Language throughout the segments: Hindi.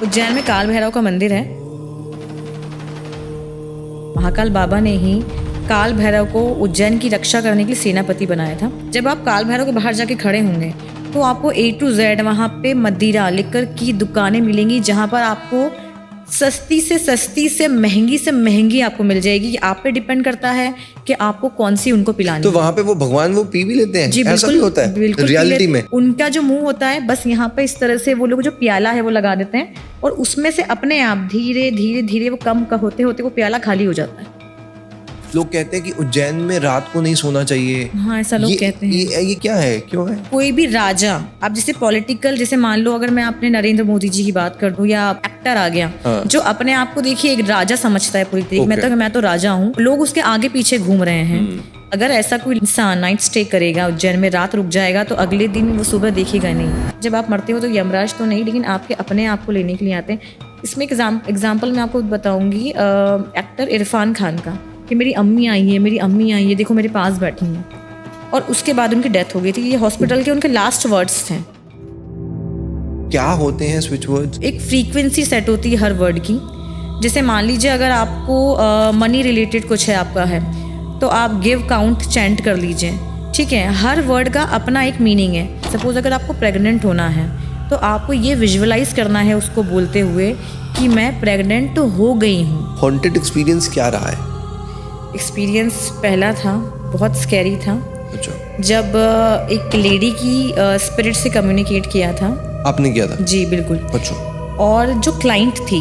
उज्जैन में काल भैरव का मंदिर है। महाकाल बाबा ने ही काल भैरव को उज्जैन की रक्षा करने के लिए सेनापति बनाया था। जब आप काल भैरव के बाहर जाके खड़े होंगे तो आपको A to Z वहाँ पे मदिरा लिकर की दुकानें मिलेंगी, जहाँ पर आपको सस्ती से महंगी आपको मिल जाएगी। आप पे डिपेंड करता है कि आपको कौन सी उनको पिलानी। तो वहाँ पे वो भगवान वो पी भी लेते हैं? जी ऐसा बिल्कुल, भी होता है बिल्कुल रियलिटी में? उनका जो मुंह होता है बस यहाँ पे इस तरह से वो लोग जो प्याला है वो लगा देते हैं और उसमें से अपने आप धीरे धीरे वो कम होते होते वो प्याला खाली हो जाता है। लोग कहते हैं कि उज्जैन में रात को नहीं सोना चाहिए। हाँ, ऐसा लोग कहते हैं। ये क्या है, क्यों है? कोई भी राजा, आप जैसे पॉलिटिकल, जैसे मान लो अगर मैं अपने नरेंद्र मोदी जी की बात कर दूं या एक्टर आ गया, हाँ। जो अपने आप को देखिए एक राजा समझता है पूरी तरीके मैं तो राजा हूँ, लोग उसके आगे पीछे घूम रहे हैं। अगर ऐसा कोई इंसान नाइट स्टे करेगा उज्जैन में, रात रुक जाएगा, तो अगले दिन वो सुबह देखेगा नहीं। जब आप मरते हो तो यमराज तो नहीं, लेकिन आपके अपने आप को लेने के लिए आते हैं। इसमें एग्जाम्पल मैं आपको बताऊंगी एक्टर इरफान खान का, कि मेरी अम्मी आई है, देखो मेरे पास बैठी हैं, और उसके बाद उनकी डेथ हो गई थी। ये हॉस्पिटल के उनके लास्ट वर्ड्स थे। क्या होते हैं स्विच वर्ड्स? एक फ्रीक्वेंसी सेट होती है हर वर्ड की। जैसे मान लीजिए अगर आपको मनी रिलेटेड कुछ है आपका है, तो आप गिव काउंट चैंट कर लीजिए, ठीक है। हर वर्ड का अपना एक मीनिंग है। सपोज अगर आपको प्रेग्नेंट होना है तो आपको ये विजुअलाइज करना है उसको बोलते हुए कि मैं प्रेग्नेंट हो गई हूँ। हॉन्टेड एक्सपीरियंस क्या रहा है? एक्सपीरियंस पहला था, बहुत स्कैरी था। अच्छा। जब एक लेडी की स्पिरिट से कम्युनिकेट किया था। आपने किया था? जी बिल्कुल। अच्छा। और जो क्लाइंट थी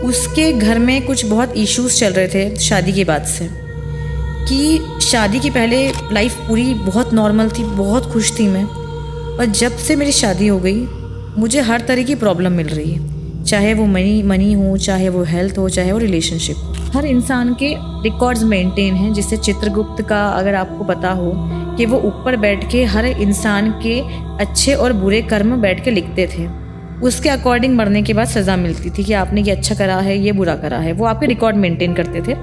उसके घर में कुछ बहुत इश्यूज चल रहे थे शादी के बाद से, कि शादी के पहले लाइफ पूरी बहुत नॉर्मल थी, बहुत खुश थी मैं, और जब से मेरी शादी हो गई मुझे हर तरह की प्रॉब्लम मिल रही है, चाहे वो मनी हो, चाहे वो हेल्थ हो, चाहे वो रिलेशनशिप हो। हर इंसान के रिकॉर्ड्स मेंटेन हैं। जिससे चित्रगुप्त का अगर आपको पता हो कि वो ऊपर बैठ के हर इंसान के अच्छे और बुरे कर्म बैठ के लिखते थे, उसके अकॉर्डिंग मरने के बाद सज़ा मिलती थी कि आपने ये अच्छा करा है, ये बुरा करा है। वो आपके रिकॉर्ड मेंटेन करते थे।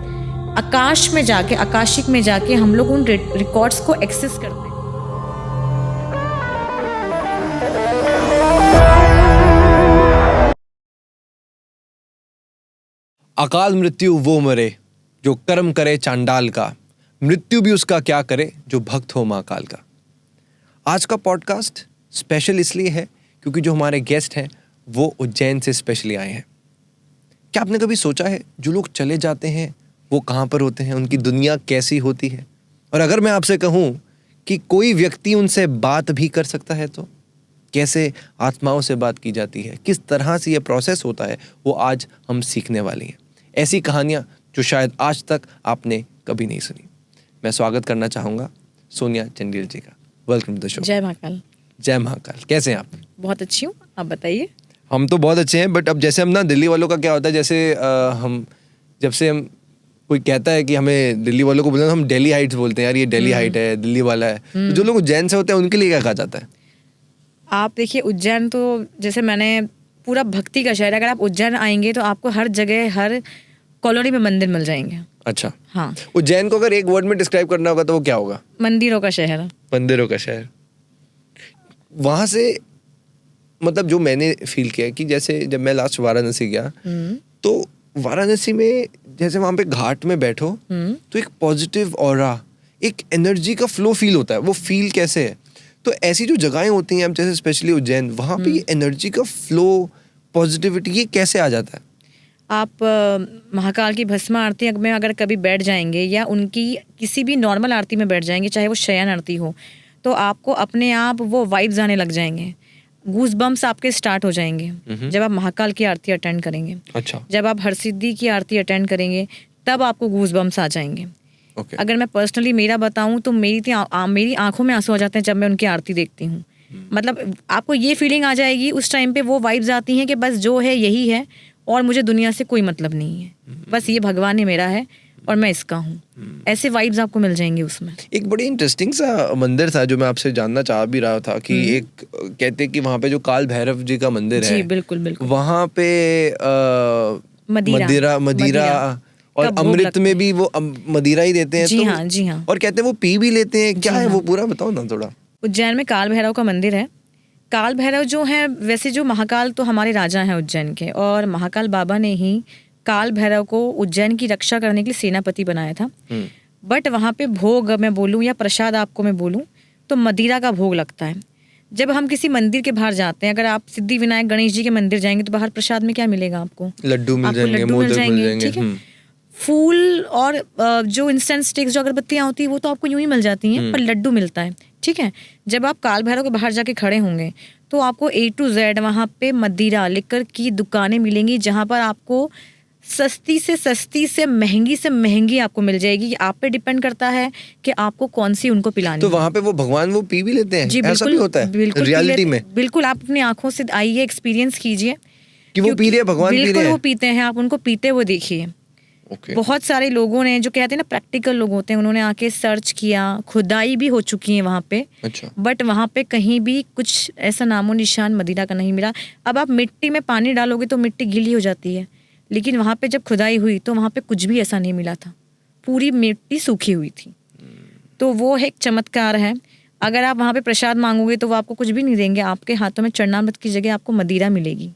आकाश में जाके, आकाशिक में जाके हम लोग उन रिकॉर्ड्स को एक्सेस करते हैं। अकाल मृत्यु वो मरे जो कर्म करे चांडाल का, मृत्यु भी उसका क्या करे जो भक्त हो महाकाल का। आज का पॉडकास्ट स्पेशल इसलिए है क्योंकि जो हमारे गेस्ट हैं वो उज्जैन से स्पेशली आए हैं। क्या आपने कभी सोचा है जो लोग चले जाते हैं वो कहाँ पर होते हैं, उनकी दुनिया कैसी होती है? और अगर मैं आपसे कहूँ कि कोई व्यक्ति उनसे बात भी कर सकता है तो कैसे आत्माओं से बात की जाती है, किस तरह से ये प्रोसेस होता है, वो आज हम सीखने वाले हैं। ऐसी कहानियाँ जो शायद आज तक आपने कभी नहीं सुनी। मैं स्वागत करना चाहूँगा सोनिया चंदेल जी का। Welcome to the show. जय महाकाल। जय महाकाल। कैसे हैं आप? बहुत अच्छी हूँ, आप बताइए। हम तो बहुत अच्छे हैं, बट अब जैसे हम ना दिल्ली वालों का क्या होता है, जैसे हम जब से हम कोई कहता है कि हमें दिल्ली वालों को बोलना, हम दिल्ली हाइट्स बोलते हैं, यार ये दिल्ली हाइट है, दिल्ली वाला है। तो जो लोग उज्जैन से होते हैं उनके लिए क्या कहा जाता है? आप देखिए उज्जैन तो जैसे मैंने पूरा भक्ति का शहर है। अगर आप उज्जैन आएंगे तो आपको हर जगह, हर कॉलोनी में मंदिर मिल जाएंगे। अच्छा। हाँ। उज्जैन को अगर एक वर्ड में डिस्क्राइब करना होगा तो वो क्या होगा? मंदिरों का शहर। मंदिरों का शहर। वहाँ से मतलब जो मैंने फील किया कि जैसे जब मैं लास्ट वाराणसी गया तो वाराणसी में जैसे वहाँ पे घाट में बैठो तो एक पॉजिटिव ऑरा, एक एनर्जी का फ्लो फील होता है। वो फील कैसे है? तो ऐसी जो जगहें होती हैं, अब जैसे स्पेशली उज्जैन, वहाँ पे ये एनर्जी का फ्लो, पॉजिटिविटी, ये कैसे आ जाता है? आप महाकाल की भस्म आरती में अगर कभी बैठ जाएंगे या उनकी किसी भी नॉर्मल आरती में बैठ जाएंगे, चाहे वो शयन आरती हो, तो आपको अपने आप वो वाइब्स आने लग जाएंगे। गूज बम्स आपके स्टार्ट हो जाएंगे जब आप महाकाल की आरती अटेंड करेंगे। अच्छा। जब आप हरसिद्धि की आरती अटेंड करेंगे तब आपको गूज बम्स आ जाएंगे। Okay. अगर मैं पर्सनली मेरा बताऊं तो मेरी आंखों में आंसू आ जाते हैं जब मैं उनकी आरती देखती हूँ। मतलब आपको ये फीलिंग आ जाएगी उस टाइम पे, वो वाइब्स आती हैं कि बस जो है यही है और मुझे दुनिया से कोई मतलब नहीं है, बस ये भगवान ही मेरा है और मैं इसका हूँ। ऐसे वाइब्स आपको मिल जाएंगे उसमें। एक बड़ी इंटरेस्टिंग सा मंदिर था जो मैं आपसे जानना चाह भी रहा था कि एक कहते कि वहाँ पे जो काल भैरव जी का मंदिर है, जी बिल्कुल बिल्कुल, वहाँ पे मदिरा और अमृत में भी वो मदिरा ही देते हैं। जी तो हाँ, जी हाँ। और कहते हैं वो पी भी लेते हैं। क्या है वो पूरा बताओ ना थोड़ा। उज्जैन में काल भैरव का मंदिर है। काल भैरव जो हैं, वैसे जो महाकाल तो हमारे राजा हैं उज्जैन के, और महाकाल बाबा ने ही काल भैरव को उज्जैन की रक्षा करने के लिए सेनापति बनाया था। बट वहाँ पे भोग मैं बोलूँ या प्रसाद आपको मैं बोलूँ तो मदिरा का भोग लगता है। जब हम किसी मंदिर के बाहर जाते हैं, अगर आप सिद्धि विनायक गणेश जी के मंदिर जाएंगे तो बाहर प्रसाद में क्या मिलेगा आपको? लड्डू मिल आपको जाएंगे, लड्डू मिल मोदक मिल जाएंगे, जाएंगे। ठीक है। फूल और जो इंस्टेंट स्टिक्स जो अगरबत्तियाँ होती है वो तो आपको यूं ही मिल जाती हैं, पर लड्डू मिलता है, ठीक है। जब आप काल भैरव के बाहर जाके खड़े होंगे तो आपको A to Z वहाँ पे मदिरा लिकर की दुकानें मिलेंगी, जहाँ पर आपको सस्ती से महंगी आपको मिल जाएगी। आप पे डिपेंड करता है कि आपको कौन सी उनको पिलानी तो है। वहाँ पे वो भगवान वो पी भी लेते हैं? जी ऐसा बिल्कुल, भी होता है बिल्कुल रियलिटी में? बिल्कुल, आप अपनी आंखों से आइए, एक्सपीरियंस कीजिए कि वो पी रहे हैं, भगवान पी रहे बिल्कुल हैं? वो पीते हैं, आप उनको पीते हुए देखिए। Okay. बहुत सारे लोगों ने, जो कहते हैं ना प्रैक्टिकल लोग होते हैं, उन्होंने आके सर्च किया, खुदाई भी हो चुकी है वहाँ पे। अच्छा। बट वहाँ पे कहीं भी कुछ ऐसा नामो निशान मदिरा का नहीं मिला। अब आप मिट्टी में पानी डालोगे तो मिट्टी गीली हो जाती है, लेकिन वहाँ पे जब खुदाई हुई तो वहाँ पे कुछ भी ऐसा नहीं मिला था, पूरी मिट्टी सूखी हुई थी। तो वो एक चमत्कार है। अगर आप वहाँ पे प्रसाद मांगोगे तो वो आपको कुछ भी नहीं देंगे, आपके हाथों में चरणामृत की जगह आपको मदिरा मिलेगी।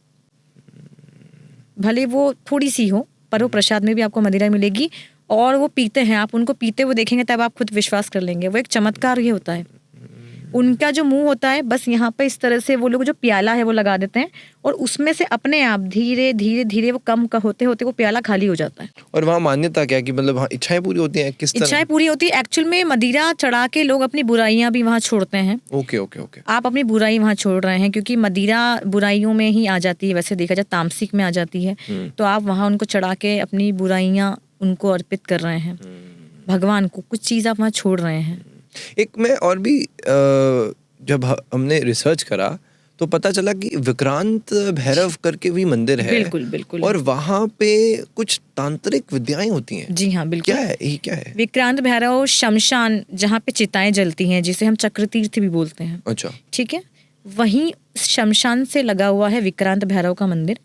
भले वो थोड़ी सी हो, पर वो प्रसाद में भी आपको मदिरा मिलेगी, और वो पीते हैं। आप उनको पीते हुए देखेंगे तब आप खुद विश्वास कर लेंगे। वो एक चमत्कार ये होता है। उनका जो मुंह होता है, बस यहाँ पे इस तरह से वो लोग जो प्याला है वो लगा देते हैं, और उसमें से अपने आप धीरे धीरे वो कम होते होते वो प्याला खाली हो जाता है। और वहाँ मान्यता क्या है कि मतलब हाँ, इच्छाएं पूरी होती हैं? किस तरह? इच्छाएं पूरी होती है। एक्चुअल में मदिरा चढ़ा के लोग अपनी बुराइयां भी वहाँ छोड़ते हैं। Okay okay okay. आप अपनी बुराई वहाँ छोड़ रहे हैं, क्योंकि मदिरा बुराइयों में ही आ जाती है, वैसे देखा जाए तामसिक में आ जाती है। तो आप वहाँ उनको चढ़ा के अपनी बुराइयां उनको अर्पित कर रहे हैं, भगवान को कुछ चीज़ आप वहाँ छोड़ रहे हैं। एक मैं और भी जब हमने रिसर्च करा तो पता चला कि विक्रांत भैरव करके भी मंदिर है। बिल्कुल बिल्कुल। और वहाँ पे कुछ तांत्रिक विद्याएं होती हैं। जी हाँ बिल्कुल। क्या है ये, क्या है? विक्रांत भैरव शमशान, जहाँ पे चिताएं जलती हैं, जिसे हम चक्र तीर्थ भी बोलते हैं, अच्छा। ठीक है, वहीं शमशान से लगा हुआ है विक्रांत भैरव का मंदिर।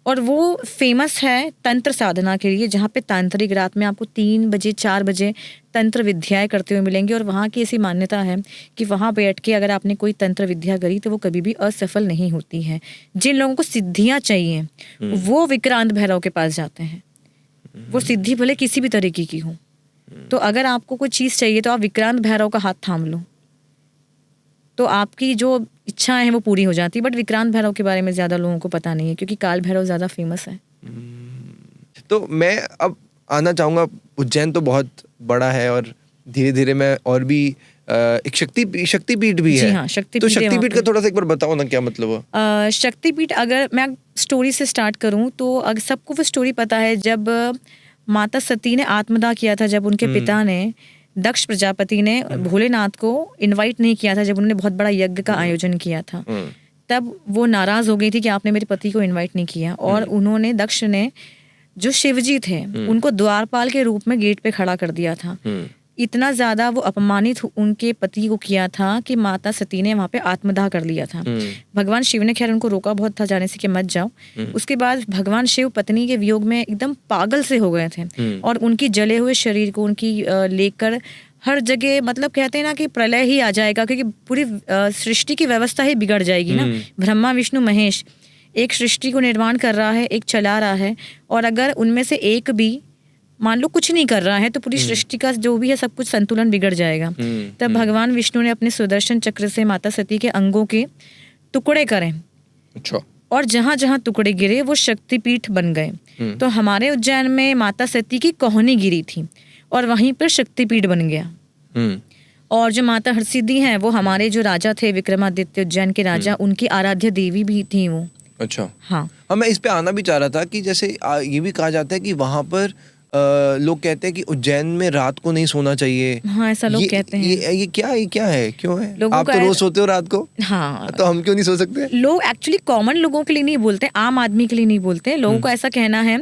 और वो फेमस है तंत्र साधना के लिए, जहाँ पे तांत्रिक रात में आपको 3 बजे 4 बजे तंत्र विद्याएं करते हुए मिलेंगे। और वहाँ की ऐसी मान्यता है कि वहाँ बैठ के अगर आपने कोई तंत्र विद्या करी तो वो कभी भी असफल नहीं होती है। जिन लोगों को सिद्धियाँ चाहिए वो विक्रांत भैरव के पास जाते हैं। वो सिद्धि भले किसी भी तरीके की हो, तो अगर आपको कोई चीज़ चाहिए तो आप विक्रांत भैरव का हाथ थाम लो, तो आपकी जो इच्छाएं हैं वो पूरी हो जाती है। बट विक्रांत भैरव के बारे में ज़्यादा लोगों को पता नहीं है, क्योंकि काल भैरव ज़्यादा फेमस है। तो मैं अब आना चाहूँगा, उज्जैन तो बहुत बड़ा है और धीरे धीरे मैं और भी एक शक्तिपीठ भी जी है। हाँ, शक्तिपीठ तो है वहाँ शक्तिपीठ का पे। थोड़ा सा एक बार बताओ ना, क्या मतलब है? शक्तिपीठ, अगर मैं स्टोरी से स्टार्ट करूं तो अगर सबको वो स्टोरी पता है, जब माता सती ने आत्मदाह किया था, जब उनके पिता ने, दक्ष प्रजापति ने भोलेनाथ को इनवाइट नहीं किया था, जब उन्होंने बहुत बड़ा यज्ञ का आयोजन किया था, तब वो नाराज हो गई थी कि आपने मेरे पति को इनवाइट नहीं किया। और उन्होंने, दक्ष ने, जो शिवजी थे उनको द्वारपाल के रूप में गेट पे खड़ा कर दिया था। इतना ज्यादा वो अपमानित उनके पति को किया था कि माता सती ने वहां पे आत्मदाह कर लिया था। भगवान शिव ने खैर उनको रोका बहुत था जाने से कि मत जाओ। उसके बाद भगवान शिव पत्नी के वियोग में एकदम पागल से हो गए थे, और उनकी जले हुए शरीर को उनकी लेकर हर जगह, मतलब कहते हैं ना कि प्रलय ही आ जाएगा, क्योंकि पूरी सृष्टि की व्यवस्था ही बिगड़ जाएगी ना। ब्रह्मा विष्णु महेश एक सृष्टि को निर्माण कर रहा है, एक चला रहा है, और अगर उनमें से एक भी मान लो कुछ नहीं कर रहा है तो पूरी सृष्टि का जो भी है सब कुछ संतुलन बिगड़ जाएगा। तब भगवान विष्णु ने अपने सुदर्शन चक्र से माता सती के अंगों के टुकड़े करे। अच्छा। और जहाँ जहाँ टुकड़े गिरे वो शक्तिपीठ बन गए। तो हमारे उज्जैन में माता सती की कोहनी गिरी थी और वहीं पर शक्तिपीठ बन गया। और जो माता हरसिद्धि हैं वो हमारे जो राजा थे विक्रमादित्य, उज्जैन के राजा, उनकी आराध्य देवी भी थी वो। अच्छा। हाँ, मैं इस पे आना भी चाह रहा था कि जैसे ये भी कहा जाता है कि वहाँ पर लोग कहते हैं कि उज्जैन में रात को नहीं सोना चाहिए। हाँ, ऐसा लोग कहते हैं। ये क्या है, क्यों है? लोगों आप का तो रोज सोते हो रात को। हाँ, तो हम क्यों नहीं सो सकते? लोग एक्चुअली कॉमन लोगों के लिए नहीं बोलते, आम आदमी के लिए नहीं बोलते। लोगों को ऐसा कहना है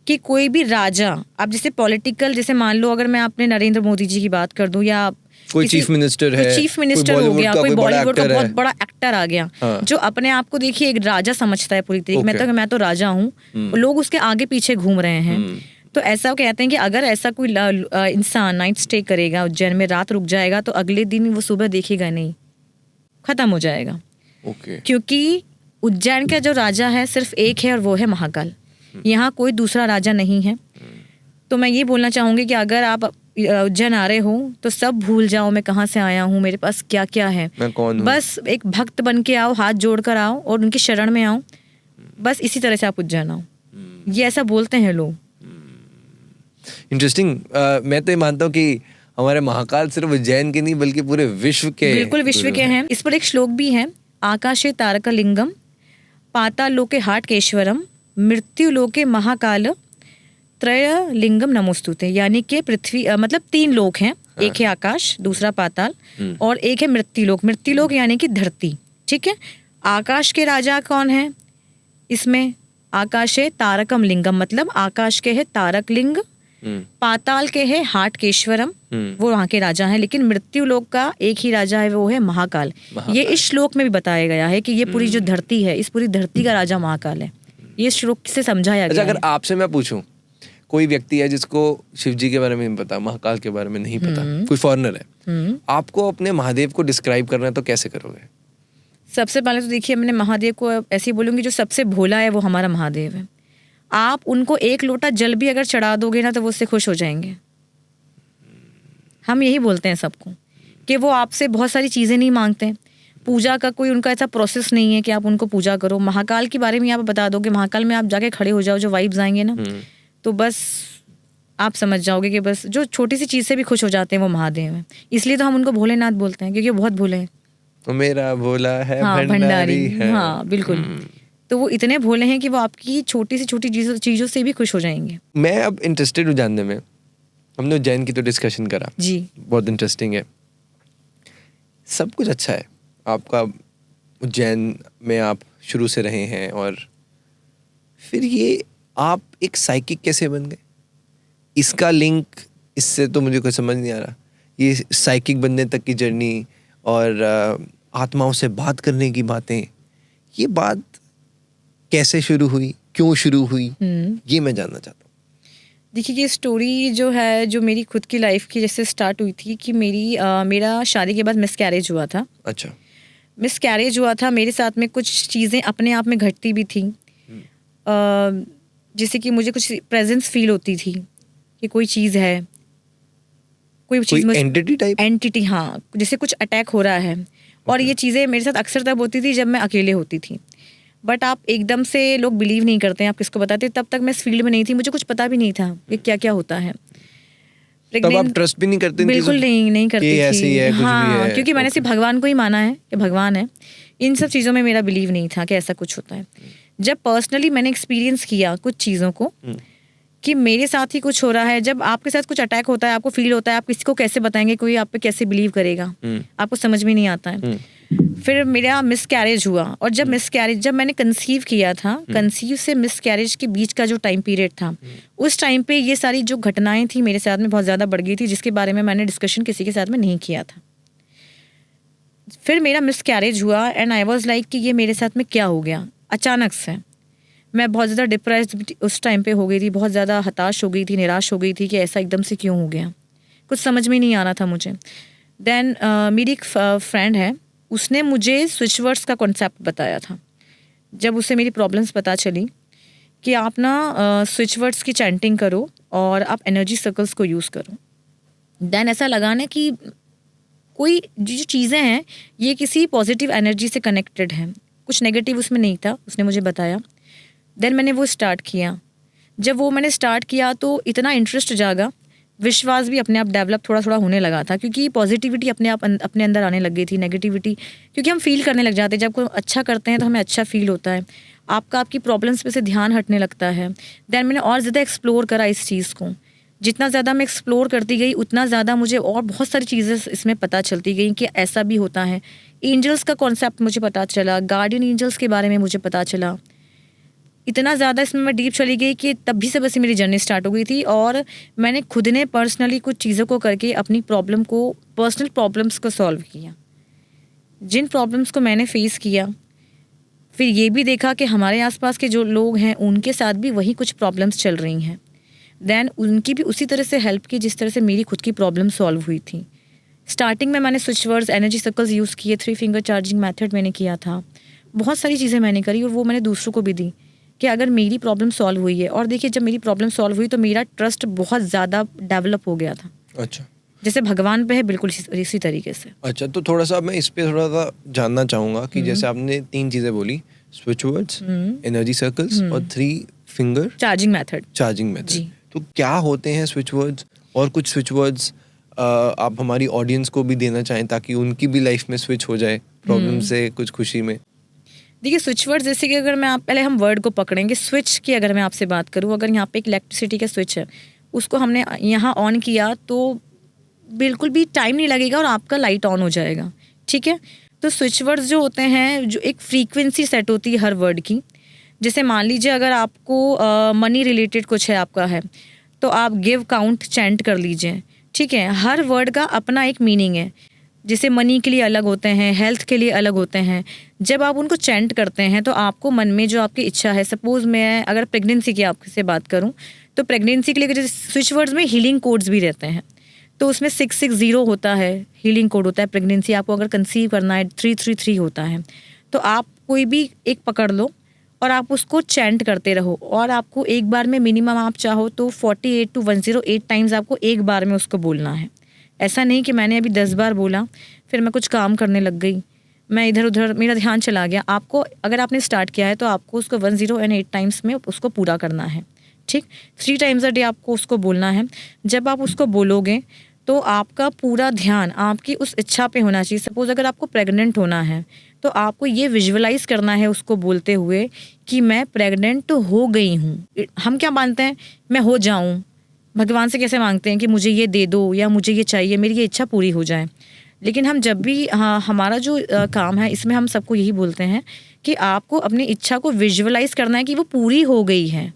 कि कोई भी राजा, अब जैसे पॉलिटिकल, जैसे मान लो अगर मैं अपने नरेंद्र मोदी जी की बात कर दूं, या कोई चीफ मिनिस्टर है, चीफ मिनिस्टर हो गया, कोई बॉलीवुड का बहुत बड़ा एक्टर आ गया, जो अपने आप को देखिए एक राजा समझता है पूरी तरीके, मैं तो राजा हूँ, लोग उसके आगे पीछे घूम रहे हैं। तो ऐसा कहते हैं कि अगर ऐसा कोई इंसान नाइट स्टे करेगा उज्जैन में, रात रुक जाएगा, तो अगले दिन वो सुबह देखेगा नहीं, खत्म हो जाएगा। ओके। क्योंकि उज्जैन का जो राजा है सिर्फ एक है और वो है महाकाल। यहाँ कोई दूसरा राजा नहीं है। तो मैं ये बोलना चाहूँगी कि अगर आप उज्जैन आ रहे हो तो सब भूल जाओ मैं कहाँ से आया हूँ, मेरे पास क्या क्या है। मैं कौन हूँ? बस एक भक्त बन के आओ, हाथ जोड़ कर आओ और उनकी शरण में आओ। बस इसी तरह से आप उज्जैन आओ। ये ऐसा बोलते हैं लोग। इंटरेस्टिंग। मैं तो ये मानता हूँ कि हमारे महाकाल सिर्फ उज्जैन के नहीं बल्कि पूरे विश्व के बिल्कुल विश्व गुरु के हैं। इस पर एक श्लोक भी है, आकाशे तारकलिंगम पाताल लोके हाटकेश्वरम मृत्यु लोके महाकाल त्रय लिंगम नमोस्तुते। यानी कि पृथ्वी मतलब 3 लोक हैं। एक है आकाश, दूसरा पाताल और एक है मृत्युलोक। मृत्युलोक यानी कि धरती। ठीक है। आकाश के राजा कौन है इसमें? आकाशे तारकम लिंगम मतलब आकाश के है तारक लिंग। पाताल के है हाटकेश्वरम, वो वहाँ के राजा हैं। लेकिन मृत्यु लोक का एक ही राजा है, वो है महाकाल। ये इस श्लोक में भी बताया गया है कि ये पूरी जो धरती है, इस पूरी धरती का राजा महाकाल है। ये श्लोक से समझाया गया। अगर आपसे मैं पूछूं, कोई व्यक्ति है जिसको शिव जी के बारे में नहीं पता, महाकाल के बारे में नहीं पता, कोई फॉरेनर है, आपको अपने महादेव को डिस्क्राइब करना है तो कैसे करोगे? सबसे पहले तो देखिए, मैंने महादेव को ऐसे ही बोलूँगी, जो सबसे भोला है वो हमारा महादेव है। आप उनको 1 लोटा जल भी अगर चढ़ा दोगे ना तो वो उससे खुश हो जाएंगे। हम यही बोलते हैं सबको कि वो आपसे बहुत सारी चीज़ें नहीं मांगते। पूजा का कोई उनका ऐसा प्रोसेस नहीं है कि आप उनको पूजा करो। महाकाल के बारे में आप बता दोगे, महाकाल में आप जाके खड़े हो जाओ, जो वाइब्स आएंगे ना तो बस आप समझ जाओगे कि बस जो छोटी सी चीज़ से भी खुश हो जाते हैं वो महादेव हैं। इसलिए तो हम उनको भोलेनाथ बोलते हैं, क्योंकि वो बहुत भोले हैं। तो मेरा भोला है हाँ, भंडारी है। हाँ बिल्कुल। तो वो इतने भोले हैं कि वो आपकी छोटी से छोटी चीज़ों से भी खुश हो जाएंगे। मैं अब इंटरेस्टेड हूँ जानने में। हमने उज्जैन की तो डिस्कशन करा जी, बहुत इंटरेस्टिंग है, सब कुछ अच्छा है। आपका उज्जैन में आप शुरू से रहे हैं और फिर ये आप एक साइकिक कैसे बन गए? इसका लिंक इससे तो मुझे कोई समझ नहीं आ रहा। ये साइकिक बनने तक की जर्नी और आत्माओं से बात करने की बातें, ये बात कैसे शुरू हुई, क्यों शुरू हुई, ये मैं जानना चाहता हूँ। देखिए ये स्टोरी जो है, जो मेरी खुद की लाइफ की जैसे स्टार्ट हुई थी कि मेरा शादी के बाद मिसकैरेज हुआ था। अच्छा। मिसकैरेज हुआ था, मेरे साथ में कुछ चीज़ें अपने आप में घटती भी थी। जैसे कि मुझे कुछ प्रेजेंस फील होती थी कि कोई चीज़ है, कोई चीज़ एंटिटी टाइप, एंटिटी, हाँ, जैसे कुछ अटैक हो रहा है। और ये चीज़ें मेरे साथ अक्सर तब होती थी जब मैं अकेले होती थी। बट आप एकदम से, लोग बिलीव नहीं करते हैं, आप किसको बताते। तब तक मैं इस फील्ड में नहीं थी, मुझे कुछ पता भी नहीं था कि क्या क्या होता है। तब आप ट्रस्ट भी नहीं करते? बिल्कुल नहीं करती थी। ऐसी है, कुछ हाँ, भी है। क्योंकि मैंने सिर्फ भगवान को ही माना है कि भगवान है। इन सब चीज़ों में मेरा बिलीव नहीं था कि ऐसा कुछ होता है। जब पर्सनली मैंने एक्सपीरियंस किया कुछ चीज़ों को कि मेरे साथ ही कुछ हो रहा है, जब आपके साथ कुछ अटैक होता है, आपको फील होता है, आप किसी को कैसे बताएंगे, कोई आप पे कैसे बिलीव करेगा, आपको समझ में नहीं आता है। फिर मेरा मिसकैरेज हुआ, और जब मैंने कंसीव किया था, कंसीव से मिसकैरेज के बीच का जो टाइम पीरियड था, उस टाइम पे ये सारी जो घटनाएं थी मेरे साथ में बहुत ज़्यादा बढ़ गई थी, जिसके बारे में मैंने डिस्कशन किसी के साथ में नहीं किया था। फिर मेरा मिसकैरेज हुआ एंड आई वाज लाइक कि ये मेरे साथ में क्या हो गया अचानक से। मैं बहुत ज़्यादा डिप्रेस्ड उस टाइम पे हो गई थी, बहुत ज़्यादा हताश हो गई थी, निराश हो गई थी कि ऐसा एकदम से क्यों हो गया, कुछ समझ में नहीं आ रहा था मुझे। देन मेरी एक फ्रेंड है, उसने मुझे स्विच वर्ड्स का कॉन्सेप्ट बताया था। जब उसे मेरी प्रॉब्लम्स पता चली कि आप ना स्विच वर्ड्स की चैंटिंग करो और आप एनर्जी सर्कल्स को यूज़ करो। देन ऐसा लगा ना कि कोई जो चीज़ें हैं ये किसी पॉजिटिव एनर्जी से कनेक्टेड हैं, कुछ नेगेटिव उसमें नहीं था, उसने मुझे बताया। देन मैंने वो स्टार्ट किया। जब वो मैंने स्टार्ट किया तो इतना इंटरेस्ट जागा, विश्वास भी अपने आप डेवलप थोड़ा थोड़ा होने लगा था, क्योंकि पॉजिटिविटी अपने आप अपने अंदर आने लग गई थी। नेगेटिविटी क्योंकि हम फील करने लग जाते हैं, जब कोई अच्छा करते हैं तो हमें अच्छा फील होता है, आपकी प्रॉब्लम्स पे से ध्यान हटने लगता है। देन मैंने और ज़्यादा एक्सप्लोर करा इस चीज़ को। जितना ज़्यादा मैं एक्सप्लोर करती गई उतना ज़्यादा मुझे और बहुत सारी चीज़ें इसमें पता चलती गई कि ऐसा भी होता है। एंजल्स का कॉन्सेप्ट मुझे पता चला, गार्डियन एंजल्स के बारे में मुझे पता चला। इतना ज़्यादा इसमें मैं डीप चली गई कि तब भी से बस मेरी जर्नी स्टार्ट हो गई थी। और मैंने खुद ने पर्सनली कुछ चीज़ों को करके अपनी पर्सनल प्रॉब्लम्स को सॉल्व किया। जिन प्रॉब्लम्स को मैंने फेस किया, फिर ये भी देखा कि हमारे आसपास के जो लोग हैं उनके साथ भी वही कुछ प्रॉब्लम्स चल रही हैं। देन उनकी भी उसी तरह से हेल्प की जिस तरह से मेरी खुद की प्रॉब्लम सॉल्व हुई थी। स्टार्टिंग में मैंने switch words, energy circles use किए, 3 फिंगर चार्जिंग मेथड मैंने किया था। बहुत सारी चीज़ें मैंने करी और वो मैंने दूसरों को भी दी कि अगर मेरी प्रॉब्लम सॉल्व हुई है। और देखिए जब मेरी प्रॉब्लम सॉल्व हुई तो मेरा ट्रस्ट बहुत ज़्यादा डेवलप हो गया था। अच्छा, जैसे भगवान पे है बिल्कुल इसी तरीके से। अच्छा, तो थोड़ा सा मैं इस पे थोड़ा सा जानना चाहूँगा कि जैसे आपने 3 चीज़ें बोली, स्विच वर्ड्स, एनर्जी सर्कल्स और 3 finger charging method. Charging method. जी। तो क्या होते हैं स्विच वर्ड्स, और कुछ स्विच वर्ड्स आप हमारी ऑडियंस को भी देना चाहें ताकि उनकी भी लाइफ में स्विच हो जाए प्रॉब्लम से कुछ खुशी में? देखिए स्विच वर्ड जैसे कि अगर मैं आप पहले हम वर्ड को पकड़ेंगे। स्विच की अगर मैं आपसे बात करूँ, अगर यहाँ पे एक इलेक्ट्रिसिटी का स्विच है, उसको हमने यहाँ ऑन किया तो बिल्कुल भी टाइम नहीं लगेगा और आपका लाइट ऑन हो जाएगा। ठीक है, तो स्विच वर्ड्स जो होते हैं, जो एक फ्रीक्वेंसी सेट होती है हर वर्ड की। जैसे मान लीजिए अगर आपको मनी रिलेटेड कुछ है आपका है, तो आप गिव काउंट चैंट कर लीजिए। ठीक है, हर वर्ड का अपना एक मीनिंग है। जैसे मनी के लिए अलग होते हैं, हेल्थ के लिए अलग होते हैं। जब आप उनको चैंट करते हैं तो आपको मन में जो आपकी इच्छा है, सपोज मैं अगर प्रेगनेंसी की आपसे बात करूं, तो प्रेगनेंसी के लिए जैसे स्विच वर्ड्स में हीलिंग कोड्स भी रहते हैं। तो उसमें 660 होता है, हीलिंग कोड होता है। प्रेगनेंसी आपको अगर कंसीव करना है 333 होता है। तो आप कोई भी एक पकड़ लो और आप उसको चैंट करते रहो, और आपको एक बार में मिनिमम आप चाहो तो 48 to 108 टाइम्स आपको एक बार में उसको बोलना है। ऐसा नहीं कि मैंने अभी 10 बार बोला फिर मैं कुछ काम करने लग गई, मैं इधर उधर मेरा ध्यान चला गया। आपको अगर आपने स्टार्ट किया है तो आपको उसको 108 टाइम्स में उसको पूरा करना है। ठीक, 3 टाइम्स अ डे आपको उसको बोलना है। जब आप उसको बोलोगे तो आपका पूरा ध्यान आपकी उस इच्छा पे होना चाहिए। सपोज अगर आपको प्रेग्नेंट होना है तो आपको ये विजुअलाइज करना है उसको बोलते हुए कि मैं प्रेग्नेंट हो गई हूँ। हम क्या मानते हैं, मैं हो जाऊँ। भगवान से कैसे मांगते हैं कि मुझे ये दे दो या मुझे ये चाहिए, मेरी ये इच्छा पूरी हो जाए। लेकिन हम जब भी हमारा जो काम है इसमें हम सबको यही बोलते हैं कि आपको अपनी इच्छा को विजुअलाइज करना है कि वो पूरी हो गई है।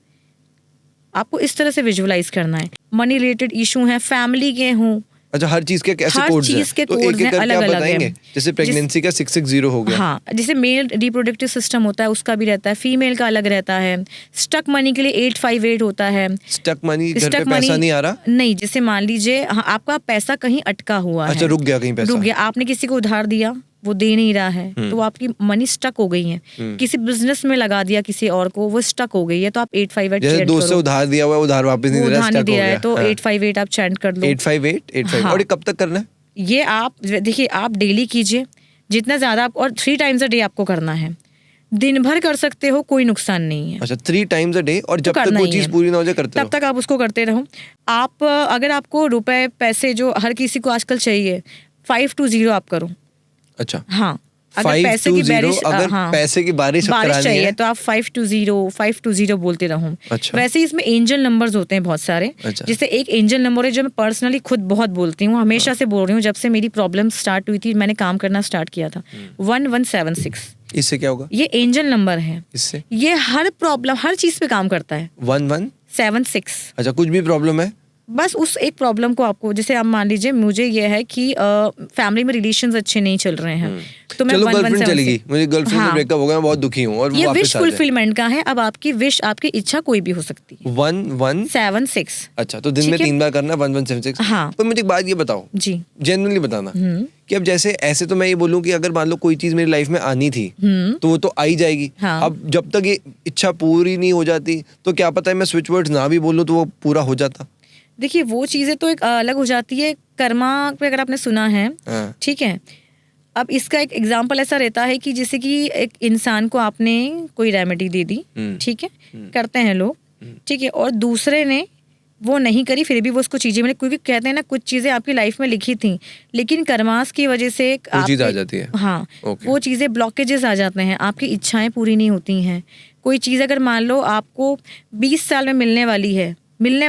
आपको इस तरह से विजुअलाइज करना है। मनी रिलेटेड इशू हैं, फैमिली के हों। अच्छा, हर चीज के कैसे हर कोड्स हैं? चीज के तो कोड्स एक-एक हैं, करके आप अलग-अलग बताएंगे? हैं। जैसे प्रेगनेंसी का 660 हो गया। हाँ, जैसे मेल रिप्रोडक्टिव सिस्टम होता है उसका भी रहता है, फीमेल का अलग रहता है। स्टक मनी के लिए 858 होता है। स्टक मनी, घर पे पैसा नहीं आ रहा? नहीं, जैसे मान लीजिए आपका पैसा कहीं अटका हुआ है। अच्छा, रुक गया कहीं पैसा। रुक गया, आपने किसी को उधार दिया, वो दे नहीं रहा है तो आपकी मनी स्टक हो गई है। किसी बिजनेस में लगा दिया किसी और को, वो स्टक हो गई है, तो आप 858 जैसे चैंट दोस्त से करो। उधार दिया हुआ है, उधार वापस नहीं वो दे रहा, उधार नहीं स्टक हो दे रहा है गया। तो हाँ। 858 आप चैंट कर लो। 858 हाँ। और ये कब तक करना है? ये आप देखिए, आप डेली कीजिए जितना ज्यादा आप, और 3 टाइम्स अ डे आपको करना है। दिन भर कर सकते हो, कोई नुकसान नहीं है। अच्छा, 3 टाइम्स अ डे, और जब तक करना वो ही चीज है। पूरी ना हो जाए करते तब रहो। तक आप उसको करते रहो। आप अगर आपको रुपए पैसे जो हर किसी को आजकल चाहिए, 520 आप करो। अच्छा, हाँ, अगर 5 पैसे to की 0, बारिश, अगर हाँ, पैसे की बारिश करानी चाहिए है तो आप 520 बोलते रहो। अच्छा। वैसे ही इसमें एंजल नंबर्स होते हैं बहुत सारे। अच्छा। जैसे एक एंजल नंबर है जो मैं पर्सनली खुद बहुत बोलती हूँ, हमेशा से बोल रही हूँ, जब से मेरी प्रॉब्लम स्टार्ट हुई थी, मैंने काम करना स्टार्ट किया था। 1176, इससे क्या होगा? ये एंजल नंबर है। इससे ये हर प्रॉब्लम, हर चीज पे काम करता है। 1176। 76। अच्छा, कुछ भी प्रॉब्लम है? बस उस एक प्रॉब्लम को आपको, जैसे आप मान लीजिए मुझे ये है कि फैमिली में रिलेशंस अच्छे नहीं चल रहे हैं, तो मैं चलो, गर्लफ्रेंड 1176 चली गई, मुझे गर्लफ्रेंड से ब्रेकअप हो गया, मैं बहुत दुखी हूँ, और वो ये वापस विश आ जाए। फुलफिलमेंट का है। अब आपकी विश, आपकी इच्छा कोई भी हो सकती है। 1176। 76। अच्छा, तो दिन में ठीक है? 3 बार करना, 1176। हाँ। पर मुझे एक बात ये बताओ, जी। जेन्युइनली बताना कि अब जैसे ऐसे तो मैं ये बोलूँ कि अगर मान लो कोई चीज मेरी लाइफ में आनी थी तो वो तो आई जाएगी। हाँ। अब जब तक ये इच्छा पूरी नहीं हो जाती तो क्या पता है मैं स्विच वर्ड्स ना भी बोलूँ तो वो पूरा हो जाता। देखिए वो चीजें तो एक अलग हो जाती है। कर्मा पे अगर आपने सुना है, हाँ। ठीक है। अब इसका एक एग्जाम्पल ऐसा रहता है कि जैसे कि एक इंसान को आपने कोई रेमेडी दे दी, ठीक है, करते हैं लोग, ठीक है, और दूसरे ने वो नहीं करी, फिर भी वो उसको चीजें मिले, क्योंकि कहते हैं ना कुछ चीजें आपकी लाइफ में लिखी थी लेकिन कर्मास की वजह से वो चीज आ जाती है। हाँ, Okay. वो चीजें ब्लॉकेजेस आ जाते हैं, आपकी इच्छाएं पूरी नहीं होती हैं। कोई चीज अगर मान लो आपको 20 साल में मिलने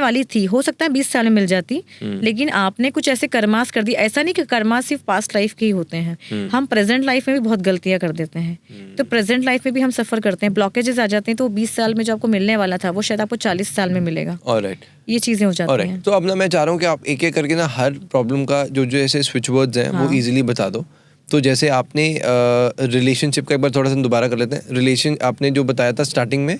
वाली थी, हो सकता है 20 साल में मिल जाती, लेकिन आपने कुछ ऐसे कर्मास कर दी। ऐसा नहीं कि कर्मास सिर्फ पास्ट लाइफ के ही होते हैं, हम प्रेजेंट लाइफ में भी बहुत गलतियां कर देते हैं। तो प्रेजेंट लाइफ में भी हम सफर करते हैं, ब्लॉकेजेस आ जाते हैं, तो 20 साल में जो आपको मिलने वाला था वो शायद आपको 40 साल में मिलेगा। ऑलराइट, ये चीजें हो जाती हैं। तो अब ना मैं चाह रहा हूँ कि आप एक एक करके ना हर प्रॉब्लम का जो जो ऐसे स्विच वर्ड्स हैं वो इजीली बता दो। तो जैसे आपने रिलेशनशिप का एक बार थोड़ा सा दोबारा कर लेते हैं। रिलेशन आपने जो बताया था स्टार्टिंग में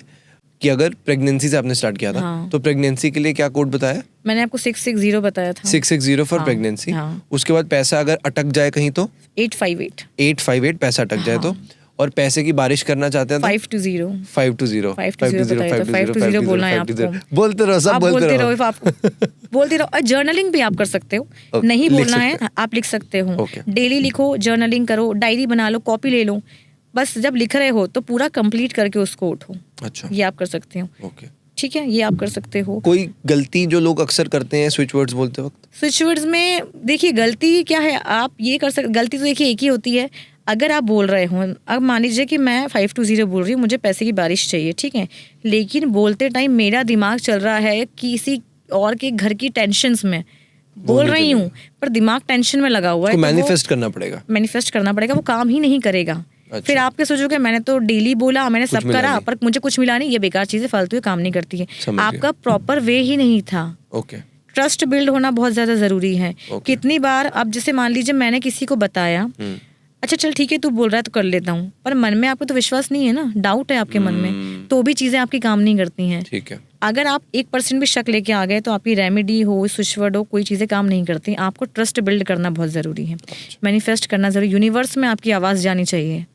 कि अगर प्रेगनेंसी से आपने स्टार्ट किया था, तो प्रेगनेंसी के लिए क्या कोड बताया? मैंने आपको 660 बताया था। 660 फॉर प्रेगनेंसी। उसके बाद पैसा अगर अटक जाए कहीं तो 858 858 पैसा अटक जाए तो, और पैसे की बारिश करना चाहते हैं तो 520 520 520 बोलना है आपको। बोलते रहो, सब आप बोलते रहो। आप बोलते रहो। और जर्नलिंग भी आप कर सकते हो, Okay, नहीं लिख बोलना सकते है आप लिख सकते हो। Okay. डेली लिखो, जर्नलिंग करो, डायरी बना लो, कॉपी ले लो। बस जब लिख रहे हो तो पूरा कंप्लीट करके उसको उठो। अच्छा, ये आप कर सकते हो। ओके। ठीक है, ये आप कर सकते हो। कोई गलती जो लोग अक्सर करते हैं स्विच वर्ड्स बोलते वक्त? स्विच वर्ड्स में देखिए गलती क्या है, आप ये कर सकते, गलती तो देखिए एक ही होती है। अगर आप बोल रहे हो, अब मान लीजिए कि मैं 520 बोल रही हूँ, मुझे पैसे की बारिश चाहिए, ठीक है, लेकिन बोलते टाइम मेरा दिमाग चल रहा है किसी और के घर की टेंशन्स में बोल रही हूँ, पर दिमाग टेंशन में लगा हुआ है। मैनिफेस्ट करना पड़ेगा, मैनिफेस्ट करना पड़ेगा, वो काम ही नहीं करेगा। अच्छा। फिर आपके सोचोगे मैंने तो डेली बोला, मैंने सब करा, पर मुझे कुछ मिला नहीं, ये बेकार चीजें फालतू काम नहीं करती है। आपका प्रॉपर वे ही नहीं था। ओके। ट्रस्ट बिल्ड होना बहुत ज्यादा जरूरी है। कितनी बार अब जैसे मान लीजिए मैंने किसी को बताया, अच्छा चल ठीक है तू बोल रहा है तो कर लेता हूँ, पर मन में आपको तो विश्वास नहीं है ना, डाउट है आपके मन में, तो भी चीजें आपकी काम नहीं करती हैं। ठीक है। अगर आप 1% भी शक लेके आ गए तो आपकी रेमेडी हो, स्विच वर्ड हो, कोई चीजें काम नहीं करती। आपको ट्रस्ट बिल्ड करना बहुत जरूरी है, मैनिफेस्ट करना जरूरी, यूनिवर्स में आपकी आवाज जानी चाहिए,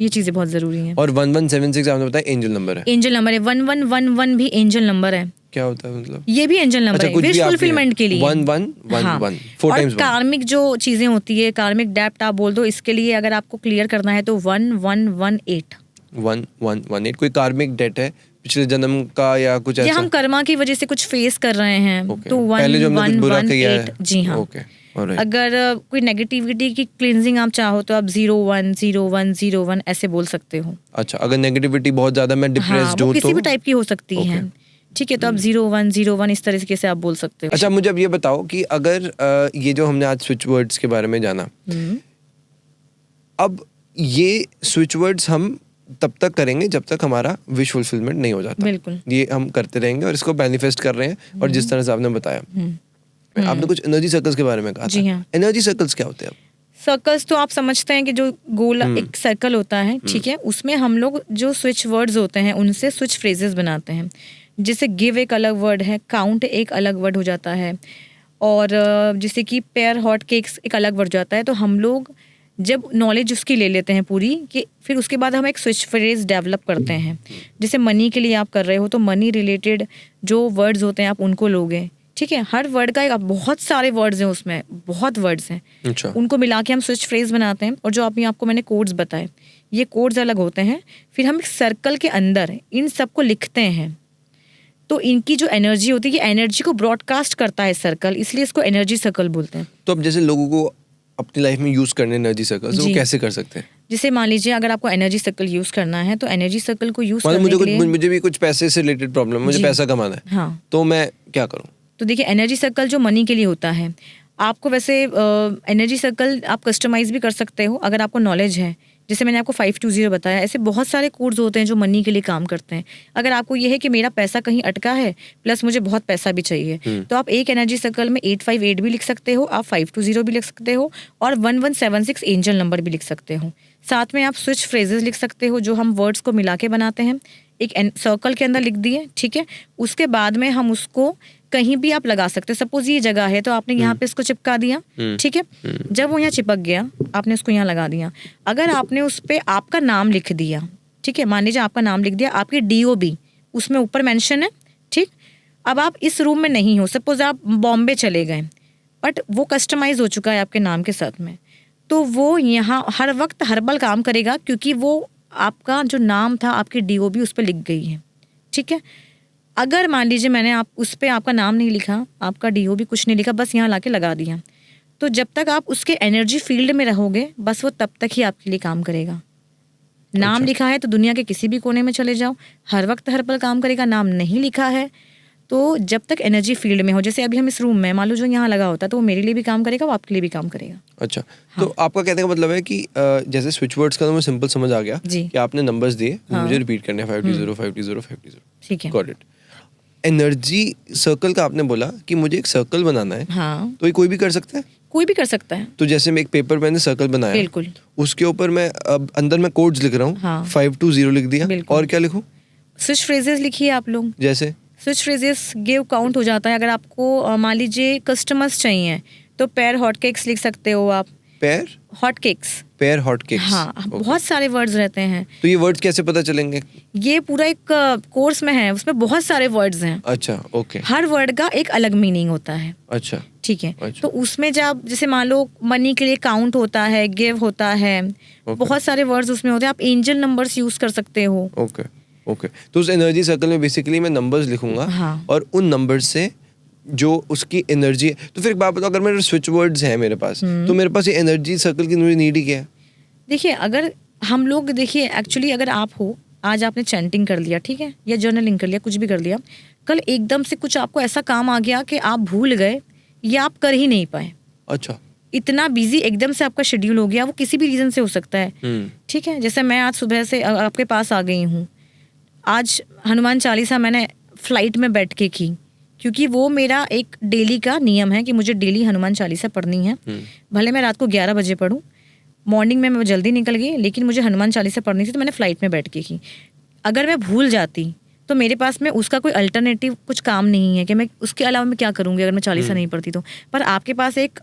ये चीजें बहुत जरूरी हैं। और 1176 आपने बताया एंजल नंबर है? एंजल नंबर है, 1111 भी एंजल नंबर है। क्या होता है मतलब? ये भी एंजल नंबर है, विश फुलफिलमेंट के लिए। 1111 4 टाइम्स। कार्मिक जो चीजें होती है, कार्मिक डेप्ट आप बोल दो, इसके लिए अगर आपको क्लियर करना है तो 1118 1118 कोई कार्मिक डेट है पिछले जन्म का या कुछ ऐसा? या हम कर्मा की वजह से कुछ फेस कर रहे हैं तो पहले जो हमने कुछ बुरा किया है। 1118 जी हाँ। अगर कोई नेगेटिविटी की क्लींजिंग आप चाहो तो आप 010101 ऐसे बोल सकते हो। अच्छा, अगर नेगेटिविटी बहुत ज्यादा, मैं डिप्रेस्ड हूँ, किसी भी टाइप की हो सकती है, ठीक है, तो आप 0101 इस तरीके से आप बोल सकते हो। अच्छा, मुझे अब ये बताओ कि अगर ये जो हमने आज स्विच वर्ड्स के बारे में जाना, अब ये स्विच वर्ड्स हम तब तक करेंगे जब तक हमारा विश फुलफिलमेंट नहीं हो जाता। बिल्कुल, ये हम करते रहेंगे और इसको मैनिफेस्ट कर रहे हैं। और जिस तरह से आपने बताया, आपने कुछ एनर्जी सर्कल्स के बारे में कहा था। एनर्जी सर्कल्स क्या होते हैं? सर्कल्स तो आप समझते हैं कि जो गोल एक सर्कल होता है, ठीक है, उसमें हम लोग जो स्विच वर्ड्स होते हैं उनसे स्विच फ्रेजेस बनाते हैं। जैसे गिव एक अलग वर्ड है, काउंट एक अलग वर्ड हो जाता है, और जैसे कि पेयर हॉट केक्स एक अलग वर्ड जाता है। तो हम लोग जब नॉलेज उसकी ले लेते हैं पूरी, कि फिर उसके बाद हम एक स्विच फ्रेज डेवलप करते हैं। जैसे मनी के लिए आप कर रहे हो तो मनी रिलेटेड जो वर्ड्स होते हैं आप उनको लोगे, ठीक है, हर वर्ड का एक, बहुत सारे वर्ड्स हैं उसमें, बहुत वर्ड्स हैं। अच्छा। उनको मिला के हम स्विच फ्रेज बनाते हैं। और जो आपको मैंने कोड्स बताए, ये कोड्स अलग होते हैं। फिर हम एक सर्कल के अंदर इन सबको लिखते हैं, तो इनकी जो एनर्जी होती है, ये एनर्जी को ब्रॉडकास्ट करता है सर्कल, इसलिए इसको एनर्जी सर्कल बोलते हैं। तो अब जैसे लोगों को अपनी लाइफ में यूज करने एनर्जी सर्कल्स, वो कैसे कर सकते हैं? जैसे मान लीजिए अगर आपको एनर्जी सर्कल यूज करना है तो एनर्जी सर्कल को यूज करने के लिए, मुझे भी कुछ पैसे से रिलेटेड प्रॉब्लम, मुझे पैसा कमाना है, हाँ, तो मैं क्या करूँ? तो देखिए एनर्जी सर्कल जो मनी के लिए होता है, आपको वैसे एनर्जी सर्कल आप कस्टमाइज भी कर सकते हो अगर आपको नॉलेज है। जैसे मैंने आपको 520 बताया, ऐसे बहुत सारे कोड्स होते हैं जो मनी के लिए काम करते हैं। अगर आपको ये है कि मेरा पैसा कहीं अटका है प्लस मुझे बहुत पैसा भी चाहिए, तो आप एक एनर्जी सर्कल में 858 भी लिख सकते हो, आप 520 भी लिख सकते हो, और 1176 एंजल नंबर भी लिख सकते हो। साथ में आप स्विच फ्रेजेस लिख सकते हो, जो हम वर्ड्स को मिला के बनाते हैं, एक सर्कल के अंदर लिख दिए, ठीक है। उसके बाद में हम उसको कहीं भी आप लगा सकते हो। सपोज ये जगह है तो आपने यहाँ पे इसको चिपका दिया, ठीक है, जब वो यहाँ चिपक गया आपने उसको यहाँ लगा दिया। अगर आपने उस पर आपका नाम लिख दिया, ठीक है, मान लीजिए आपका नाम लिख दिया, आपकी DOB उसमें ऊपर मेंशन है, ठीक। अब आप इस रूम में नहीं हो, सपोज आप बॉम्बे चले गए, बट वो कस्टमाइज हो चुका है आपके नाम के साथ में, तो वो यहाँ हर वक्त हर्बल काम करेगा, क्योंकि वो आपका जो नाम था, आपकी DOB उस पर लिख गई है, ठीक है। अगर मान लीजिए मैंने आप उस पर आपका नाम नहीं लिखा, आपका DOB कुछ नहीं लिखा, बस यहाँ लाके लगा दिया, तो जब तक आप उसके एनर्जी फील्ड में रहोगे बस वो तब तक ही आपके लिए काम करेगा। नाम लिखा है तो दुनिया के किसी भी कोने में चले जाओ, हर वक्त हर पल काम करेगा। नाम नहीं लिखा है तो जब तक एनर्जी फील्ड में हो, जैसे अभी हम इस रूम में मान लो जो यहाँ लगा होता है, तो वो मेरे लिए भी काम करेगा, वो आपके लिए भी काम करेगा। अच्छा, हाँ। तो आपका कहने का मतलब है कि जैसे स्विच वर्ड्स का तो मैं सिंपल समझ आ गया कि आपने नंबर्स दिए, हाँ। मुझे रिपीट करने हैं 520 520 520, ठीक है, गॉट इट। एनर्जी सर्कल का आपने बोला कि मुझे एक सर्कल बनाना है, हाँ। तो ये कोई भी कर सकता है? कोई भी कर सकता है। तो जैसे मैं एक पेपर मैंने सर्कल बनाया, बिल्कुल, उसके ऊपर मैं अब अंदर मैं कोड्स लिख रहा हूँ, हाँ। 520 लिख दिया, और क्या लिखूं? स्विच फ्रेजेस लिखिए आप लोग। जैसे स्विच फ्रेजेस गिव काउंट हो जाता है। अगर आपको मान लीजिए कस्टमर्स चाहिए तो पेयर हॉट केक्स लिख सकते हो आप, पैर हॉट केक्स। पैर हॉट केक्स। हाँ, बहुत सारे वर्ड्स रहते हैं। तो ये वर्ड्स कैसे पता चलेंगे? ये पूरा एक कोर्स में है, उसमें बहुत सारे वर्ड्स हैं। अच्छा, ओके। हर वर्ड का एक अलग मीनिंग होता है। अच्छा, ठीक है। अच्छा। तो उसमें जब जैसे मान लो मनी के लिए काउंट होता है, गिव होता है, बहुत सारे वर्ड्स उसमें होते हैं। आप एंजल नंबर्स यूज कर सकते हो। Okay, okay. तो उस एनर्जी सर्कल में बेसिकली मैं नंबर्स लिखूंगा। हाँ। और उन नंबर्स से जो उसकी एनर्जी है, तो फिर एक बात बताओ, अगर मेरे स्विच वर्ड्स हैं मेरे पास, तो मेरे पास ये एनर्जी सर्कल की मुझे नीड ही क्या है? देखिए, अगर हम लोग देखिए एक्चुअली अगर आप हो, आज आपने चैंटिंग कर लिया, ठीक है, या जर्नलिंग कर लिया, कुछ भी कर लिया, कल एकदम से कुछ आपको ऐसा काम आ गया कि आप भूल गए या आप कर ही नहीं पाए। अच्छा। इतना बिजी एकदम से आपका शेड्यूल हो गया, वो किसी भी रीजन से हो सकता है। ठीक है, जैसे मैं आज सुबह से आपके पास आ गई हूँ। आज हनुमान चालीसा मैंने फ्लाइट में बैठ के की, क्योंकि वो मेरा एक डेली का नियम है कि मुझे डेली हनुमान चालीसा पढ़नी है। भले मैं रात को 11 बजे पढूं, मॉर्निंग में मैं जल्दी निकल गई, लेकिन मुझे हनुमान चालीसा पढ़नी थी, तो मैंने फ्लाइट में बैठ के की। अगर मैं भूल जाती तो मेरे पास में उसका कोई अल्टरनेटिव कुछ काम नहीं है कि मैं उसके अलावा मैं क्या करूंगी अगर मैं चालीसा नहीं पढ़ती तो। पर आपके पास एक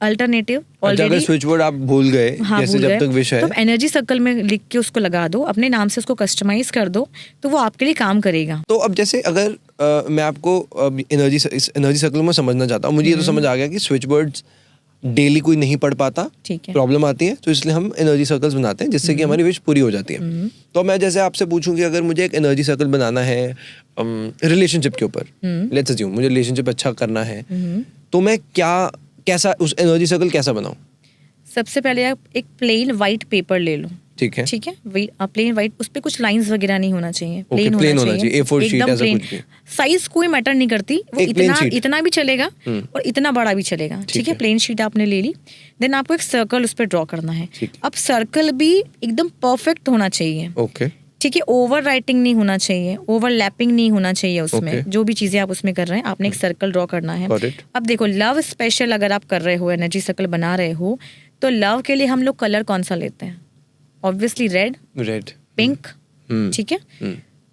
अल्टरनेटिव ऑलरेडी। स्विच वर्ड आप भूल गए, हाँ, जैसे जब तक विषय है, तो एनर्जी सर्कल में लिख के उसको लगा दो, अपने नाम से उसको कस्टमाइज कर दो, तो वो आपके लिए काम करेगा। तो अब जैसे अगर मैं आपको एनर्जी सर्कल में समझना चाहता हूँ, मुझे ये तो समझ आ गया कि स्विच वर्ड्स डेली कोई नहीं पढ़ पाता, ठीक है, प्रॉब्लम आती है, तो इसलिए हम एनर्जी सर्कल्स बनाते हैं जिससे कि हमारी विश पूरी हो जाती है। तो मैं जैसे आपसे पूछूं कि अगर मुझे एक एनर्जी सर्कल बनाना है रिलेशनशिप के ऊपर, लेट्स अज्यूम मुझे रिलेशनशिप अच्छा करना है, तो मैं कैसा उस एनर्जी सर्कल कैसा बनाऊं? सबसे पहले आप एक प्लेन व्हाइट पेपर ले लो। ठीक है, ठीक है, प्लेन व्हाइट, उस पे कुछ लाइंस वगैरह नहीं होना चाहिए, प्लेन होना चाहिए, A4 शीट ऐसा कुछ भी। साइज कोई मैटर नहीं करती, वो इतना भी चलेगा और इतना बड़ा भी चलेगा। ठीक है, प्लेन शीट आपने ले ली, देन आपको एक सर्कल उस पर ड्रॉ करना है। अब सर्कल भी एकदम परफेक्ट होना चाहिए। ओके, ठीक है, ओवर राइटिंग नहीं होना चाहिए, ओवरलैपिंग नहीं होना चाहिए उसमें। जो भी चीजें आप उसमें कर रहे हैं, आपने एक सर्कल ड्रॉ करना है। अब देखो, लव स्पेशल अगर आप कर रहे हो, एनर्जी सर्कल बना रहे हो, तो लव के लिए हम लोग कलर कौन सा लेते हैं? Obviously red, pink. ठीक है,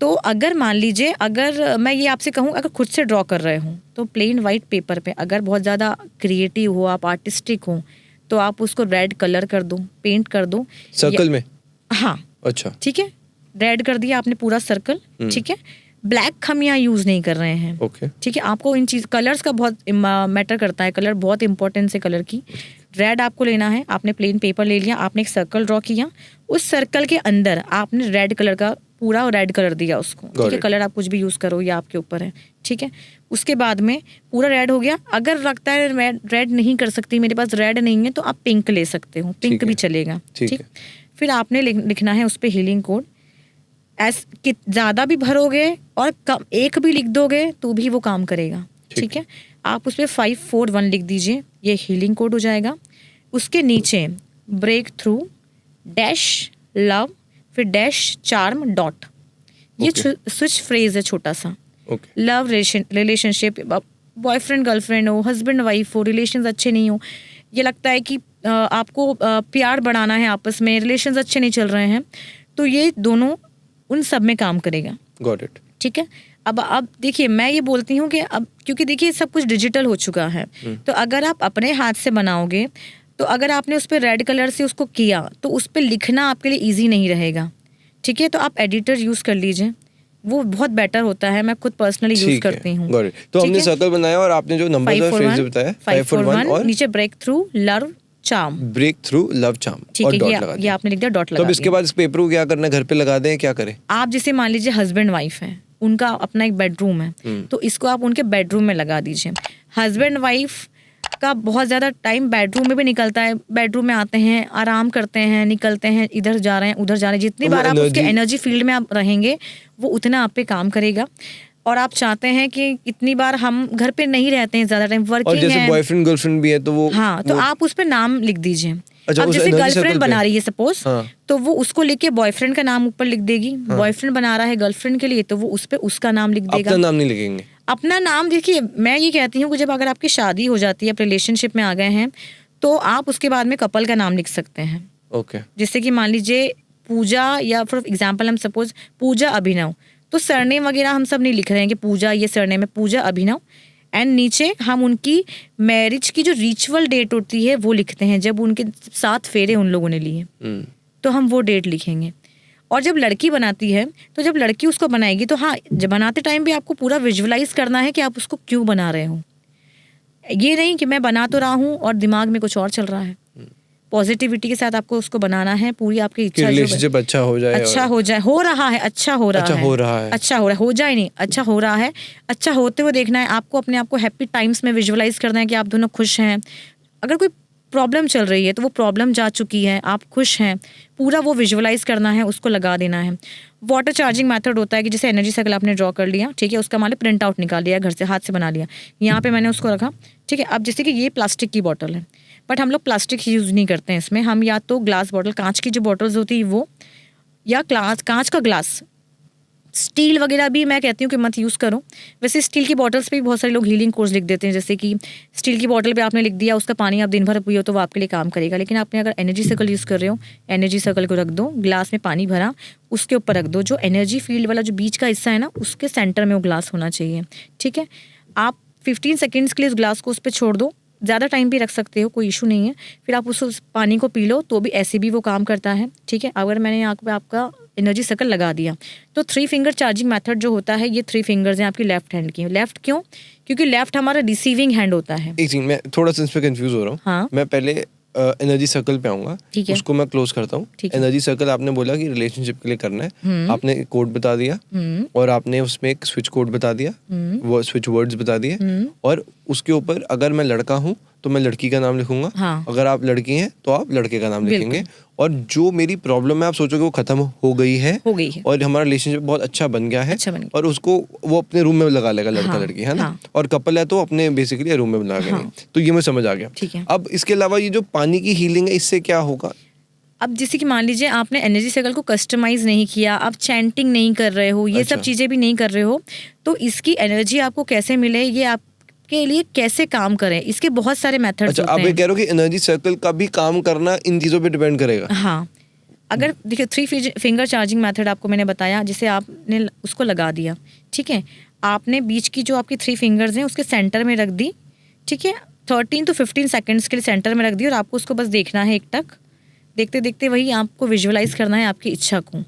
तो अगर मान लीजिए, अगर मैं ये आपसे कहूँ, अगर खुद से ड्रॉ कर रहे हो तो प्लेन व्हाइट पेपर पे, अगर बहुत ज्यादा क्रिएटिव हो, आप आर्टिस्टिक हो, तो आप उसको रेड कलर कर दो, पेंट कर दो सर्कल में। हाँ, अच्छा, ठीक है, रेड कर दिया आपने पूरा सर्कल। ठीक है, ब्लैक हम यहाँ यूज नहीं कर रहे हैं। ओके, ठीक है, आपको इन चीज कलर्स का बहुत मैटर करता है, कलर बहुत इंपॉर्टेंस है कलर की। रेड आपको लेना है, आपने प्लेन पेपर ले लिया, आपने एक सर्कल ड्रॉ किया, उस सर्कल के अंदर आपने रेड कलर का पूरा रेड कलर दिया उसको। ठीक है, कलर आप कुछ भी यूज करो, ये आपके ऊपर है। ठीक है, उसके बाद में पूरा रेड हो गया। अगर लगता है रेड नहीं कर सकती, मेरे पास रेड नहीं है, तो आप पिंक ले सकते हो, पिंक भी चलेगा। ठीक, फिर आपने लिखना है उस पर हीलिंग कोड। ज्यादा भी भरोगे और कम एक भी लिख दोगे तो भी वो काम करेगा। ठीक है, आप उस पर 541 लिख दीजिए, ये हीलिंग कोड हो जाएगा। उसके नीचे ब्रेक थ्रू डैश लव, फिर डैश चार्म डॉट, ये स्विच फ्रेज है छोटा सा। लव रिलेशनशिप, बॉयफ्रेंड गर्लफ्रेंड हो, हस्बैंड वाइफ हो, रिलेशंस अच्छे नहीं हो, ये लगता है कि आपको प्यार बढ़ाना है आपस में, रिलेशंस अच्छे नहीं चल रहे हैं, तो ये दोनों उन सब में काम करेगा। Got it. ठीक है, अब देखिए, मैं ये बोलती हूँ कि अब क्योंकि देखिए सब कुछ डिजिटल हो चुका है, तो अगर आप अपने हाथ से बनाओगे, तो अगर आपने उस पर रेड कलर से उसको किया, तो उस पर लिखना आपके लिए इजी नहीं रहेगा। ठीक है, तो आप एडिटर यूज कर लीजिए, वो बहुत बेटर होता है, मैं खुद पर्सनली यूज करती हूँ। तो हमने सर्कल बनाया और आपने जो नंबर बताया 541 और नीचे breakthrough love charm, breakthrough love charm, ठीक है, ये आपने लिख दिया, डॉट लगा दिया। तो इसके बाद इस पेपर को क्या करना है, घर पे लगा दें, क्या करें? आप जैसे मान लीजिए हस्बैंड वाइफ है, उनका अपना एक बेडरूम है, तो इसको आप उनके बेडरूम में लगा दीजिए। हस्बैंड वाइफ का बहुत ज्यादा टाइम बेडरूम में भी निकलता है, बेडरूम में आते हैं, आराम करते हैं, निकलते हैं, इधर जा रहे हैं, उधर जा रहे हैं, जितनी बार आप उसके एनर्जी फील्ड में आप रहेंगे, वो उतना आप पे काम करेगा। और आप चाहते हैं कि इतनी बार हम घर पे नहीं रहते हैं, ज्यादा टाइम वर्किंग है, और जैसे बॉयफ्रेंड गर्लफ्रेंड भी है, तो वो हाँ, तो आप उस पे नाम लिख दीजिए। अच्छा, अब जैसे गर्लफ्रेंड बना रही है सपोज, तो वो उसको लेके बॉयफ्रेंड का नाम ऊपर लिख देगी। बॉयफ्रेंड बना रहा है गर्लफ्रेंड के लिए, तो वो उस पे उसका नाम लिख देगा। अपना नाम नहीं लिखेंगे? अपना नाम देखिए, मैं ये कहती हूँ कि जब अगर आपकी शादी हो जाती है, आप रिलेशनशिप में आ गए हैं, तो आप उसके बाद में कपल का नाम लिख सकते हैं। ओके, जैसे कि मान लीजिए पूजा, या फॉर एग्जाम्पल हम सपोज पूजा अभिनव, तो सरनेम वगैरह हम सब नहीं लिख रहे हैं कि पूजा ये सरनेम है, पूजा अभिनव, एंड नीचे हम उनकी मैरिज की जो रिचुअल डेट होती है वो लिखते हैं, जब उनके 7 फेरे उन लोगों ने लिए तो हम वो डेट लिखेंगे। और जब लड़की बनाती है तो जब लड़की उसको बनाएगी तो हाँ, जब बनाते टाइम भी आपको पूरा विजुअलाइज करना है कि आप उसको क्यों बना रहे हो। ये नहीं कि मैं बना तो रहा हूँ और दिमाग में कुछ और चल रहा है। पॉजिटिविटी के साथ आपको उसको बनाना है, पूरी आपकी इच्छा, रिलेशनशिप अच्छा हो जाए, अच्छा हो जाए, हो रहा है, अच्छा हो रहा है, अच्छा हो रहा है, अच्छा हो रहा है, हो जाए नहीं, अच्छा हो रहा है, अच्छा होते हुए देखना है आपको, अपने आप को हैप्पी टाइम्स में विजुअलाइज करना है कि आप दोनों खुश हैं। अगर कोई प्रॉब्लम चल रही है तो वो प्रॉब्लम जा चुकी है, आप खुश हैं, पूरा वो विजुअलाइज करना है, उसको लगा देना है। वाटर चार्जिंग मेथड होता है कि जैसे एनर्जी सर्कल आपने ड्रॉ कर लिया, ठीक है, उसका मान लो प्रिंट आउट निकाल लिया, घर से हाथ से बना लिया, यहाँ पे मैंने उसको रखा, ठीक है। अब जैसे कि ये प्लास्टिक की बॉटल है, बट हम लोग प्लास्टिक यूज़ नहीं करते हैं इसमें, हम या तो ग्लास बॉटल, कांच की जो बॉटल्स होती है वो, या कांच का ग्लास, स्टील वगैरह भी मैं कहती हूँ कि मत यूज़ करो। वैसे स्टील की बॉटल्स पे भी बहुत सारे लोग हीलिंग कोर्स लिख देते हैं, जैसे कि स्टील की बॉटल पे आपने लिख दिया, उसका पानी आप दिन भर पियो तो वो आपके लिए काम करेगा। लेकिन आपने अगर एनर्जी सर्कल यूज़ कर रहे हो, एनर्जी सर्कल को रख दो, ग्लास में पानी भरा, उसके ऊपर रख दो, जो एनर्जी फील्ड वाला जो बीच का हिस्सा है ना, उसके सेंटर में वो ग्लास होना चाहिए, ठीक है। आप 15 सेकेंड्स के लिए उस ग्लास को उस पर छोड़ दो, ज़्यादा टाइम भी रख सकते हो, कोई इशू नहीं है। फिर आप उस पानी को पी लो तो भी ऐसे भी वो काम करता है, ठीक है। अगर मैंने यहाँ पे आपका एनर्जी सर्कल लगा दिया तो 3 फिंगर चार्जिंग मेथड जो होता है, ये 3 फिंगर्स हैं आपकी लेफ्ट हैंड की। लेफ्ट क्यों? क्योंकि लेफ्ट हमारा रिसीविंग हैंड होता है। एक चीज, मैं थोड़ा सा इस पे कंफ्यूज हो रहा हूँ। हाँ। मैं पहले एनर्जी सर्कल पे आऊंगा, उसको मैं क्लोज करता हूँ। एनर्जी सर्कल आपने बोला कि रिलेशनशिप के लिए करना है, आपने कोड बता दिया और आपने उसमें एक स्विच कोड बता दिया, वो स्विच वर्ड्स बता दिए, और उसके ऊपर अगर मैं लड़का हूँ तो मैं लड़की का नाम लिखूंगा, हाँ। अगर आप लड़की हैं तो आप लड़के का नाम लिखेंगे, और जो मेरी प्रॉब्लम है आप सोचोगे वो खत्म हो गई है और हमारा रिलेशनशिप बहुत अच्छा बन गया है, और उसको वो अपने रूम में लगा लेगा, लड़का लड़की, है ना, और कपल है तो अपने बेसिकली रूम में लगा लेंगे। तो ये मुझे समझ आ गया। अब इसके अलावा ये जो पानी की हीलिंग है, इससे क्या होगा? अब जैसे कि मान लीजिए आपने एनर्जी सर्कल को कस्टमाइज नहीं किया, आप चैंटिंग नहीं कर रहे हो, ये सब चीजें भी नहीं कर रहे हो, तो इसकी एनर्जी आपको कैसे मिले, ये आप के लिए कैसे काम करें, इसके बहुत सारे मेथड्स होते हैं। आप ये कह रहे हो कि एनर्जी सर्कल का भी काम करना इन चीजों पे डिपेंड करेगा? हाँ, अगर देखिए 3 फिंगर चार्जिंग मेथड आपको मैंने बताया, जिसे आपने उसको लगा दिया, ठीक है, आपने बीच की जो आपकी 3 फिंगर्स हैं उसके सेंटर में रख दी, ठीक है, 13 to 15 सेकेंड्स के लिए सेंटर में रख दी, और आपको उसको बस देखना है एकटक, देखते देखते वही आपको विजुअलाइज करना है आपकी इच्छा को,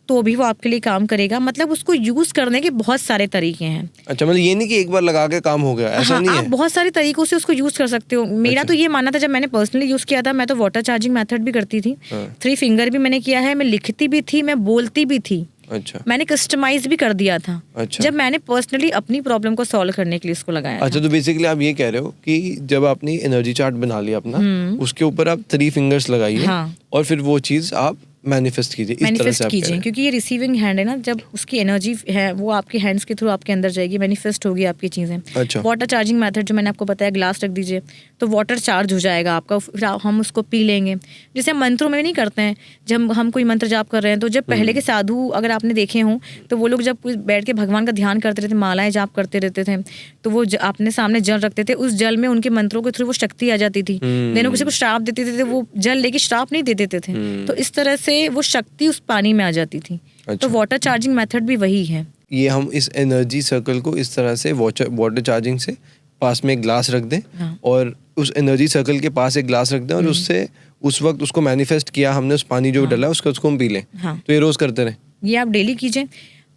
तो भी वो आपके लिए काम करेगा। मतलब उसको यूज करने के बहुत सारे तरीके हैं। अच्छा, मतलब ये नहीं कि एक बार लगा के काम हो गया, ऐसा नहीं है? आप बहुत सारे तरीकों से उसको यूज कर सकते हो। मेरा तो ये मानना था, जब मैंने पर्सनली यूज किया था, मैं तो वाटर चार्जिंग मेथड भी करती थी, 3 फिंगर भी मैंने किया है, मैं लिखती भी थी, मैं बोलती भी थी। अच्छा, मैंने कस्टमाइज भी कर दिया था। अच्छा, जब मैंने पर्सनली अपनी प्रॉब्लम को सॉल्व करने के लिए इसको लगाया। अच्छा, तो बेसिकली आप ये कह रहे हो कि जब आपने एनर्जी चार्ट बना लिया अपना, उसके ऊपर आप 3 फिंगर्स लगाइए, हाँ, और फिर वो चीज आप मैनिफेस्ट कीजिए, मैनिफेस्ट कीजिए, क्योंकि ये रिसीविंग हैंड है ना, जब उसकी एनर्जी है वो आपके हैंड्स के थ्रू आपके अंदर जाएगी, मैनिफेस्ट होगी आपकी चीज़ें। अच्छा। वाटर चार्जिंग मेथड जो मैंने आपको बताया, ग्लास रख दीजिए तो वाटर चार्ज हो जाएगा आपका, फिर हम उसको पी लेंगे। जैसे हम मंत्रों में नहीं करते हैं, जब हम कोई मंत्र जाप कर रहे हैं तो जब पहले के साधु अगर आपने देखे हों तो वो लोग जब बैठ के भगवान का ध्यान करते रहते, मालाएं जाप करते रहते थे, तो वो अपने सामने जल रखते थे, उस जल में उनके मंत्रों के थ्रू वो शक्ति आ जाती थी। देने किसी को श्राप देते थे, वो जल लेके श्राप नहीं दे देते थे, तो इस तरह से वो शक्ति उस पानी में आ जाती थी। अच्छा। तो वाटर चार्जिंग मेथड भी वही है। ये हम इस एनर्जी सर्कल को इस तरह से वाटर चार्जिंग से पास में एक ग्लास रख दें, हाँ, और उस एनर्जी सर्कल के पास एक ग्लास रख दें, और उससे उस वक्त उसको मैनिफेस्ट किया हमने, उस पानी जो डला उसको हम पी लें। हाँ। तो ये रोज करते रहे, ये आप डेली कीजिए।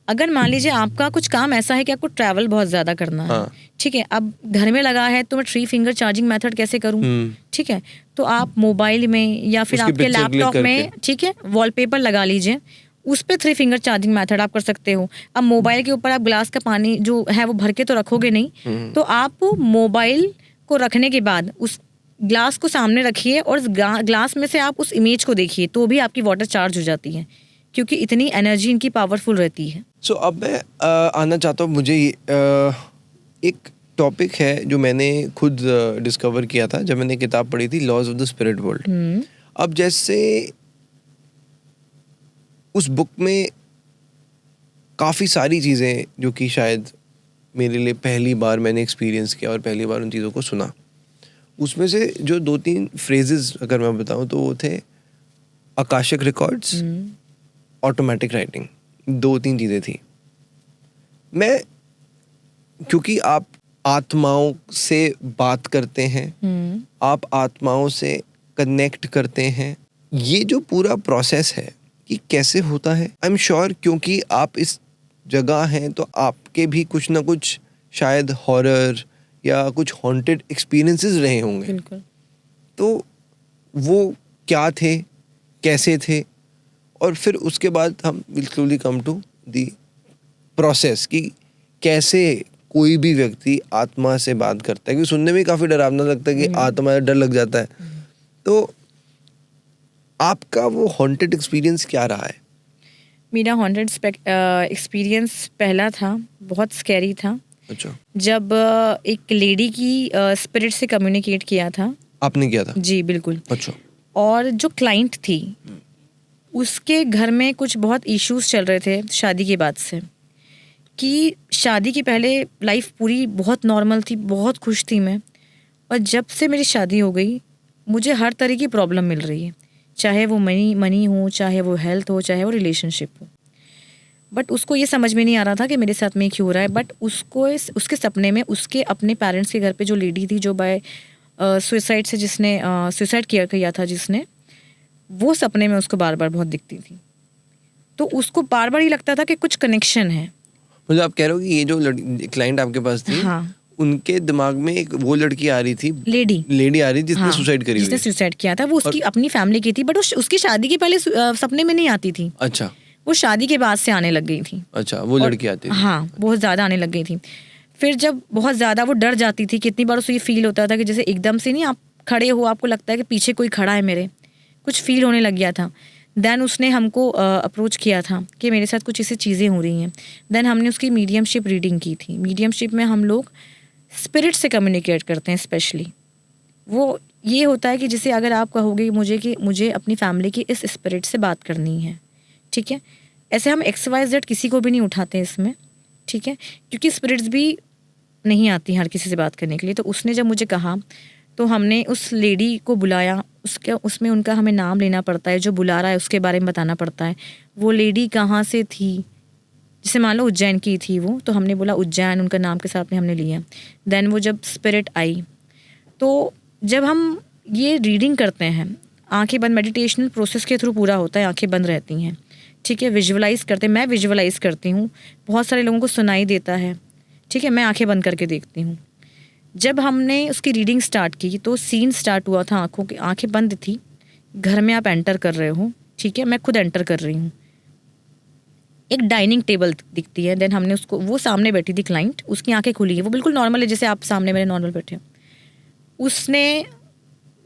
अगर मान लीजिए आपका कुछ काम ऐसा है कि आपको ट्रैवल बहुत ज्यादा करना है, हाँ, ठीक है, अब घर में लगा है तो मैं 3 फिंगर चार्जिंग मेथड कैसे करूं, ठीक है, तो आप मोबाइल में या फिर आपके लैपटॉप में, ठीक है, वॉलपेपर लगा लीजिए, उस पे 3 फिंगर चार्जिंग मेथड आप कर सकते हो। अब मोबाइल के ऊपर आप ग्लास का पानी जो है वो भर के तो रखोगे नहीं, तो आप मोबाइल को रखने के बाद उस ग्लास को सामने रखिए और ग्लास में से आप उस इमेज को देखिए, तो भी आपकी वाटर चार्ज हो जाती है, क्योंकि इतनी एनर्जी इनकी पावरफुल रहती है। सो अब मैं आना चाहता हूँ, मुझे एक टॉपिक है जो मैंने खुद डिस्कवर किया था जब मैंने किताब पढ़ी थी, laws of the spirit world. अब जैसे उस बुक में काफ़ी सारी चीज़ें जो कि शायद मेरे लिए पहली बार मैंने एक्सपीरियंस किया और पहली बार उन चीज़ों को सुना, उसमें से जो 2-3 फ्रेजेस अगर मैं बताऊँ तो वो थे आकाशिक रिकॉर्ड्स, ऑटोमेटिक राइटिंग, 2-3 चीज़ें थी। मैं क्योंकि आप आत्माओं से बात करते हैं, आप आत्माओं से कनेक्ट करते हैं। ये जो पूरा प्रोसेस है ये कैसे होता है? आई एम श्योर क्योंकि आप इस जगह हैं तो आपके भी कुछ ना कुछ शायद हॉरर या कुछ हॉन्टेड एक्सपीरियंसेस रहे होंगे। बिल्कुल। तो वो क्या थे, कैसे थे, और फिर उसके बाद हम will slowly come to the process कि कैसे कोई भी व्यक्ति आत्मा से बात करता है, क्योंकि सुनने में काफ़ी डरावना लगता है कि आत्मा, डर लग जाता है। तो आपका वो हॉन्टेड एक्सपीरियंस क्या रहा है? मेरा हॉन्टेड एक्सपीरियंस पहला था, बहुत स्कैरी था। अच्छा, जब एक लेडी की स्पिरिट से कम्युनिकेट किया था। आपने किया था? जी बिल्कुल। अच्छा। और जो क्लाइंट थी उसके घर में कुछ बहुत इश्यूज चल रहे थे शादी के बाद से, कि शादी के पहले लाइफ पूरी बहुत नॉर्मल थी, बहुत खुश थी मैं, और जब से मेरी शादी हो गई मुझे हर तरह की प्रॉब्लम मिल रही है, चाहे वो मनी हो, चाहे वो हेल्थ हो, चाहे वो रिलेशनशिप हो। बट उसको ये समझ में नहीं आ रहा था कि मेरे साथ में क्यों हो रहा है। बट उसको उसके सपने में उसके अपने पेरेंट्स के घर पे जो लेडी थी जो बाय सुसाइड से जिसने सुसाइड किया था जिसने, वो सपने में उसको बार बार बहुत दिखती थी। तो उसको बार बार ये लगता था कि कुछ कनेक्शन है। मतलब आप कह रहे हो कि ये जो क्लाइंट आपके पास थी, हाँ, उनके दिमाग में एक वो लड़की आ रही थी, लेडी आ रही जिसने सुसाइड करी हुई जिसने है। सुसाइड किया था, वो उसकी अपनी फैमिली की थी, बट उसकी शादी के पहले सपने में नहीं आती थी। अच्छा, वो शादी के बाद से आने लग गई थी। अच्छा, वो लड़की आती थी। हाँ, बहुत ज़्यादा आने लग गई थी। फिर जब बहुत ज़्यादा वो डर जाती थी, कितनी बार उसे ये फील होता था कि जैसे एकदम से नहीं आप खड़े हो, आपको लगता है कि पीछे कोई खड़ा है मेरे, कुछ फील होने लग गया था। देन उसने हमको अप्रोच किया था कि मेरे साथ कुछ ऐसी चीज़ें हो रही हैं। देन हमने उसकी मीडियमशिप रीडिंग की थी। मीडियमशिप में हम लोग स्पिरिट से कम्युनिकेट करते हैं। स्पेशली वो ये होता है कि जैसे अगर आप कहोगे मुझे कि मुझे अपनी फैमिली की इस स्पिरिट से बात करनी है, ठीक है, ऐसे हम XYZ किसी को भी नहीं उठाते इसमें, ठीक है, क्योंकि स्पिरिट्स भी नहीं आती हर किसी से बात करने के लिए। तो उसने जब मुझे कहा तो हमने उस लेडी को बुलाया। उसमें उनका हमें नाम लेना पड़ता है, जो बुला रहा है उसके बारे में बताना पड़ता है, वो लेडी कहाँ से थी। जैसे मान लो उज्जैन की थी वो, तो हमने बोला उज्जैन, उनका नाम के साथ में हमने लिया। देन वो जब स्पिरिट आई, तो जब हम ये रीडिंग करते हैं, आंखें बंद, मेडिटेशनल प्रोसेस के थ्रू पूरा होता है, आंखें बंद रहती हैं, ठीक है, विजुअलाइज करते हैं। मैं विजुअलाइज करती हूँ, बहुत सारे लोगों को सुनाई देता है, ठीक है, मैं आंखें बंद करके देखती हूँ। जब हमने उसकी रीडिंग स्टार्ट की तो सीन स्टार्ट हुआ था, आंखों की आंखें बंद थी, घर में आप एंटर कर रहे हो, ठीक है, मैं खुद एंटर कर रही हूँ, एक डाइनिंग टेबल दिखती है। देन हमने उसको, वो सामने बैठी थी क्लाइंट, उसकी आंखें खुली है, वो बिल्कुल नॉर्मल है जैसे आप सामने मेरे नॉर्मल बैठे हो।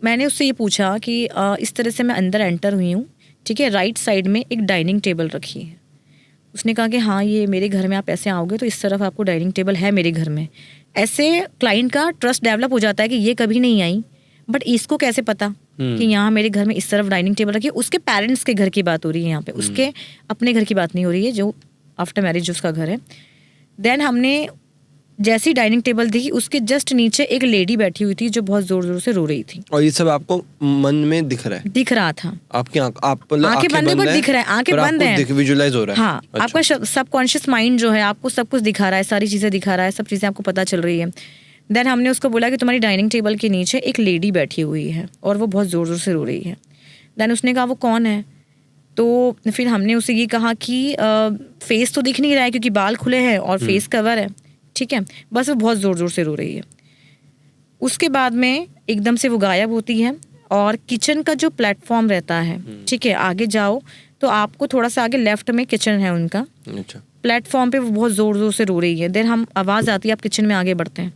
मैंने उससे ये पूछा कि इस तरह से मैं अंदर एंटर हुई हूँ, ठीक है, राइट साइड में एक डाइनिंग टेबल रखी है। उसने कहा कि हाँ, ये मेरे घर में आप ऐसे आओगे तो इस तरफ आपको डाइनिंग टेबल है मेरे घर में। ऐसे क्लाइंट का ट्रस्ट डेवलप हो जाता है कि ये कभी नहीं आई, बट इसको कैसे पता कि यहाँ मेरे घर में इस तरफ डाइनिंग टेबल रखी है। उसके पेरेंट्स के घर की बात हो रही है यहाँ पे, उसके अपने घर की बात नहीं हो रही है, जो आफ्टर मैरिज जो उसका घर है। देन हमने जैसी डाइनिंग टेबल देखी, उसके जस्ट नीचे एक लेडी बैठी हुई थी जो बहुत जोर जोर से रो रही थी। और ये सब आपको मन में दिख रहा है? दिख रहा था। आपकी आंखें बंद है, दिख रहा है, आंखें बंद है, विजुअलाइज हो रहा है। हाँ, अच्छा। आपका सबकॉन्शियस माइंड जो है आपको सब कुछ दिखा रहा है, सारी चीजें दिखा रहा है, सब चीजें आपको पता चल रही है। देन हमने उसको बोला कि तुम्हारी डाइनिंग टेबल के नीचे एक लेडी बैठी हुई है और वो बहुत जोर जोर से रो रही है। देन उसने कहा वो कौन है, तो फिर हमने उसे ये कहा कि फेस तो दिख नहीं रहा है क्योंकि बाल खुले हैं और फेस कवर है, ठीक है, बस वो बहुत ज़ोर ज़ोर से रो रही है। उसके बाद में एकदम से वो गायब होती है और किचन का जो प्लेटफॉर्म रहता है, ठीक है, आगे जाओ तो आपको थोड़ा सा आगे लेफ्ट में किचन है उनका। अच्छा। प्लेटफॉर्म पे वो बहुत ज़ोर ज़ोर से रो रही है। देन हम आवाज़ आती है, आप किचन में आगे बढ़ते हैं।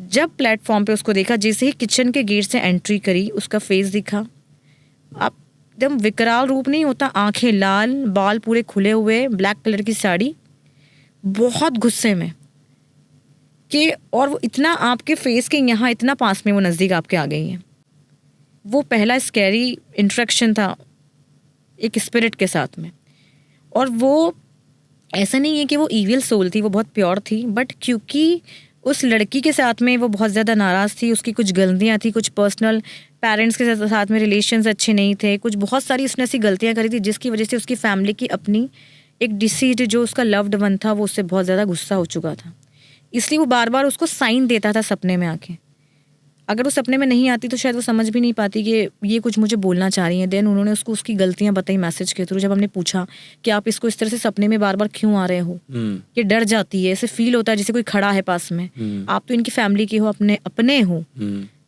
जब प्लेटफॉर्म पे उसको देखा, जैसे ही किचन के गेट से एंट्री करी, उसका फेस दिखा, आप एकदम विकराल रूप नहीं होता, आंखें लाल, बाल पूरे खुले हुए, ब्लैक कलर की साड़ी, बहुत गुस्से में कि, और वो इतना आपके फेस के यहाँ इतना पास में वो नज़दीक आपके आ गई है। वो पहला स्कैरी इंट्रैक्शन था एक स्पिरिट के साथ में। और वो ऐसा नहीं है कि वो ईविल सोल थी, वो बहुत प्योर थी, बट क्योंकि उस लड़की के साथ में वो बहुत ज़्यादा नाराज़ थी, उसकी कुछ गलतियाँ थी, कुछ पर्सनल पेरेंट्स के साथ में रिलेशंस अच्छे नहीं थे, कुछ बहुत सारी उसने ऐसी गलतियाँ करी थी जिसकी वजह से उसकी फैमिली की अपनी एक डिसीड जो उसका लव्ड वन था वो उससे बहुत ज़्यादा गुस्सा हो चुका था इसलिए वो बार बार उसको साइन देता था सपने में आके। अगर वो सपने में नहीं आती तो शायद वो समझ भी नहीं पाती कि ये कुछ मुझे बोलना चाह रही है। देन उन्होंने उसको उसकी गलतियां बताई मैसेज के थ्रू। जब हमने पूछा कि आप इसको इस तरह से सपने में बार बार क्यों आ रहे हो, ये डर जाती है, ऐसे फील होता है जैसे कोई खड़ा है पास में, आप तो इनकी फैमिली के हो, अपने हो।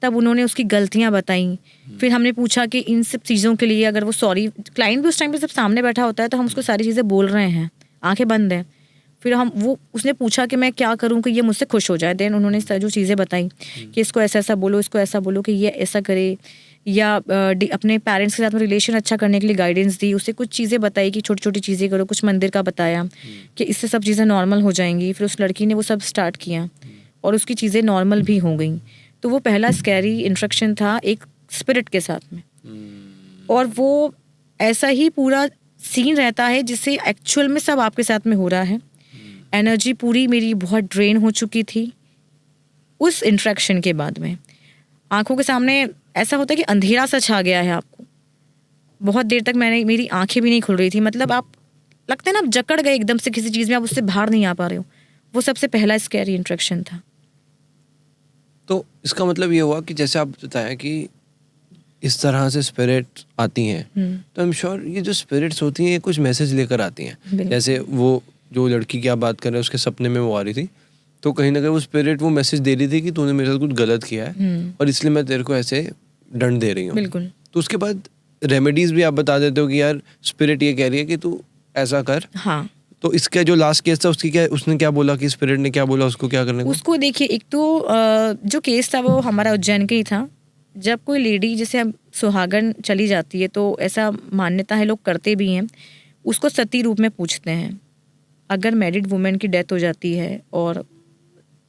तब उन्होंने उसकी गलतियां बताई। फिर हमने पूछा कि इन सब चीज़ों के लिए अगर वो सॉरी, क्लाइंट भी उस टाइम पे जब सामने बैठा होता है तो हम उसको सारी चीज़ें बोल रहे हैं, आंखें बंद हैं। फिर उसने पूछा कि मैं क्या करूं कि ये मुझसे खुश हो जाए। देन उन्होंने जो चीज़ें बताई कि इसको ऐसा ऐसा बोलो, इसको ऐसा बोलो कि ये ऐसा करे, या अपने पेरेंट्स के साथ में रिलेशन अच्छा करने के लिए गाइडेंस दी। उसे कुछ चीज़ें बताई कि छोटी छोटी चीज़ें करो, कुछ मंदिर का बताया कि इससे सब चीज़ें नॉर्मल हो जाएंगी। फिर उस लड़की ने वो सब स्टार्ट किया और उसकी चीज़ें नॉर्मल भी हो गई। तो वो पहला स्कैरी इंट्रैक्शन था एक स्पिरिट के साथ में। और वो ऐसा ही पूरा सीन रहता है जिससे एक्चुअल में सब आपके साथ में हो रहा है। एनर्जी पूरी मेरी बहुत ड्रेन हो चुकी थी उस इंट्रैक्शन के बाद में। आंखों के सामने ऐसा होता है कि अंधेरा सा छा गया है आपको। बहुत देर तक मेरी आंखें भी नहीं खुल रही थी। मतलब आप लगता है ना, आप जकड़ गए एकदम से किसी चीज़ में, आप उससे बाहर नहीं आ पा रहे हो। वो सबसे पहला स्कैरी इंट्रैक्शन था। तो इसका मतलब ये हुआ कि जैसे आप बताया कि इस तरह से स्पिरिट आती हैं, तो आई एम श्योर ये जो स्पिरिट्स होती हैं ये कुछ मैसेज लेकर आती हैं। जैसे वो जो लड़की की आप बात कर रहे हैं उसके सपने में वो आ रही थी, तो कहीं ना कहीं वो स्पिरिट वो मैसेज दे रही थी कि तूने मेरे साथ कुछ गलत किया है और इसलिए मैं तेरे को ऐसे दंड दे रही हूँ। बिल्कुल। तो उसके बाद रेमेडीज भी आप बता देते हो कि यार स्पिरिट ये कह रही है कि तू ऐसा कर। हाँ। तो इसका जो लास्ट केस था उसने क्या बोला कि स्पिरिट ने क्या बोला उसको क्या करने को? उसको देखिए, एक तो जो केस था वो हमारा उज्जैन का ही था। जब कोई लेडी जैसे अब सुहागन चली जाती है तो ऐसा मान्यता है, लोग करते भी हैं, उसको सती रूप में पूछते हैं। अगर मैरिड वुमेन की डेथ हो जाती है और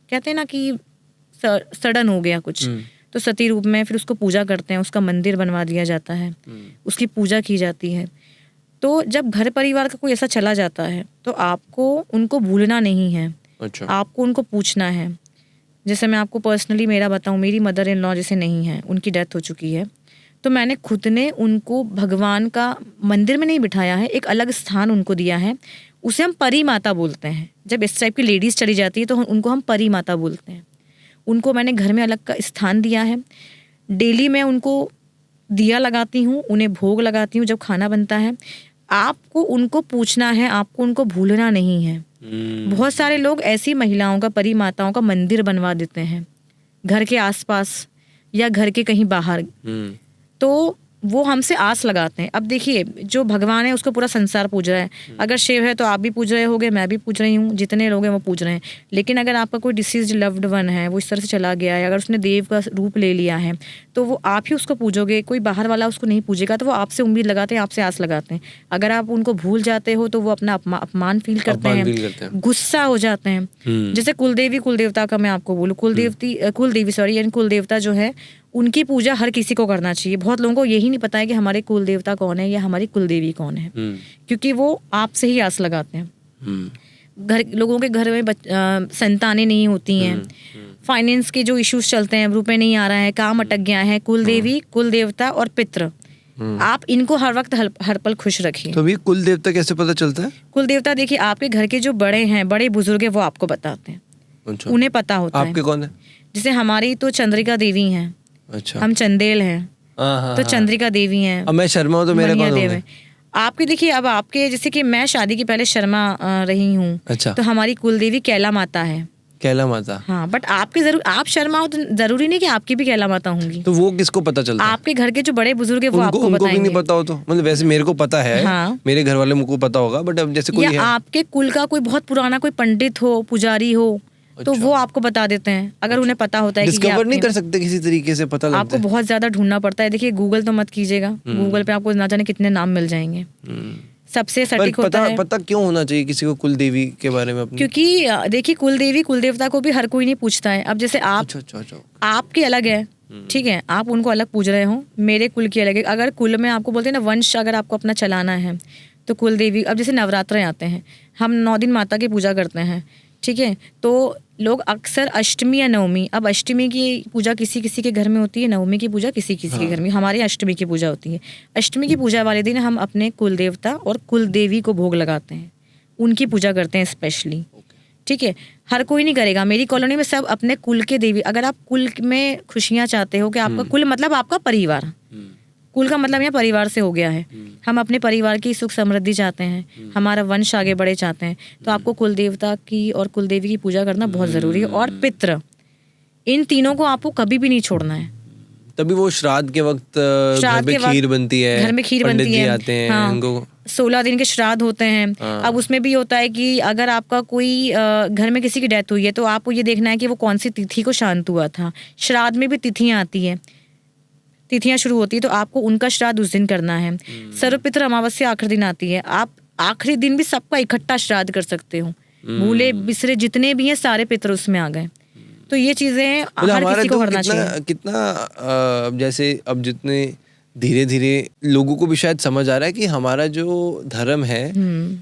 कहते हैं ना कि सडन हो गया कुछ, तो सती रूप में फिर उसको पूजा करते हैं, उसका मंदिर बनवा दिया जाता है, उसकी पूजा की जाती है। तो जब घर परिवार का कोई ऐसा चला जाता है तो आपको उनको भूलना नहीं है। अच्छा। आपको उनको पूछना है। जैसे मैं आपको पर्सनली मेरा बताऊं, मेरी मदर इन लॉ जैसे नहीं है, उनकी डेथ हो चुकी है, तो मैंने खुद ने उनको भगवान का मंदिर में नहीं बिठाया है, एक अलग स्थान उनको दिया है। उसे हम परी माता बोलते हैं। जब इस टाइप की लेडीज़ चली जाती है तो उनको हम परी माता बोलते हैं। उनको मैंने घर में अलग का स्थान दिया है। डेली मैं उनको दिया लगाती हूँ, उन्हें भोग लगाती हूँ जब खाना बनता है। आपको उनको पूछना है, आपको उनको भूलना नहीं है। बहुत सारे लोग ऐसी महिलाओं का, परी माताओं का मंदिर बनवा देते हैं घर के आसपास या घर के कहीं बाहर। तो वो हमसे आस लगाते हैं। अब देखिए, जो भगवान है उसको पूरा संसार पूज रहा है। अगर शिव है तो आप भी पूज रहे होगे, मैं भी पूज रही हूँ, जितने लोग हैं वो पूज रहे हैं। लेकिन अगर आपका कोई डिसीज्ड लव्ड वन है, वो इस तरह से चला गया है, अगर उसने देव का रूप ले लिया है, तो वो आप ही उसको पूजोगे, कोई बाहर वाला उसको नहीं पूजेगा। तो वो आपसे उम्मीद लगाते हैं, आपसे आस लगाते हैं। अगर आप उनको भूल जाते हो तो वो अपना अपमान फील करते हैं, गुस्सा हो जाते हैं। जैसे कुलदेवी, कुलदेवता का मैं आपको बोलूँ, कुलदेवी सॉरी यानी कुलदेवता जो है, उनकी पूजा हर किसी को करना चाहिए। बहुत लोगों को यही नहीं पता है कि हमारे कुल देवता कौन है या हमारी कुल देवी कौन है, क्योंकि वो आपसे ही आस लगाते हैं। लोगों के घर में संतानें नहीं होती हैं, फाइनेंस के जो इश्यूज चलते हैं, रुपए नहीं आ रहा है, काम अटक गया है, कुल देवी, कुल देवता और पितृ, आप इनको हर वक्त हर पल खुश रखिए। तो अभी कुल देवता कैसे पता चलता है? कुल देवता देखिए, आपके घर के जो बड़े हैं, बड़े बुजुर्ग है, वो आपको बताते हैं। अच्छा। उन्हें पता होता है। आपके कौन है? जैसे हमारी तो चंद्रिका देवी हैं। अच्छा। हम चंदेल हैं, तो चंद्रिका देवी हैं। अब मैं शर्मा हूँ तो मेरे कौन होंगे? आपके देखिए, अब आपके जैसे कि मैं शादी के पहले शर्मा रही हूँ। अच्छा। तो हमारी कुलदेवी कैला माता है। कैला माता? हाँ, बट आपके आप शर्मा हो तो जरूरी नहीं कि आपकी भी कैला माता होंगी। तो वो किसको पता चलता है? आपके घर के जो बड़े बुजुर्ग है वो आपको उनको बताएंगे। भी नहीं पता हो तो, मतलब वैसे मेरे को पता है। हाँ। मेरे घर वाले मुझको पता होगा, बट अब जैसे कोई है, आपके कुल का कोई बहुत पुराना कोई पंडित हो, पुजारी हो, तो वो आपको बता देते हैं। अगर उन्हें पता होता है कि डिस्कवर नहीं कर सकते किसी तरीके से, पता लगता है। आपको बहुत ज्यादा ढूंढना पड़ता है। देखिए, गूगल तो मत कीजिएगा, गूगल पे आपको ना जाने कितने नाम मिल जाएंगे। सबसे सटीक होता है। पता क्यों होना चाहिए किसी को कुल देवी के बारे में अपनी? क्योंकि देखिए, कुल देवी, कुल देवता को भी हर कोई नहीं पूछता है। अब जैसे आप, आपके अलग है, ठीक है, आप उनको अलग पूज रहे हो, मेरे कुल की अलग है। अगर कुल में आपको बोलते हैं ना, वंश अगर आपको अपना चलाना है तो कुल देवी। अब जैसे नवरात्र आते हैं, हम 9 दिन माता की पूजा करते हैं, ठीक है। तो लोग अक्सर अष्टमी या नवमी, अब अष्टमी की पूजा किसी किसी के घर में होती है, नवमी की पूजा किसी किसी के घर में। हमारे अष्टमी की पूजा होती है। अष्टमी की पूजा वाले दिन हम अपने कुल देवता और कुल देवी को भोग लगाते हैं, उनकी पूजा करते हैं स्पेशली। ठीक है, हर कोई नहीं करेगा। मेरी कॉलोनी में सब अपने कुल के देवी, अगर आप कुल में खुशियाँ चाहते हो कि आपका कुल मतलब आपका परिवार, कुल का मतलब यहाँ परिवार से हो गया है। हम अपने परिवार की सुख समृद्धि चाहते हैं, हमारा वंश आगे बढ़े चाहते हैं, तो आपको कुल देवता की और कुल देवी की पूजा करना बहुत ज़रूरी है। और पितृ, इन तीनों को आपको कभी भी नहीं छोड़ना है। तभी वो श्राद्ध के वक्त घर में खीर बनती है, घर में खीर पंडित बनती जी है, आते हैं, हाँ, इनको 16 दिन के श्राद्ध होते हैं। अब उसमें भी होता है कि अगर आपका कोई घर में किसी की डेथ हुई है तो आपको ये देखना है कि वो कौन सी तिथि को शांत हुआ था। श्राद्ध में भी तिथियां आती है, तिथियां शुरू होती है, तो आपको उनका श्राद्ध उस दिन करना है। सर्वपितृ अमावस्या आखिरी दिन आती है, आप आखिरी दिन भी सबका इकट्ठा श्राद्ध कर सकते हो। भूले बिसरे जितने भी हैं सारे पितृ उसमें आ गए। तो ये चीजें हर किसी को करना चाहिए। कितना जैसे अब जितने धीरे धीरे लोगों को भी शायद समझ आ रहा है कि हमारा जो धर्म है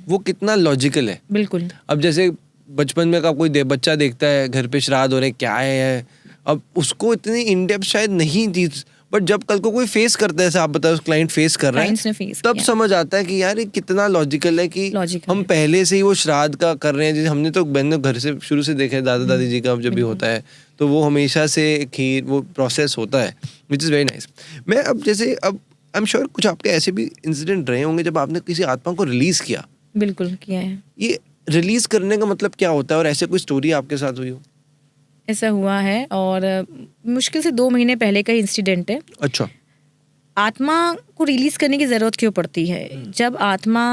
वो कितना लॉजिकल है। बिल्कुल। अब जैसे बचपन में का कोई बच्चा देखता है घर पे श्राद्ध हो रहे क्या है, अब उसको इतनी इन डेप्थ शायद नहीं थी, बट जब कल को कोई फेस करता है, जैसे आप बताओ क्लाइंट फेस कर रहा है, तब समझ आता है कि यार ये कितना लॉजिकल है कि हम पहले से ही वो श्राद्ध का कर रहे हैं। जैसे हमने तो बहनों घर से शुरू से देखा है, दादा दादी जी का जब भी होता है तो वो हमेशा से खीर वो प्रोसेस होता है, विच इज़ वेरी नाइस। मैं अब जैसे अब आई एम श्योर कुछ आपके ऐसे भी इंसिडेंट रहे होंगे जब आपने किसी आत्मा को रिलीज किया। बिल्कुल किया है। ये रिलीज करने का मतलब क्या होता है, और ऐसे कोई स्टोरी आपके साथ हुई हो? ऐसा हुआ है, और मुश्किल से 2 महीने पहले का इंसिडेंट है। अच्छा। आत्मा को रिलीज करने की जरूरत क्यों पड़ती है? जब आत्मा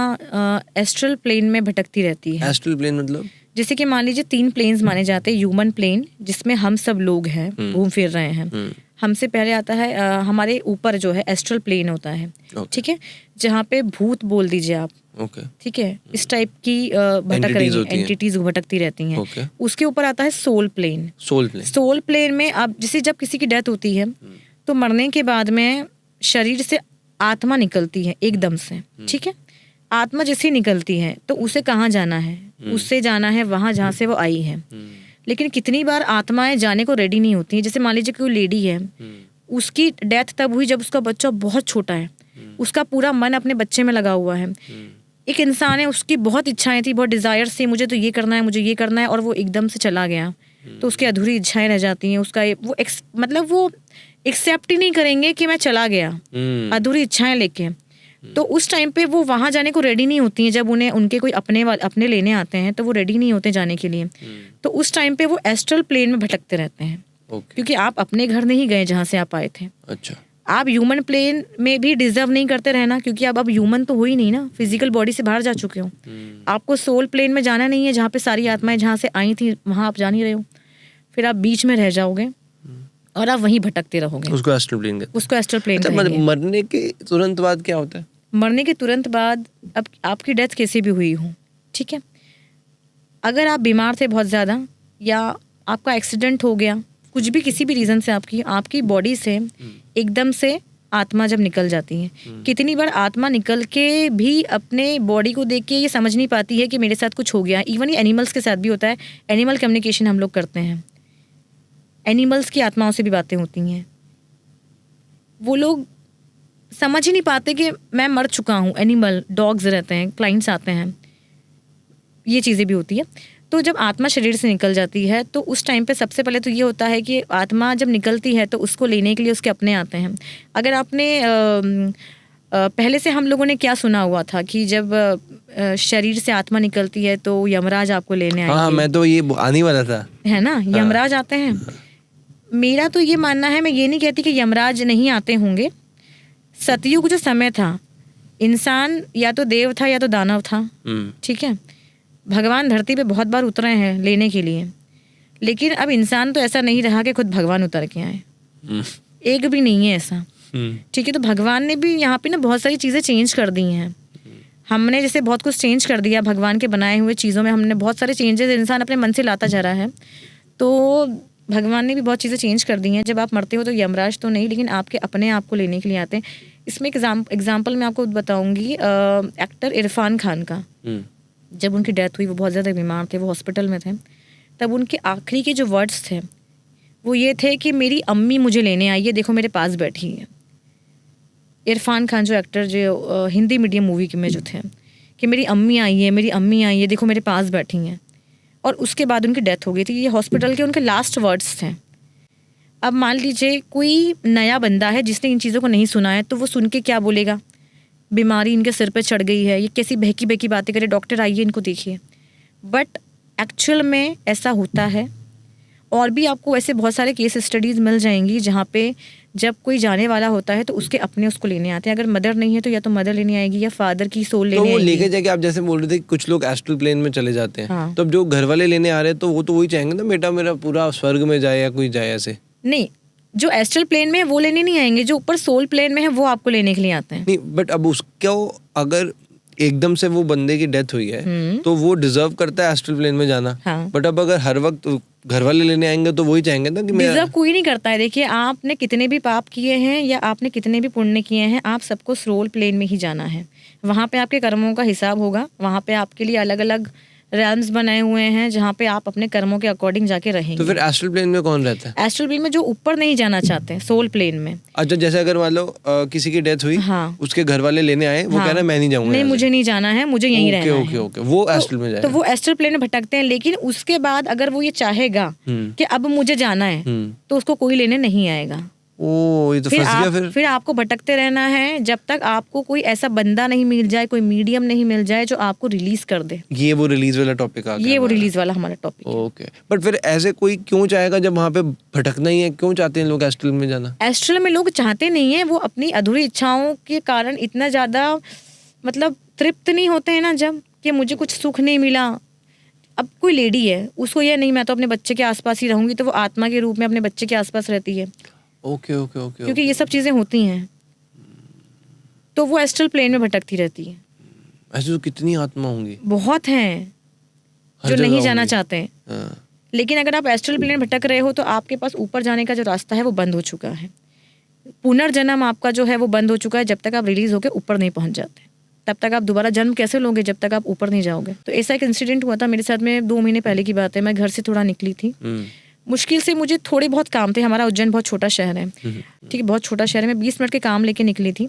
एस्ट्रल प्लेन में भटकती रहती है। एस्ट्रल प्लेन मतलब? जैसे कि मान लीजिए 3 प्लेन्स माने जाते हैं। ह्यूमन प्लेन जिसमें हम सब लोग हैं, घूम फिर रहे हैं। हमसे पहले आता है हमारे ऊपर जो है एस्ट्रल प्लेन होता है, ठीक है, जहाँ पे भूत बोल दीजिए आप, ठीक है, इस टाइप की भटक रही एंटिटीज भटकती रहती हैं। उसके ऊपर आता है सोल प्लेन। सोल प्लेन में अब जैसे जब किसी की डेथ होती है तो मरने के बाद में शरीर से आत्मा निकलती है एकदम से, ठीक है। आत्मा जैसे निकलती है तो उसे कहाँ जाना है? उससे जाना है वहां जहाँ से वो आई है। लेकिन कितनी बार आत्माएं जाने को रेडी नहीं होती हैं। जैसे मान लीजिए कोई लेडी है, उसकी डेथ तब हुई जब उसका बच्चा बहुत छोटा है, उसका पूरा मन अपने बच्चे में लगा हुआ है। एक इंसान है, उसकी बहुत इच्छाएं थी, बहुत डिजायर थी, मुझे तो ये करना है, मुझे ये करना है, और वो एकदम से चला गया तो उसकी अधूरी इच्छाएं रह जाती हैं। उसका वो मतलब वो एक्सेप्ट ही नहीं करेंगे कि मैं चला गया अधूरी इच्छाएं लेके। तो उस टाइम पे वो वहां जाने को रेडी नहीं होती हैं। जब उन्हें उनके कोई अपने लेने आते हैं तो वो रेडी नहीं होते जाने के लिए। तो उस टाइम पे वो एस्ट्रल प्लेन में भटकते रहते हैं, क्योंकि आप अपने घर नहीं गए जहाँ से आप आए थे। अच्छा। आप ह्यूमन प्लेन में भी डिजर्व नहीं करते रहना, क्योंकि अब ह्यूमन तो हो ही नहीं ना, फिजिकल बॉडी से बाहर जा चुके हो। आपको सोल प्लेन में जाना नहीं है, जहाँ पे सारी आत्माएं जहाँ से आई थी वहां आप जा नहीं रहे हो। फिर आप बीच में रह जाओगे और आप वहीं भटकते रहोगे। उसको एस्ट्रल प्लेन कहते हैं। उसको एस्ट्रल प्लेन कहते हैं। मरने के तुरंत बाद क्या होता है? मरने के तुरंत बाद अब आपकी डेथ कैसे भी हुई हो, ठीक है, अगर आप बीमार थे बहुत ज़्यादा, या आपका एक्सीडेंट हो गया, कुछ भी किसी भी रीज़न से आपकी बॉडी से एकदम से आत्मा जब निकल जाती है। कितनी बार आत्मा निकल के भी अपने बॉडी को देख के ये समझ नहीं पाती है कि मेरे साथ कुछ हो गया। इवन ये एनिमल्स के साथ भी होता है। एनिमल कम्युनिकेशन हम लोग करते हैं, एनिमल्स की आत्माओं से भी बातें होती हैं। वो लोग समझ ही नहीं पाते कि मैं मर चुका हूँ। एनिमल डॉग्स रहते हैं, क्लाइंट्स आते हैं, ये चीज़ें भी होती है। तो जब आत्मा शरीर से निकल जाती है तो उस टाइम पे सबसे पहले तो ये होता है कि आत्मा जब निकलती है तो उसको लेने के लिए उसके अपने आते हैं। अगर आपने पहले से हम लोगों ने क्या सुना हुआ था कि जब शरीर से आत्मा निकलती है तो यमराज आपको लेने आएंगे। हाँ, मैं तो ये आने वाला था, है ना, यमराज आते हैं। मेरा तो ये मानना है, मैं ये नहीं कहती कि यमराज नहीं आते होंगे। सतयुग जो समय था, इंसान या तो देव था या तो दानव था, ठीक है। भगवान धरती पे बहुत बार उतरे हैं लेने के लिए, लेकिन अब इंसान तो ऐसा नहीं रहा कि खुद भगवान उतर के आए। एक भी नहीं है ऐसा, ठीक है। तो भगवान ने भी यहाँ पे ना बहुत सारी चीज़ें चेंज कर दी हैं। हमने जैसे बहुत कुछ चेंज कर दिया, भगवान के बनाए हुए चीज़ों में हमने बहुत सारे चेंजेस इंसान अपने मन से लाता जा रहा है। तो भगवान ने भी बहुत चीज़ें चेंज कर दी हैं। जब आप मरते हो तो यमराज तो नहीं, लेकिन आपके अपने आप को लेने के लिए आते हैं। इसमें एग्जाम्पल मैं आपको बताऊंगी एक्टर इरफान खान का। जब उनकी डेथ हुई, वो बहुत ज़्यादा बीमार थे, वो हॉस्पिटल में थे, तब उनके आखिरी के जो वर्ड्स थे वो ये थे कि मेरी अम्मी मुझे लेने आई है, देखो मेरे पास बैठी है। इरफान खान जो एक्टर, जो हिंदी मीडियम मूवी में जो थे, कि मेरी अम्मी आई है, मेरी अम्मी आई है, देखो मेरे पास बैठी हैं। और उसके बाद उनकी डेथ हो गई थी। ये हॉस्पिटल के उनके लास्ट वर्ड्स थे। अब मान लीजिए कोई नया बंदा है जिसने इन चीज़ों को नहीं सुना है, तो वो सुन के क्या बोलेगा, बीमारी इनके सिर पे चढ़ गई है, ये कैसी बहकी बहकी बातें करे, डॉक्टर आइए इनको देखिए। बट एक्चुअल में ऐसा होता है। और भी आपको ऐसे बहुत सारे केस स्टडीज़ मिल जाएंगी जहाँ पे जब कोई जाने वाला होता है तो उसके अपने उसको लेने आते हैं। अगर मदर नहीं है तो या तो मदर लेने आएगी या फादर की सोल लेने आएगी। तो वो लेके जाके, आप जैसे बोल रहे थे कुछ लोग एस्ट्रल प्लेन में चले जाते हैं, हाँ। तो अब जो घर वाले लेने आ रहे हैं तो वो तो वही चाहेंगे ना, बेटा मेरा पूरा स्वर्ग में जाए या कोई जाए ऐसे। नहीं, जो एस्ट्रल प्लेन में है वो लेने नहीं आएंगे, जो ऊपर सोल प्लेन में है वो आपको लेने के लिए आते हैं। नहीं, बट अब उसको अगर एकदम से वो बंदे की डेथ हुई है तो वो डिजर्व करता है एस्ट्रल प्लेन में जाना। हाँ। बट अब अगर हर वक्त घर वाले लेने आएंगे तो वही चाहेंगे ना कि मैं। डिजर्व कोई नहीं करता है। देखिए, आपने कितने भी पाप किए हैं या आपने कितने भी पुण्य किए हैं, आप सबको सोल प्लेन में ही जाना है। वहाँ पे आपके कर्मों का हिसाब होगा। वहाँ पे आपके लिए अलग अलग रैम्स बनाए हुए हैं जहाँ पे आप अपने कर्मों के अकॉर्डिंग जाके रहेंगे। तो फिर एस्ट्रल प्लेन में कौन रहता है? एस्ट्रल प्लेन में जो ऊपर नहीं जाना चाहते हैं, सोल प्लेन में। अच्छा, जैसे अगर मान लो किसी की डेथ हुई, हाँ। उसके घर वाले लेने आए, वो हाँ। कह रहा है मैं नहीं जाऊंगा, नहीं मुझे नहीं जाना है, मुझे यहीं रहना है। ओके, वो एस्ट्रल में जाएगा। तो वो एस्ट्रल प्लेन में भटकते हैं। लेकिन उसके बाद अगर वो ये चाहेगा कि अब मुझे जाना है, तो उसको कोई लेने नहीं आएगा। ओ, ये तो फंस गया। फिर आपको भटकते रहना है जब तक आपको कोई ऐसा बंदा नहीं मिल जाए, कोई मीडियम नहीं मिल जाए जो आपको रिलीज कर दे। ये वो रिलीज वाला टॉपिक आ गया। ये वो रिलीज वाला हमारा टॉपिक है। ओके, बट फिर ऐसे कोई क्यों चाहेगा जब वहाँ पे भटकना ही है? क्यों चाहते हैं लोग एस्ट्रल में जाना? एस्ट्रल में लोग चाहते नहीं है, वो अपनी अधूरी इच्छाओं के कारण इतना ज्यादा मतलब तृप्त नहीं होते हैं ना, जब कि मुझे कुछ सुख नहीं मिला। अब कोई लेडी है, उसको ये नहीं मैं तो अपने बच्चे के आसपास ही रहूंगी, तो वो आत्मा के रूप में अपने बच्चे के आसपास रहती है। ओके, क्योंकि ये सब चीजें होती हैं, तो वो एस्ट्रल प्लेन में भटकती रहती है। ऐसे तो कितनी आत्मा होंगी, बहुत हैं जो नहीं जाना चाहते हैं। लेकिन अगर आप एस्ट्रल प्लेन में भटक रहे हो तो आपके पास ऊपर जाने का जो रास्ता है वो बंद हो चुका है। पुनर्जन्म आपका जो है वो बंद हो चुका है। जब तक आप रिलीज होकर ऊपर नहीं पहुंच जाते, तब तक आप दोबारा जन्म कैसे लोगे जब तक आप ऊपर नहीं जाओगे। तो ऐसा एक इंसिडेंट हुआ था मेरे साथ में 2 महीने पहले की बात है। मैं घर से थोड़ा निकली थी, मुश्किल से मुझे थोड़े बहुत काम थे। हमारा उज्जैन बहुत छोटा शहर है, ठीक है, बहुत छोटा शहर है। मैं 20 मिनट के काम लेके निकली थी।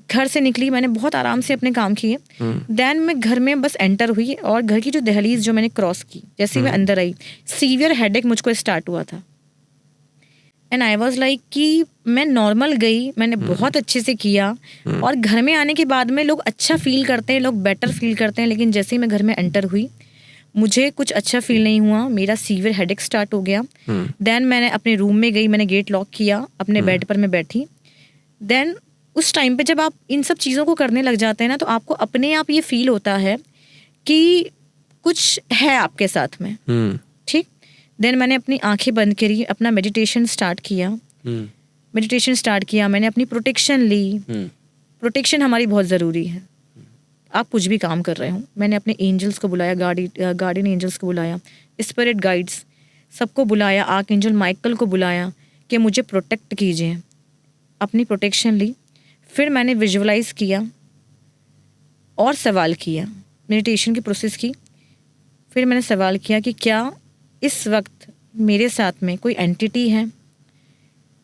घर से निकली, मैंने बहुत आराम से अपने काम किए। देन मैं घर में बस एंटर हुई और घर की जो दहलीज जो मैंने क्रॉस की, जैसे ही मैं अंदर आई, सीवियर हेडेक मुझको स्टार्ट हुआ था। एंड आई वॉज लाइक कि मैं नॉर्मल गई, मैंने बहुत अच्छे से किया। और घर में आने के बाद में लोग अच्छा फील करते हैं, लोग बेटर फील करते हैं। लेकिन जैसे ही मैं घर में एंटर हुई, मुझे कुछ अच्छा फील नहीं हुआ। मेरा सीवियर हेडेक स्टार्ट हो गया। देन मैंने अपने रूम में गई, मैंने गेट लॉक किया, अपने बेड पर मैं बैठी। देन उस टाइम पे जब आप इन सब चीज़ों को करने लग जाते हैं ना, तो आपको अपने आप ये फील होता है कि कुछ है आपके साथ में, ठीक। देन मैंने अपनी आंखें बंद करी, अपना मेडिटेशन स्टार्ट किया। मैंने अपनी प्रोटेक्शन ली। प्रोटेक्शन हमारी बहुत ज़रूरी है। आप कुछ भी काम कर रहे हो, मैंने अपने एंजल्स को बुलाया, गार्डियन एंजल्स को बुलाया, स्पिरिट गाइड्स सबको बुलाया, आर्क एंजल माइकल को बुलाया कि मुझे प्रोटेक्ट कीजिए। अपनी प्रोटेक्शन ली। फिर मैंने विजुअलाइज किया और सवाल किया, मेडिटेशन की प्रोसेस की। फिर मैंने सवाल किया कि क्या इस वक्त मेरे साथ में कोई एंटिटी है।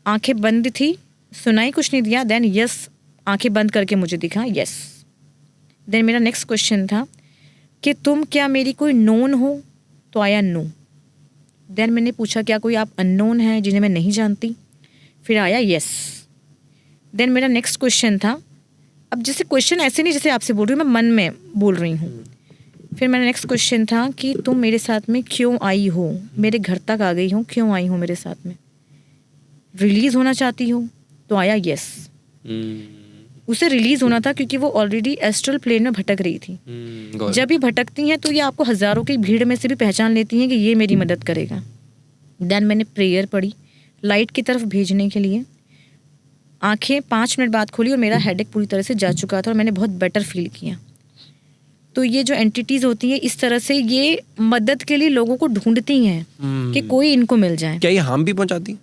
आंखें बंद थी, सुनाई कुछ नहीं दिया। देन यस, आंखें बंद करके मुझे दिखा, यस। देन मेरा नेक्स्ट क्वेश्चन था कि तुम क्या मेरी कोई नोन हो, तो आया नो। देन मैंने पूछा क्या कोई आप अननोन हैं जिन्हें मैं नहीं जानती, फिर आया यस। देन मेरा नेक्स्ट क्वेश्चन था, अब जैसे क्वेश्चन ऐसे नहीं जैसे आपसे बोल रही हूँ, मैं मन में बोल रही हूँ। फिर मेरा नेक्स्ट क्वेश्चन था कि तुम मेरे साथ में क्यों आई हो, मेरे घर तक आ गई हो, क्यों आई हो मेरे साथ में, रिलीज होना चाहती हो, तो आया यस। उसे रिलीज होना था क्योंकि वो ऑलरेडी एस्ट्रल प्लेन में भटक रही थी। जब भी भटकती हैं तो ये आपको हजारों की भीड़ में से भी पहचान लेती हैं कि ये मेरी मदद करेगा। देन मैंने प्रेयर पढ़ी लाइट की तरफ भेजने के लिए। आंखें 5 मिनट बाद खोली और मेरा हेडेक पूरी तरह से जा चुका था और मैंने बहुत बेटर फील किया। तो ये जो एंटिटीज होती हैं इस तरह से ये मदद के लिए लोगों को ढूंढती हैं कि कोई इनको मिल जाए। क्या ये हार्म भी पहुंचाती?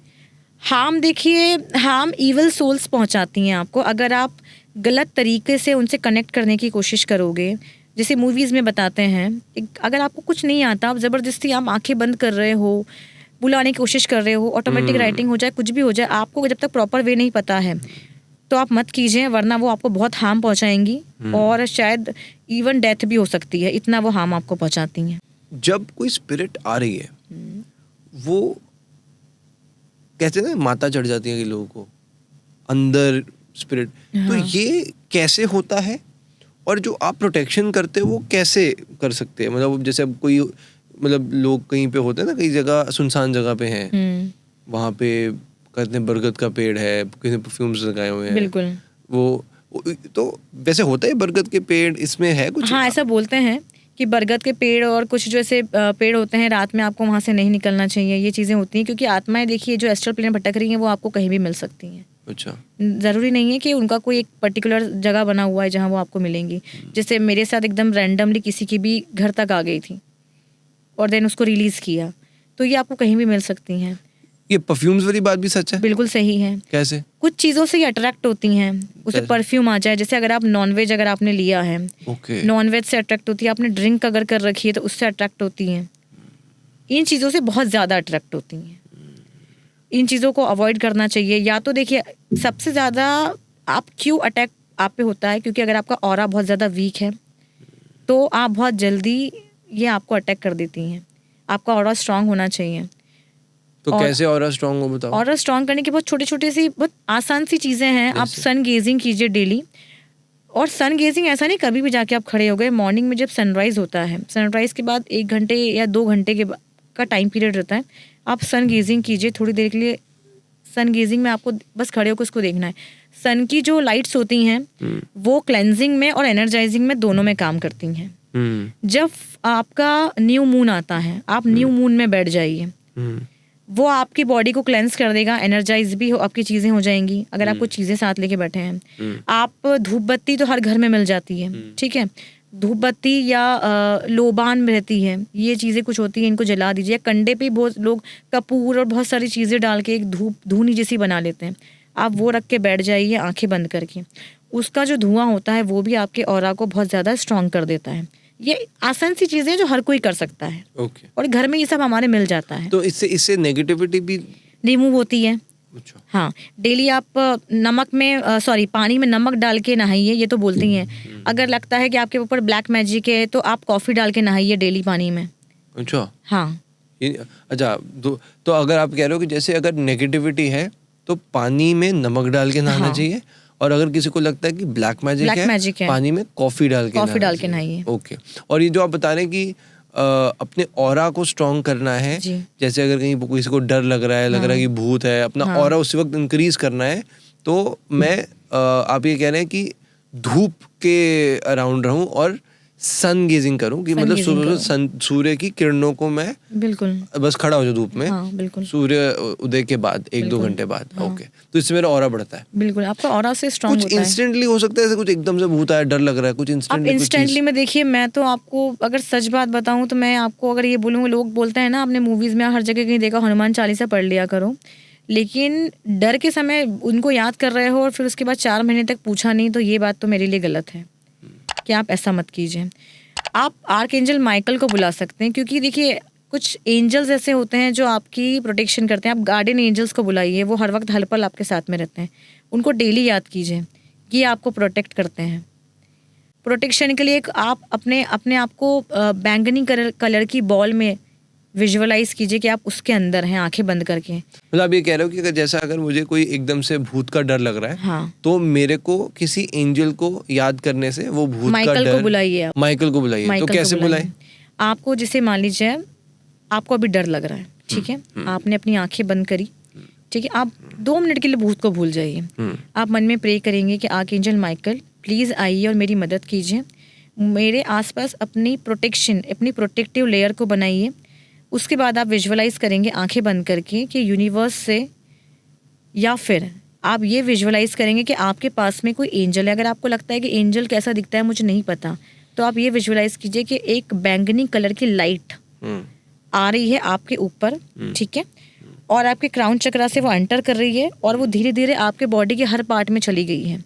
हार्म, देखिए, हार्म ईवल सोल्स पहुंचाती हैं आपको अगर आप गलत तरीके से उनसे कनेक्ट करने की कोशिश करोगे। जैसे मूवीज़ में बताते हैं, अगर आपको कुछ नहीं आता, आप ज़बरदस्ती आप आंखें बंद कर रहे हो, बुलाने की कोशिश कर रहे हो, ऑटोमेटिक राइटिंग हो जाए, कुछ भी हो जाए, आपको जब तक प्रॉपर वे नहीं पता है तो आप मत कीजिए, वरना वो आपको बहुत हार्म पहुंचाएंगी और शायद इवन डेथ भी हो सकती है, इतना वो हार्म आपको पहुंचाती हैं। जब कोई स्पिरिट आ रही है, वो कहते हैं ना माता चढ़ जाती है कि लोगों को अंदर स्पिरिट, तो ये कैसे होता है और जो आप प्रोटेक्शन करते हो वो कैसे कर सकते हैं? मतलब जैसे अब कोई मतलब लोग कहीं पे होते हैं ना, कई जगह सुनसान जगह पे हैं, वहाँ पे कहते हैं बरगद का पेड़ है, किसी ने परफ्यूम्स लगाए हुए हैं, बिल्कुल वो तो वैसे होता है बरगद के पेड़ इसमें है कुछ? हाँ, ऐसा बोलते हैं कि बरगद के पेड़ और कुछ जो ऐसे पेड़ होते हैं, रात में आपको वहाँ से नहीं निकलना चाहिए, ये चीज़ें होती हैं क्योंकि आत्माएं देखिए जो एस्ट्रल प्लेन भटक रही हैं वो आपको कहीं भी मिल सकती हैं। अच्छा, ज़रूरी नहीं है कि उनका कोई एक पर्टिकुलर जगह बना हुआ है जहाँ वो आपको मिलेंगी। जैसे मेरे साथ एकदम रैंडमली किसी की भी घर तक आ गई थी और देन उसको रिलीज़ किया, तो ये आपको कहीं भी मिल सकती हैं। ये परफ्यूम्स वाली बात भी सच है? बिल्कुल सही है। कैसे? कुछ चीज़ों से ये अट्रैक्ट होती हैं, उसे परफ्यूम आ जाए, जैसे अगर आप नॉनवेज अगर आपने लिया है, नॉनवेज से अट्रैक्ट होती है, आपने ड्रिंक अगर कर रखी है तो उससे अट्रैक्ट होती हैं। इन चीज़ों से बहुत ज़्यादा अट्रैक्ट होती हैं, इन चीज़ों को अवॉइड करना चाहिए। या तो देखिए सबसे ज़्यादा आप क्यों अटैक आप पे होता है, क्योंकि अगर आपका ऑरा बहुत ज़्यादा वीक है तो आप बहुत जल्दी ये आपको अटैक कर देती हैं। आपका ऑरा स्ट्रांग होना चाहिए। तो कैसे ऑरा स्ट्रांग हो बताओ? ऑरा स्ट्रांग करने की बहुत छोटी छोटी सी बहुत आसान सी चीज़ें हैं। आप सन गेजिंग कीजिए डेली, और सन गेजिंग ऐसा नहीं कभी भी जाके आप खड़े हो गए। मॉर्निंग में जब सनराइज़ होता है, सनराइज़ के बाद 1 घंटे या 2 घंटे का टाइम पीरियड रहता है, आप सन गेजिंग कीजिए थोड़ी देर के लिए। सन गेजिंग में आपको बस खड़े होकर उसको देखना है। सन की जो लाइट्स होती हैं वो क्लेंजिंग में और एनर्जाइजिंग में दोनों में काम करती हैं। जब आपका न्यू मून आता है, आप न्यू मून में बैठ जाइए, वो आपकी बॉडी को क्लेंस कर देगा, एनर्जाइज भी हो, आपकी चीज़ें हो जाएंगी। अगर आप कुछ चीज़ें साथ लेके बैठे हैं, आप धूप बत्ती तो हर घर में मिल जाती है, ठीक है, धूप बत्ती या लोबान में रहती है, ये चीज़ें कुछ होती हैं, इनको जला दीजिए। कंडे पे बहुत लोग कपूर और बहुत सारी चीज़ें डाल के एक धूनी जैसी बना लेते हैं, आप वो रख के बैठ जाइए आंखें बंद करके। उसका जो धुआं होता है वो भी आपके ऑरा को बहुत ज़्यादा स्ट्रॉन्ग कर देता है। ये आसान सी चीज़ें जो हर कोई कर सकता है। ओके। और घर में ये सब हमारे मिल जाता है, तो इससे नेगेटिविटी भी रिमूव होती है। अच्छा। हाँ, डेली आप नमक में पानी में नमक डाल के नहाइए, ये तो बोलती हैं। अगर लगता है कि आपके ऊपर ब्लैक मैजिक है तो आप कॉफ़ी डाल के नहाइए डेली पानी में। अच्छा। हाँ। अच्छा, तो अगर आप कह रहे हो कि जैसे अगर नेगेटिविटी है तो पानी में नमक डाल के नहाना चाहिए, और अगर किसी को लगता है कि ब्लैक मैजिक है, पानी में कॉफ़ी डाल के नहाइए। ओके। और ये जो आप बता रहे हैं कि अपने ऑरा को स्ट्रॉन्ग करना है, जैसे अगर कहीं किसी को डर लग रहा है कि भूत है, अपना ऑरा उसी वक्त इंक्रीज करना है, तो मैं आप ये कह रहे हैं कि धूप के अराउंड रहूं और सन गेजिंग करूं, कि मतलब सूर्य की किरणों को मैं बिल्कुल बस खड़ा हो जाऊं धूप में। हाँ, बिल्कुल। सूर्य उदय के बाद 1-2 घंटे बाद। ओके। तो इससे मेरा ऑरा बढ़ता है। बिल्कुल, आपका ऑरा से स्ट्रॉन्ग होता है। कुछ इंस्टेंटली हो सकता है, ऐसे कुछ एकदम से भूत आया, डर लग रहा है, कुछ इंस्टेंटली में देखिए, मैं तो आपको अगर सच बात बताऊं तो मैं आपको अगर ये बोलूँ, लोग बोलते हैं ना आपने मूवीज में हर जगह कहीं देखा हनुमान चालीसा पढ़ लिया करो, लेकिन डर के समय उनको याद कर रहे हो और फिर उसके बाद 4 महीने तक पूछा नहीं, तो ये बात तो मेरे लिए गलत है कि आप ऐसा मत कीजिए। आप आर्क एंजल माइकल को बुला सकते हैं, क्योंकि देखिए कुछ एंजल्स ऐसे होते हैं जो आपकी प्रोटेक्शन करते हैं। आप गार्डियन एंजल्स को बुलाइए, वो हर वक्त हर पल आपके साथ में रहते हैं। उनको डेली याद कीजिए कि ये आपको प्रोटेक्ट करते हैं। प्रोटेक्शन के लिए आप अपने आप को बैंगनी कलर की बॉल में विजुअलाइज कीजिए कि आप उसके अंदर हैं, आंखें बंद करके। मतलब आप ये कह रहे हो कि अगर मुझे कोई एकदम से भूत का डर लग रहा है, हाँ, तो मेरे को किसी एंजल को याद करने से वो भूत का डर, को बुलाइए। माइकल को बुलाइए। तो कैसे बुलाएं? आपको जैसे मान लीजिए आपको अभी डर लग रहा है, ठीक है, आपने अपनी आंखें बंद करी, ठीक है, आप 2 मिनट के लिए भूत को भूल जाइए। आप मन में प्रे करेंगे कि आर्क एंजल माइकल प्लीज़ आइए और मेरी मदद कीजिए, मेरे आसपास अपनी प्रोटेक्टिव लेयर को बनाइए। उसके बाद आप विजुअलाइज करेंगे आंखें बंद करके कि यूनिवर्स से, या फिर आप ये विजुअलाइज करेंगे कि आपके पास में कोई एंजल है। अगर आपको लगता है कि एंजल कैसा दिखता है मुझे नहीं पता, तो आप ये विजुअलाइज कीजिए कि एक बैंगनी कलर की लाइट आ रही है आपके ऊपर, ठीक है, और आपके क्राउन चक्रा से वो एंटर कर रही है और वो धीरे धीरे आपके बॉडी के हर पार्ट में चली गई है।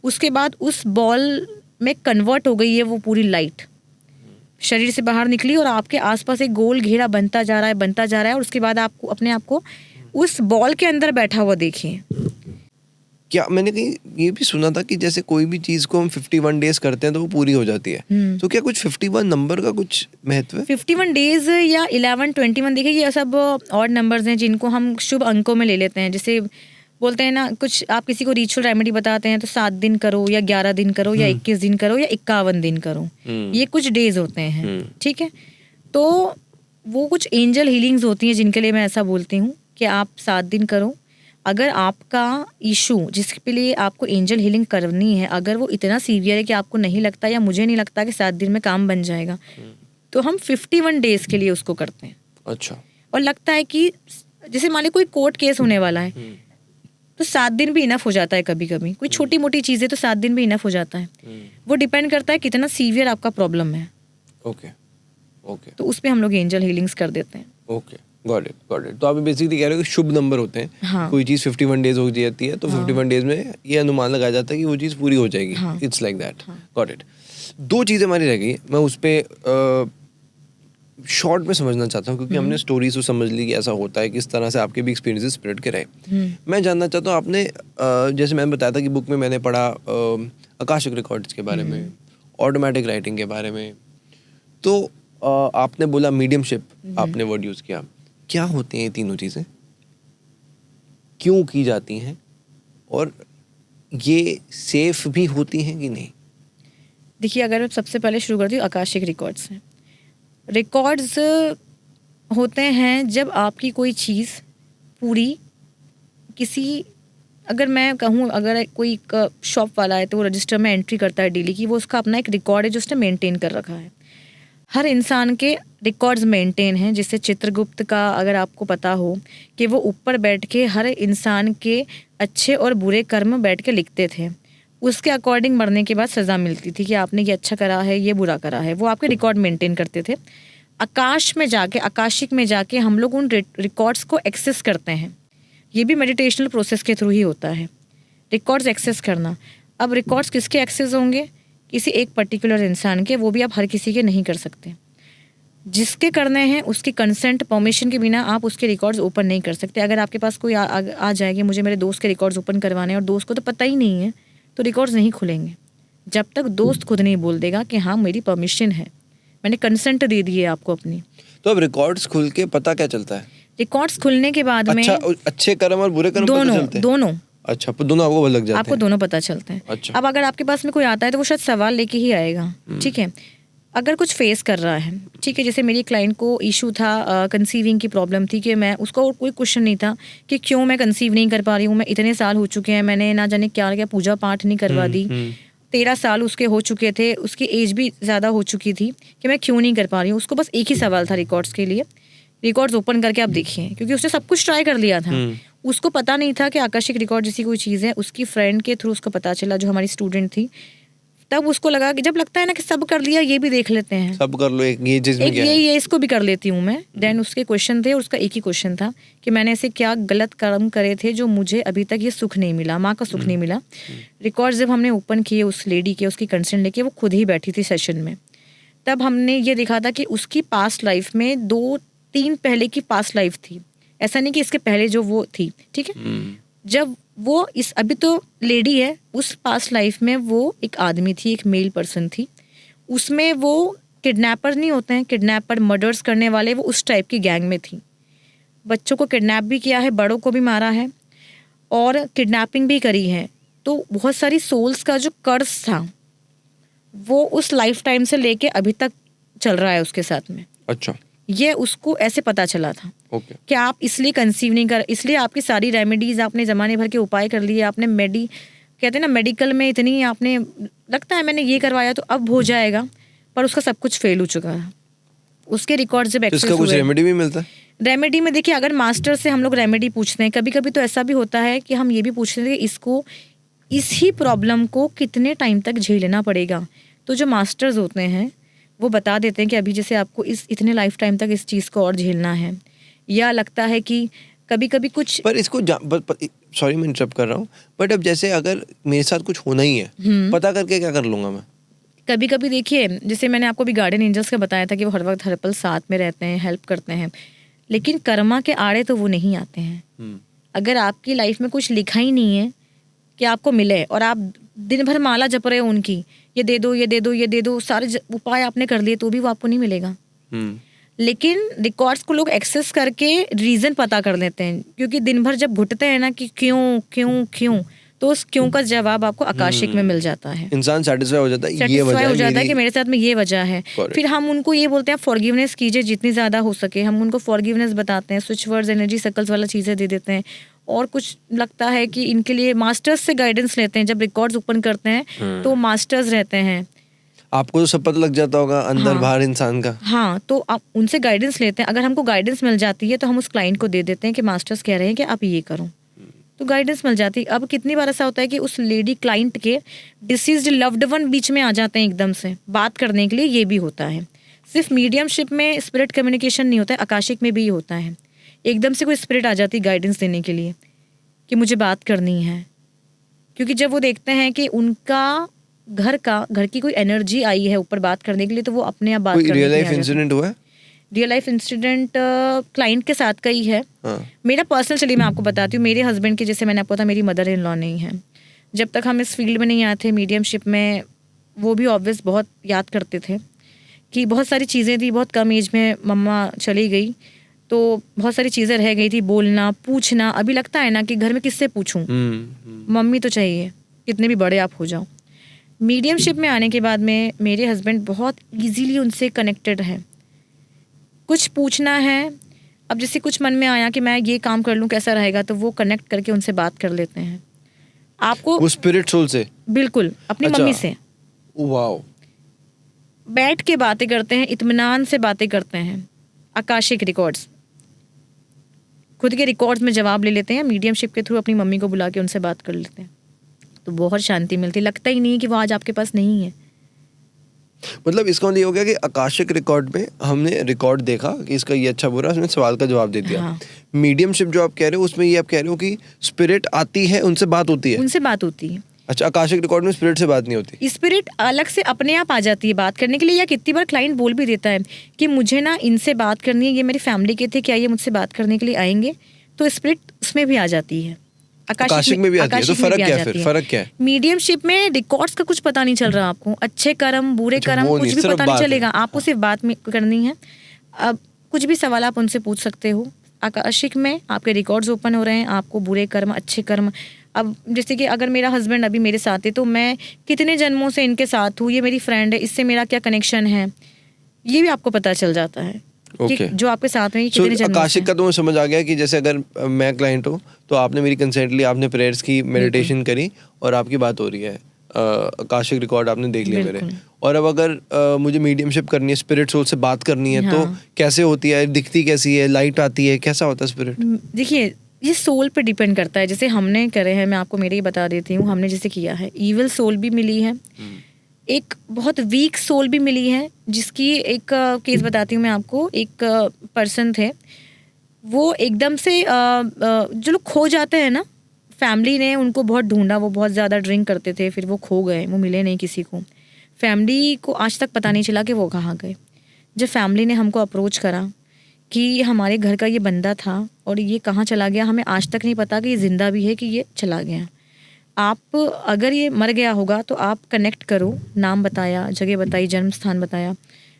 उसके बाद उस बॉल में कन्वर्ट हो गई है वो पूरी लाइट, शरीर से बाहर निकली और आपके आसपास एक गोल घेरा बनता जा रहा है और उसके बाद आपको अपने आप को उस बॉल के अंदर बैठा हुआ देखिए क्या मैंने कहीं ये भी सुना था कि जैसे कोई भी चीज़ को हम 51 डेज करते हैं तो वो पूरी हो जाती है, तो क्या कुछ 51 नंबर का कुछ महत्व है? 51 डेज या 11, 21, देखिए ये सब ऑड नंबर्स हैं जिनको हम शुभ अंकों में ले लेते हैं। जैसे बोलते हैं ना, कुछ आप किसी को रिचुअल रेमेडी बताते हैं तो 7 दिन करो या 11 दिन करो या 21 दिन करो या 51 दिन करो, ये कुछ डेज होते हैं, ठीक है। तो वो कुछ एंजल हीलिंग्स होती हैं जिनके लिए मैं ऐसा बोलती हूँ कि आप 7 दिन करो। अगर आपका इशू जिसके लिए आपको एंजल हीलिंग करनी है, अगर वो इतना सीवियर है कि आपको नहीं लगता या मुझे नहीं लगता कि 7 दिन में काम बन जाएगा, तो हम 51 डेज के लिए उसको करते हैं। अच्छा। और लगता है कि जैसे मान ली कोई कोर्ट केस होने वाला है तो 7 दिन भी इनफ हो जाता है। कभी कभी कोई छोटी मोटी चीज़ें तो 7 दिन भी इनफ हो जाता है। वो डिपेंड करता है कितना सीवियर आपका प्रॉब्लम है। Okay okay. तो उस पर हम लोग एंजल हीलिंग्स कर देते हैं। Okay, got it. तो आप बेसिकली कह रहे हो कि शुभ नंबर होते हैं। हाँ। कोई चीज़ 51 डेज हो जाती है तो 51 डेज में ये अनुमान लगाया जाता है कि वो चीज़ पूरी हो जाएगी। It's like that. Got it. 2 चीज़ें हमारी रह गई, मैं उस पर शॉर्ट में समझना चाहता हूँ क्योंकि हमने स्टोरीज तो समझ ली कि ऐसा होता है, किस तरह से आपके भी एक्सपीरियंसेस स्प्रेड के रहे। मैं जानना चाहता हूँ, आपने जैसे मैंने बताया था कि बुक में मैंने पढ़ा आकाशिक रिकॉर्ड्स के बारे में, ऑटोमेटिक राइटिंग के बारे में, तो आपने बोला मीडियमशिप, आपने वर्ड यूज़ किया। क्या होती हैं ये तीनों चीज़ें, क्यों की जाती हैं, और ये सेफ भी होती हैं कि नहीं? देखिए, अगर मैं सबसे पहले शुरू करती हूँ, आकाशिक रिकॉर्ड्स हैं। रिकॉर्ड्स होते हैं जब आपकी कोई चीज़ पूरी किसी, अगर मैं कहूँ, अगर कोई शॉप वाला है तो वो रजिस्टर में एंट्री करता है डेली की, वो उसका अपना एक रिकॉर्ड है जो उसने मेंटेन कर रखा है। हर इंसान के रिकॉर्ड्स मेंटेन हैं। जैसे चित्रगुप्त का अगर आपको पता हो कि वो ऊपर बैठ के हर इंसान के अच्छे और बुरे कर्म बैठ के लिखते थे, उसके अकॉर्डिंग मरने के बाद सज़ा मिलती थी कि आपने ये अच्छा करा है, ये बुरा करा है। वो आपके रिकॉर्ड मेंटेन करते थे। आकाश में जाके, आकाशिक में जाके हम लोग उन रिकॉर्ड्स को एक्सेस करते हैं। ये भी मेडिटेशनल प्रोसेस के थ्रू ही होता है, रिकॉर्ड्स एक्सेस करना। अब रिकॉर्ड्स किसके एक्सेस होंगे? किसी एक पर्टिकुलर इंसान के। वो भी आप हर किसी के नहीं कर सकते। जिसके करने हैं उसकी कंसेंट, परमिशन के बिना आप उसके रिकॉर्ड्स ओपन नहीं कर सकते। अगर आपके पास कोई आ जाएगी, मुझे मेरे दोस्त के रिकॉर्ड्स ओपन करवाने हैं, और दोस्त को तो पता ही नहीं है, तो रिकॉर्ड्स नहीं खुलेंगे जब तक दोस्त खुद नहीं बोल देगा कि हाँ मेरी परमिशन है, मैंने कंसेंट दे दी है आपको अपनी। तो अब रिकॉर्ड्स खुल के पता क्या चलता है? रिकॉर्ड्स खुलने के बाद में अच्छे कर्म और बुरे कर्म पता चलते हैं? दोनों। अच्छा, दोनों आपको लग जाते हैं? आपको दोनों पता चलते हैं। अच्छा। अब अगर आपके पास में कोई आता है तो वो शायद सवाल लेके ही आएगा, ठीक है। अगर कुछ फेस कर रहा है, ठीक है, जैसे मेरी क्लाइंट को इशू था, कंसीविंग की प्रॉब्लम थी कि मैं, उसको कोई क्वेश्चन नहीं था कि क्यों मैं कंसीव नहीं कर पा रही हूँ, मैं इतने साल हो चुके हैं, मैंने ना जाने क्या क्या पूजा पाठ नहीं करवा दी, 13 साल उसके हो चुके थे, उसकी एज भी ज़्यादा हो चुकी थी, कि मैं क्यों नहीं कर पा रही हूँ। उसको बस एक ही सवाल था रिकॉर्ड्स के लिए। रिकॉर्ड्स ओपन करके आप देखिए, क्योंकि उसने सब कुछ ट्राई कर लिया था। उसको पता नहीं था कि आकाशिक रिकॉर्ड जैसी कोई चीज़ है। उसकी फ्रेंड के थ्रू उसको पता चला, जो हमारी स्टूडेंट थी। तब उसको लगा कि जब लगता है ना कि सब कर लिया, ये भी देख लेते हैं, सब कर लो, एक ये चीज़ में क्या है? ये इसको भी कर लेती हूँ मैं। देन उसके क्वेश्चन थे, और उसका एक ही क्वेश्चन था कि मैंने ऐसे क्या गलत कर्म करे थे जो मुझे अभी तक ये सुख नहीं मिला, माँ का सुख नहीं मिला। रिकॉर्ड जब हमने ओपन किए उस लेडी के, उसकी कंसेंट लेके, वो खुद ही बैठी थी सेशन में, तब हमने ये देखा था कि उसकी पास्ट लाइफ में 2-3 पहले की पास्ट लाइफ थी। ऐसा नहीं कि इसके पहले जो वो थी, ठीक है। जब वो इस, अभी तो लेडी है, उस पास्ट लाइफ में वो एक आदमी थी, एक मेल पर्सन थी। उसमें वो किडनैपर नहीं होते हैं, किडनैपर, मर्डर्स करने वाले, वो उस टाइप की गैंग में थी। बच्चों को किडनैप भी किया है, बड़ों को भी मारा है, और किडनैपिंग भी करी है। तो बहुत सारी सोल्स का जो कर्ज था वो उस लाइफ टाइम से लेके अभी तक चल रहा है उसके साथ में। अच्छा। ये उसको ऐसे पता चला था कि आप इसलिए कंसीव नहीं कर, इसलिए आपकी सारी रेमेडीज, आपने ज़माने भर के उपाय कर लिए, आपने कहते हैं ना मेडिकल में इतनी आपने, लगता है मैंने ये करवाया तो अब हो जाएगा, पर उसका सब कुछ फेल हो चुका है। उसके रिकॉर्ड जब एक्सेस हुए, कुछ रेमेडी भी मिलता है? रेमेडी में देखिए, अगर मास्टर से हम लोग रेमेडी पूछते हैं, कभी कभी तो ऐसा भी होता है कि हम ये भी पूछते हैं कि इसको, इस ही प्रॉब्लम को कितने टाइम तक झेलना पड़ेगा। तो जो मास्टर्स होते हैं वो बता देते हैं कि अभी जैसे आपको इस इतने लाइफ टाइम तक इस चीज़ को और झेलना है, या लगता है कि कभी कभी कुछ, पर इसको सॉरी मैं इंटरप्ट कर रहा हूँ, बट अब जैसे अगर मेरे साथ कुछ होना ही है, पता करके क्या कर लूँगा मैं? कभी कभी देखिए, जैसे मैंने आपको भी गार्डन एंजल्स का बताया था कि वो हर वक्त हर पल साथ में रहते हैं, हेल्प करते हैं, लेकिन कर्मा के आड़े तो वो नहीं आते हैं। अगर आपकी लाइफ में कुछ लिखा ही नहीं है कि आपको मिले और आप दिन भर माला जप रहे हो उनकी, ये दे दो ये दे दो ये दे दो, सारे उपाय आपने कर लिए तो भी वो आपको नहीं मिलेगा। लेकिन रिकॉर्ड्स को लोग एक्सेस करके रीज़न पता कर लेते हैं, क्योंकि दिन भर जब घुटते हैं ना कि क्यों क्यों क्यों, तो उस क्यों का जवाब आपको आकाशिक में मिल जाता है। इंसान सेटिस्फाई हो जाता है, ये सेटिस्फाई वजह हो जाता है मेरी। कि मेरे साथ में ये वजह है। फिर हम उनको ये बोलते हैं फॉरगिवनेस कीजिए जितनी ज़्यादा हो सके, हम उनको फॉरगिवनेस बताते हैं, स्विच वर्ड्स, एनर्जी सर्कल्स वाला चीज़ें दे देते हैं। और कुछ लगता है कि इनके लिए मास्टर्स से गाइडेंस लेते हैं, जब रिकॉर्ड्स ओपन करते हैं तो मास्टर्स रहते हैं। आपको तो सब पता लग जाता होगा अंदर हाँ, बाहर इंसान का। हाँ, तो आप उनसे गाइडेंस लेते हैं। अगर हमको गाइडेंस मिल जाती है तो हम उस क्लाइंट को दे देते हैं कि मास्टर्स कह रहे हैं कि आप ये करो, तो गाइडेंस मिल जाती है। अब कितनी बार ऐसा होता है कि उस लेडी क्लाइंट के डिसीज्ड लव्ड वन बीच में आ जाते हैं एकदम से बात करने के लिए, ये भी होता है। सिर्फ मीडियमशिप में स्पिरिट कम्युनिकेशन नहीं होता है, आकाशिक में भी होता है। एकदम से कोई स्पिरिट आ जाती है गाइडेंस देने के लिए कि मुझे बात करनी है, क्योंकि जब वो देखते हैं कि उनका घर की कोई एनर्जी आई है ऊपर बात करने के लिए, तो वो अपने आप बात कोई करने रियल के लिए लाइफ आ जाते हैं। इंसिडेंट हुआ है? रियल लाइफ इंसिडेंट क्लाइंट के साथ का ही है। हाँ। मेरा पर्सनल, चलिए मैं आपको बताती हूँ। मेरे हस्बैंड के, जैसे मैंने आपको बताया, मेरी मदर इन लॉ नहीं है। जब तक हम इस फील्ड में नहीं आए थे मीडियमशिप में, वो भी ऑब्वियस बहुत याद करते थे कि बहुत सारी चीज़ें थी। बहुत कम एज में मम्मा चली गई, तो बहुत सारी चीज़ें रह गई थी, बोलना पूछना। अभी लगता है ना कि घर में किससे पूछूं, मम्मी तो चाहिए, कितने भी बड़े आप हो जाओ। मीडियमशिप में आने के बाद में मेरे हस्बैंड बहुत इजीली उनसे कनेक्टेड है। कुछ पूछना है, अब जैसे कुछ मन में आया कि मैं ये काम कर लूँ कैसा रहेगा, तो वो कनेक्ट करके उनसे बात कर लेते हैं। आपको वो स्पिरिट सोल से? बिल्कुल, अपनी अच्छा। मम्मी से वाओ। बैठ के बातें करते हैं, इत्मीनान से बातें करते हैं। आकाशिक रिकॉर्ड्स, खुद के रिकॉर्ड्स में जवाब ले लेते हैं। मीडियमशिप के थ्रू अपनी मम्मी को बुला के उनसे बात कर लेते हैं, तो बहुत शांति मिलती। लगता ही नहीं कि वो आज आपके पास नहीं है। मतलब इसका मतलब ये हो गया कि आकाशिक रिकॉर्ड में हमने रिकॉर्ड देखा कि इसका ये अच्छा बुरा, उसने सवाल का जवाब दे दिया। हाँ। मीडियमशिप जो आप कह रहे हो, उसमें ये आप कह रहे हो कि स्पिरिट आती है, उनसे बात होती है। उनसे बात होती है। अच्छा, आकाशिक रिकॉर्ड में स्पिरिट से बात नहीं होती? स्पिरिट अलग से अपने आप आ जाती है बात करने के लिए। या कितनी बार क्लाइंट बोल भी देता है कि मुझे ना इनसे बात करनी है, ये मेरी फैमिली के थे, क्या ये मुझसे बात करने के लिए आएंगे? तो स्पिरिट उसमें भी आ जाती है, आकाशिक में भी आती है। तो फर्क क्या है फिर? फर्क क्या है? मीडियमशिप में रिकॉर्ड्स का कुछ पता नहीं चल रहा आपको, अच्छे कर्म बुरे अच्छा, कर्म वो कुछ नहीं, भी सिर्फ पता नहीं बात है। चलेगा। आपको सिर्फ बात में करनी है। अब कुछ भी सवाल आप उनसे पूछ सकते हो। आकाशिक में आपके रिकॉर्ड्स ओपन हो रहे हैं, आपको बुरे कर्म अच्छे कर्म। अब जैसे कि अगर मेरा हस्बैंड अभी मेरे साथ है, तो मैं कितने जन्मों से इनके साथ हूँ, ये मेरी फ्रेंड है, इससे मेरा क्या कनेक्शन है, ये भी आपको पता चल जाता है कि Okay. जो आपके साथ में ये कितने जन्मों से आकाशिक का तो मुझे समझ आ गया कि जैसे अगर मैं क्लाइंट हूँ तो आपने मेरी कंसेंट ली, आपने प्रेयर्स की, मेडिटेशन करी और आपकी बात हो रही है, आकाशिक रिकॉर्ड आपने देख लिया मेरे। बिल्कुल। और अब अगर मुझे मीडियमशिप करनी है, स्पिरिट सोल से बात करनी है, तो हाँ। कैसे होती है? दिखती कैसी है? लाइट आती है? कैसा होता है स्पिरिट? देखिए, ये सोल पे डिपेंड करता है। जैसे हमने करे हैं, मैं आपको मेरे ही बता देती हूँ, हमने जैसे किया है, ईविल सोल भी मिली है, एक बहुत वीक सोल भी मिली है। जिसकी एक केस बताती हूँ मैं आपको। एक पर्सन थे, वो एकदम से जो लोग खो जाते हैं ना, फैमिली ने उनको बहुत ढूंढा, वो बहुत ज़्यादा ड्रिंक करते थे, फिर वो खो गए, वो मिले नहीं किसी को। फैमिली को आज तक पता नहीं चला कि वो कहाँ गए। जब फैमिली ने हमको अप्रोच करा कि हमारे घर का ये बंदा था और ये कहाँ चला गया, हमें आज तक नहीं पता कि ये ज़िंदा भी है कि ये चला गया। आप अगर ये मर गया होगा तो आप कनेक्ट करो, नाम बताया, जगह बताई, जन्म स्थान बताया,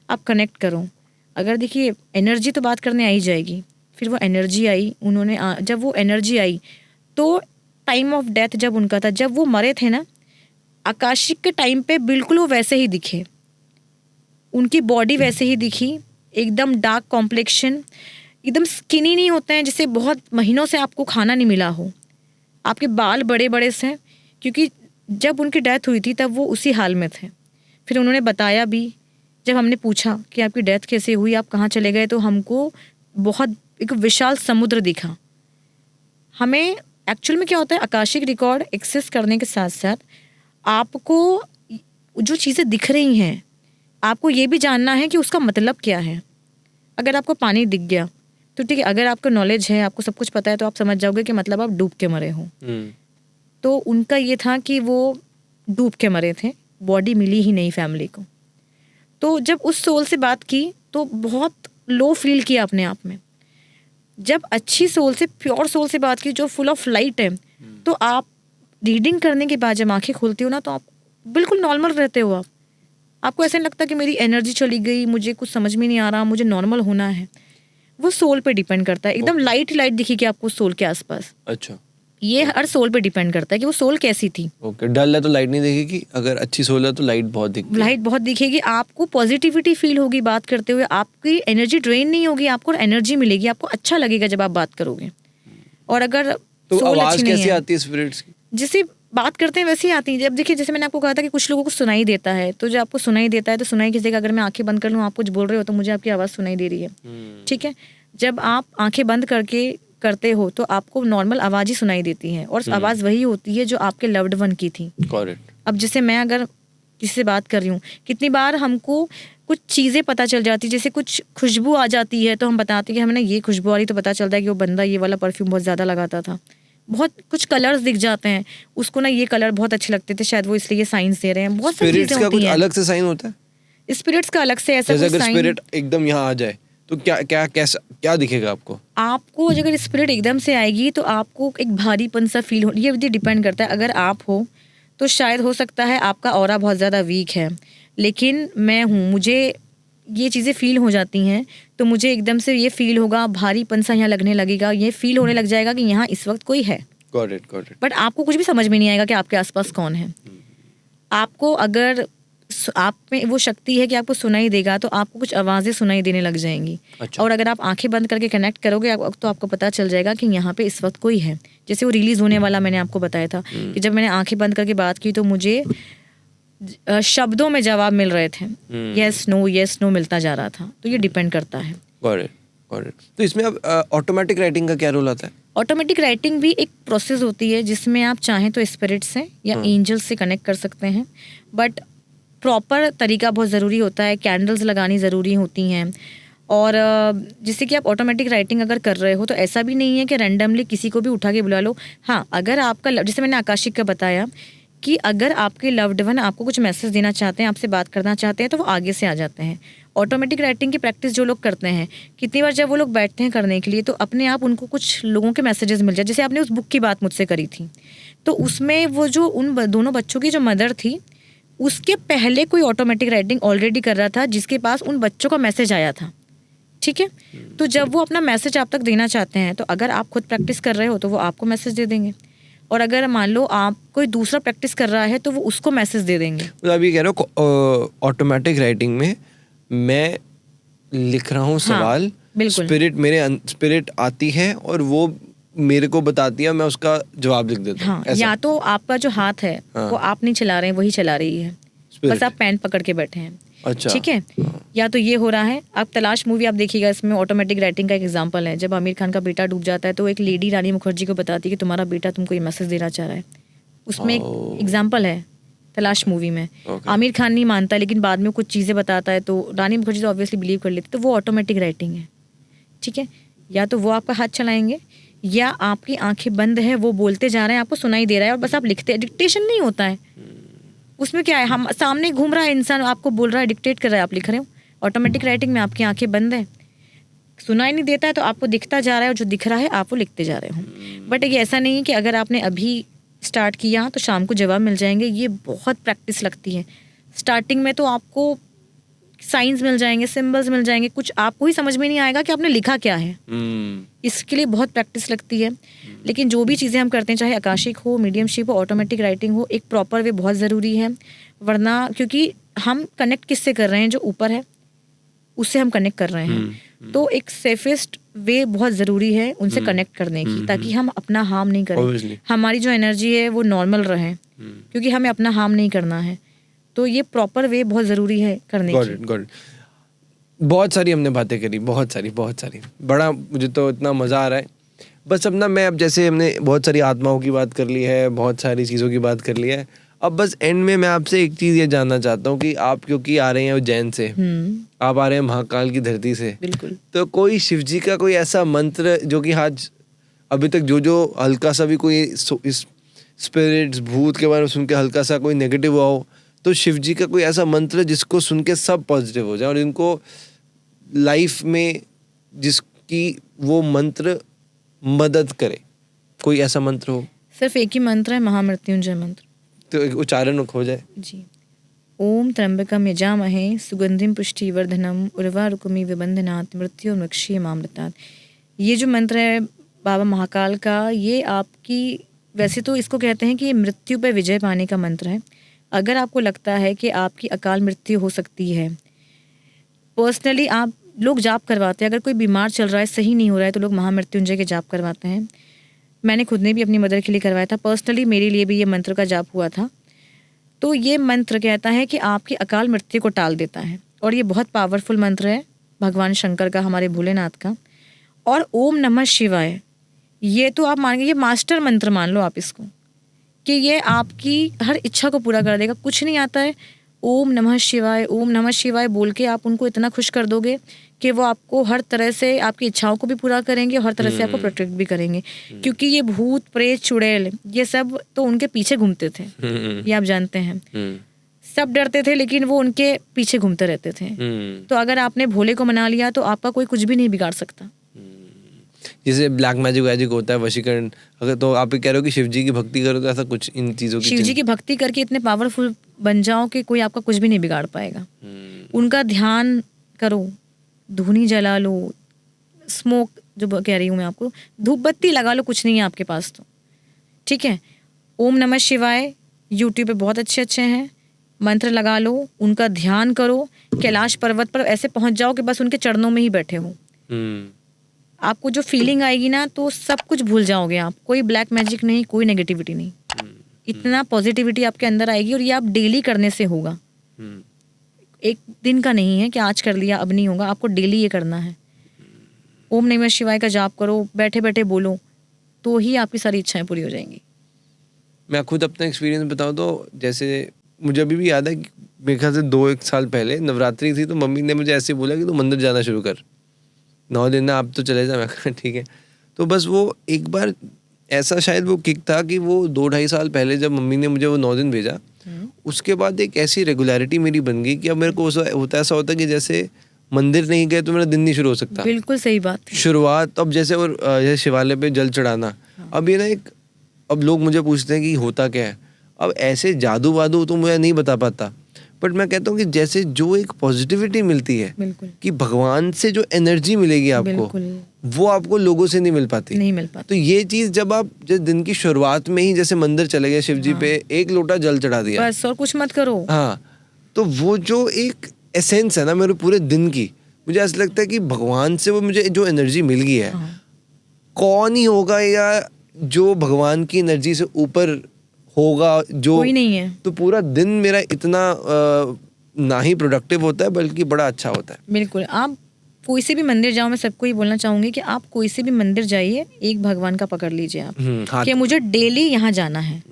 आप कनेक्ट करो। अगर देखिए एनर्जी तो बात करने आ ही जाएगी। फिर वो एनर्जी आई, उन्होंने जब वो एनर्जी आई तो टाइम ऑफ डेथ जब उनका था, जब वो मरे थे ना, आकाशिक के टाइम पे बिल्कुल वो वैसे ही दिखे, उनकी बॉडी वैसे ही दिखी, एकदम डार्क कॉम्प्लेक्शन, एकदम स्किनी नहीं होते हैं जैसे बहुत महीनों से आपको खाना नहीं मिला हो, आपके बाल बड़े बड़े से, क्योंकि जब उनकी डेथ हुई थी तब वो उसी हाल में थे। फिर उन्होंने बताया भी, जब हमने पूछा कि आपकी डेथ कैसे हुई, आप कहाँ चले गए, तो हमको बहुत एक विशाल समुद्र दिखा। हमें एक्चुअल में क्या होता है, आकाशिक रिकॉर्ड एक्सेस करने के साथ साथ आपको जो चीज़ें दिख रही हैं, आपको ये भी जानना है कि उसका मतलब क्या है। अगर आपको पानी दिख गया तो ठीक है, अगर आपको नॉलेज है, आपको सब कुछ पता है, तो आप समझ जाओगे कि मतलब आप डूब के मरे हो। तो उनका ये था कि वो डूब के मरे थे, बॉडी मिली ही नहीं फैमिली को। तो जब उस सोल से बात की तो बहुत लो फील किया अपने आप में। जब अच्छी सोल से, प्योर सोल से बात की जो फुल ऑफ लाइट है, तो आप रीडिंग करने के बाद जब आंखें खोलती हो ना, तो आप बिल्कुल नॉर्मल रहते हो। आपको ऐसा नहीं लगता कि मेरी एनर्जी चली गई, मुझे कुछ समझ में नहीं आ रहा, मुझे नॉर्मल होना है। वो सोल पे डिपेंड करता है, एकदम लाइट दिखेगी आपको सोल के आसपास। अच्छा, ये हर सोल पे डिपेंड करता है कि वो सोल कैसी थी। ओके। डल है तो लाइट नहीं दिखेगी, अगर अच्छी सोल है तो लाइट बहुत दिखती है। लाइट बहुत दिखेगी, आपको पॉजिटिविटी फील होगी बात करते हुए, आपकी एनर्जी ड्रेन नहीं होगी, आपको एनर्जी मिलेगी, आपको अच्छा लगेगा जब आप बात करोगे। और अगर तो सोल आवाज अच्छी नहीं कैसी है, आती है स्पिरिट्स की? जैसे बात करते हैं वैसे ही आती है। जब देखिए, जैसे मैंने आपको कहा था कि कुछ लोगों को सुनाई देता है, तो जब आपको सुनाई देता है तो सुनाई किसी का, अगर मैं आंखें बंद कर लूँ, आप कुछ बोल रहे हो तो मुझे आपकी आवाज़ सुनाई दे रही है, ठीक है। जब आप आंखें बंद करके करते हो तो आपको नॉर्मल आवाज़ ही सुनाई देती है, और आवाज़ वही होती है जो आपके लव्ड वन की थी। करेक्ट। अब जैसे मैं अगर किसी से बात कर रही हूँ, कितनी बार हमको कुछ चीज़ें पता चल जाती, जैसे कुछ खुशबू आ जाती है तो हम बताते हैं कि हमें ना ये खुशबू आ रही, तो पता चलता है कि वो बंदा ये वाला परफ्यूम बहुत ज़्यादा लगाता था। बहुत कुछ कलर्स दिख जाते हैं, उसको ना ये कलर बहुत अच्छे लगते थे, शायद वो इसलिए ये साइंस दे रहे हैं। बहुत सारी स्पिरिट्स चीज़ें का होती कुछ हैं। अलग से साइन होता है? स्पिरिट्स का अलग से ऐसा जैसे कुछ अगर साइन, स्पिरिट एकदम यहाँ आ जाए तो क्या दिखेगा आपको? आपको अगर स्पिरिट एकदम से आएगी तो आपको एक भारीपन सा फील हो, ये डिपेंड करता है। अगर आप हो तो शायद हो सकता है आपका ऑरा बहुत ज़्यादा वीक है, लेकिन मैं हूँ, मुझे ये चीज़ें फील हो जाती हैं, तो मुझे एकदम से ये फील होगा, भारीपन सा यहाँ लगने लगेगा, ये फील होने लग जाएगा कि यहाँ इस वक्त कोई है। Got it. बट आपको कुछ भी समझ में नहीं आएगा कि आपके आसपास कौन है। आपको अगर आप में वो शक्ति है कि आपको सुनाई देगा, तो आपको कुछ आवाज़ें सुनाई देने लग जाएंगी। अच्छा। और अगर आप आंखें बंद करके कनेक्ट करोगे तो आपको पता चल जाएगा कि यहाँ पे इस वक्त कोई है। जैसे वो रिलीज होने वाला मैंने आपको बताया था कि जब मैंने आंखें बंद करके बात की तो मुझे शब्दों में जवाब मिल रहे थे, यस नो मिलता जा रहा था। तो ये डिपेंड करता है। Got it. तो इसमें अब ऑटोमेटिक राइटिंग का क्या रोल आता है? ऑटोमेटिक राइटिंग भी एक प्रोसेस होती है जिसमें आप चाहें तो स्पिरिट से या एंजल से कनेक्ट कर सकते हैं, बट प्रॉपर तरीका बहुत ज़रूरी होता है। कैंडल्स लगानी ज़रूरी होती हैं। और जैसे कि आप ऑटोमेटिक राइटिंग अगर कर रहे हो तो ऐसा भी नहीं है कि रैंडमली किसी को भी उठा के बुला लो। हाँ, अगर आपका जैसे मैंने आकाशिक का बताया कि अगर आपके लव्ड वन आपको कुछ मैसेज देना चाहते हैं, आपसे बात करना चाहते हैं, तो वो आगे से आ जाते हैं। ऑटोमेटिक राइटिंग की प्रैक्टिस जो लोग करते हैं, कितनी बार जब वो लोग बैठते हैं करने के लिए तो अपने आप उनको कुछ लोगों के मैसेजेस मिल जाए। जैसे आपने उस बुक की बात मुझसे करी थी, तो उसमें वो जो उन दोनों बच्चों की जो मदर थी, उसके पहले कोई ऑटोमेटिक राइटिंग ऑलरेडी कर रहा था जिसके पास उन बच्चों का मैसेज आया था, ठीक है। तो जब वो अपना मैसेज आप तक देना चाहते हैं, तो अगर आप खुद प्रैक्टिस कर रहे हो तो वो आपको मैसेज दे देंगे, और अगर मान लो आप कोई दूसरा प्रैक्टिस कर रहा है तो वो उसको मैसेज दे देंगे। तो अभी कह रहे हो ऑटोमेटिक राइटिंग में मैं लिख रहा हूँ सवाल, बिल्कुल। स्पिरिट आती है और वो मेरे को बताती है, मैं उसका जवाब लिख देता हूँ। हाँ, या तो आपका जो हाथ है वो आप नहीं चला रहे हैं, वही चला रही है, बस आप पेन पकड़ के बैठे हैं। अच्छा, ठीक है। या तो ये हो रहा है। आप तलाश मूवी आप देखिएगा, इसमें ऑटोमेटिक राइटिंग का एक एग्जांपल है। जब आमिर खान का बेटा डूब जाता है तो एक लेडी रानी मुखर्जी को बताती है कि तुम्हारा बेटा तुमको ये मैसेज देना चाह रहा है। उसमें एक एग्जांपल है तलाश मूवी में। आमिर खान नहीं मानता, लेकिन बाद में कुछ चीज़ें बताता है तो रानी मुखर्जी तो ऑब्वियसली बिलीव कर लेती, तो वो ऑटोमेटिक राइटिंग है, ठीक है। या तो वो आपका हाथ चलाएंगे या आपकी आंखें बंद है, वो बोलते जा रहे हैं, आपको सुनाई दे रहा है और बस आप लिखते हैं। डिक्टेशन नहीं होता है उसमें। क्या है, हम सामने घूम रहा है इंसान, आपको बोल रहा है, डिक्टेट कर रहा है, आप लिख रहे हो। ऑटोमेटिक राइटिंग में आपकी आंखें बंद है, सुनाई नहीं देता है तो आपको दिखता जा रहा है, और जो दिख रहा है आप वो लिखते जा रहे हो। बट ये ऐसा नहीं है कि अगर आपने अभी स्टार्ट किया तो शाम को जवाब मिल जाएंगे। ये बहुत प्रैक्टिस लगती है। स्टार्टिंग में तो आपको साइंस मिल जाएंगे, सिंबल्स मिल जाएंगे, कुछ आपको ही समझ में नहीं आएगा कि आपने लिखा क्या है। इसके लिए बहुत प्रैक्टिस लगती है। लेकिन जो भी चीज़ें हम करते हैं, चाहे आकाशिक हो, मीडियमशिप हो, ऑटोमेटिक राइटिंग हो, एक प्रॉपर वे बहुत ज़रूरी है। वरना क्योंकि हम कनेक्ट किससे कर रहे हैं, जो ऊपर है उससे हम कनेक्ट कर रहे हैं। तो एक सेफेस्ट वे बहुत ज़रूरी है उनसे कनेक्ट करने की, ताकि हम अपना हार्म नहीं करें, हमारी जो एनर्जी है वो नॉर्मल रहे, क्योंकि हमें अपना हार्म नहीं करना है। तो ये प्रॉपर वे बहुत ज़रूरी है करने की। बहुत सारी हमने बातें करी, बहुत सारी बड़ा, मुझे तो इतना मज़ा आ रहा है। बस अब ना मैं, अब जैसे हमने बहुत सारी आत्माओं की बात कर ली है, बहुत सारी चीज़ों की बात कर ली है, अब बस एंड में मैं आपसे एक चीज़ ये जानना चाहता हूँ कि आप क्योंकि आ रहे हैं उज्जैन से, आप आ रहे हैं महाकाल की धरती से, बिल्कुल, तो कोई शिव जी का कोई ऐसा मंत्र जो कि आज अभी तक जो हल्का सा भी कोई इस स्पिरिट्स भूत के बारे में सुन के हल्का सा कोई नेगेटिव हुआ हो, तो शिव जी का कोई ऐसा मंत्र जिसको सुन के सब पॉजिटिव हो जाए और इनको लाइफ में जिसकी वो मंत्र मदद करे, कोई ऐसा मंत्र हो? सिर्फ एक ही मंत्र है, महामृत्युंजय मंत्र। तो एक उच्चारण हो जाए। जी। ओम त्र्यंबकम यजामहे सुगंधिम पुष्टिवर्धनम उर्वारुकमिव विबंधनात् मृत्युर्मुक्षीयमामृतात्। ये जो मंत्र है बाबा महाकाल का, ये आपकी, वैसे तो इसको कहते हैं कि ये मृत्यु पर विजय पाने का मंत्र है। अगर आपको लगता है कि आपकी अकाल मृत्यु हो सकती है, पर्सनली आप लोग जाप करवाते हैं, अगर कोई बीमार चल रहा है, सही नहीं हो रहा है, तो लोग महामृत्युंजय के जाप करवाते हैं। मैंने खुद ने भी अपनी मदर के लिए करवाया था, पर्सनली मेरे लिए भी ये मंत्र का जाप हुआ था। तो ये मंत्र कहता है कि आपकी अकाल मृत्यु को टाल देता है, और ये बहुत पावरफुल मंत्र है भगवान शंकर का, हमारे भोलेनाथ का। और ओम नमः शिवाय, ये तो आप मान, ये मास्टर मंत्र मान लो आप इसको, कि ये आपकी हर इच्छा को पूरा कर देगा। कुछ नहीं आता है, ओम नमः शिवाय बोल के आप उनको इतना खुश कर दोगे कि वो आपको हर तरह से आपकी इच्छाओं को भी पूरा करेंगे और हर तरह से आपको प्रोटेक्ट भी करेंगे। क्योंकि ये भूत प्रेत चुड़ैल ये सब तो उनके पीछे घूमते थे, ये आप जानते हैं। सब डरते थे लेकिन वो उनके पीछे घूमते रहते थे। तो अगर आपने भोले को मना लिया तो आपका कोई कुछ भी नहीं बिगाड़ सकता। जैसे ब्लैक मैजिक वैजिक होता है, वशीकरण, अगर तो आप कह रहे हो कि शिव जी की भक्ति करो तो ऐसा कुछ इन चीजों की, शिव जी की भक्ति करके इतने पावरफुल बन जाओ कि कोई आपका कुछ भी नहीं बिगाड़ पाएगा। उनका ध्यान करो, धूनी जला लो, स्मोक जो कह रही हूँ मैं आपको, धूप बत्ती लगा लो, कुछ नहीं है आपके पास तो ठीक है। ओम नमः शिवाय यूट्यूब पे बहुत अच्छे हैं, मंत्र लगा लो, उनका ध्यान करो, कैलाश पर्वत पर ऐसे पहुंच जाओ कि बस उनके चरणों में ही बैठे हो। आपको जो फीलिंग आएगी ना, तो सब कुछ भूल जाओगे आप। कोई ब्लैक मैजिक नहीं, कोई नेगेटिविटी नहीं, इतना पॉजिटिविटी आपके अंदर आएगी। और ये आप डेली करने से होगा, एक दिन का नहीं है कि आज कर लिया अब नहीं होगा, आपको डेली ये करना है। ओम नमः शिवाय का जाप करो, बैठे बैठे बोलो, तो ही आपकी सारी इच्छाएं पूरी हो जाएंगी। मैं खुद अपना एक्सपीरियंस बताऊं तो जैसे मुझे अभी भी याद है कि मेरे ख्याल से 2-1 साल पहले नवरात्रि थी, तो मम्मी ने मुझे ऐसे बोला कि तू मंदिर जाना शुरू कर, 9 दिन ना, आप तो चले जा। मैं कहा ठीक है। तो बस वो एक बार ऐसा शायद वो किक था कि वो 2-2.5 साल पहले जब मम्मी ने मुझे वो 9 दिन भेजा, उसके बाद एक ऐसी रेगुलरिटी मेरी बन गई कि अब मेरे को ऐसा होता कि जैसे मंदिर नहीं गए तो मेरा दिन नहीं शुरू हो सकता। बिल्कुल सही बात। शुरुआत अब जैसे, और जैसे शिवालय पे जल चढ़ाना, अब ये ना एक, अब लोग मुझे पूछते हैं कि होता क्या है। अब ऐसे जादू वादू तो मुझे नहीं बता पाता, बट मैं कहता हूँ कि जैसे जो एक पॉजिटिविटी मिलती है, कि भगवान से जो एनर्जी मिलेगी आपको, वो आपको लोगों से नहीं मिल पाती। तो ये चीज जब आप जिस दिन की शुरुआत में ही जैसे मंदिर चले गए शिव जी पे, 1 लोटा जल चढ़ा दिया बस, और कुछ मत करो, हाँ, तो वो जो एक एसेंस है ना मेरे पूरे दिन की, मुझे ऐसा लगता है कि भगवान से वो मुझे जो एनर्जी मिल गई है, कौन ही होगा या जो भगवान की एनर्जी से ऊपर होगा, जो कोई नहीं है। तो पूरा दिन मेरा इतना ना ही प्रोडक्टिव होता है बल्कि बड़ा अच्छा होता है। बिल्कुल। आप कोई से भी मंदिर जाओ, मैं सबको ही बोलना चाहूंगी कि आप कोई से भी मंदिर जाइए, एक भगवान का पकड़ लीजिए आप, कि मुझे डेली यहाँ जाना है।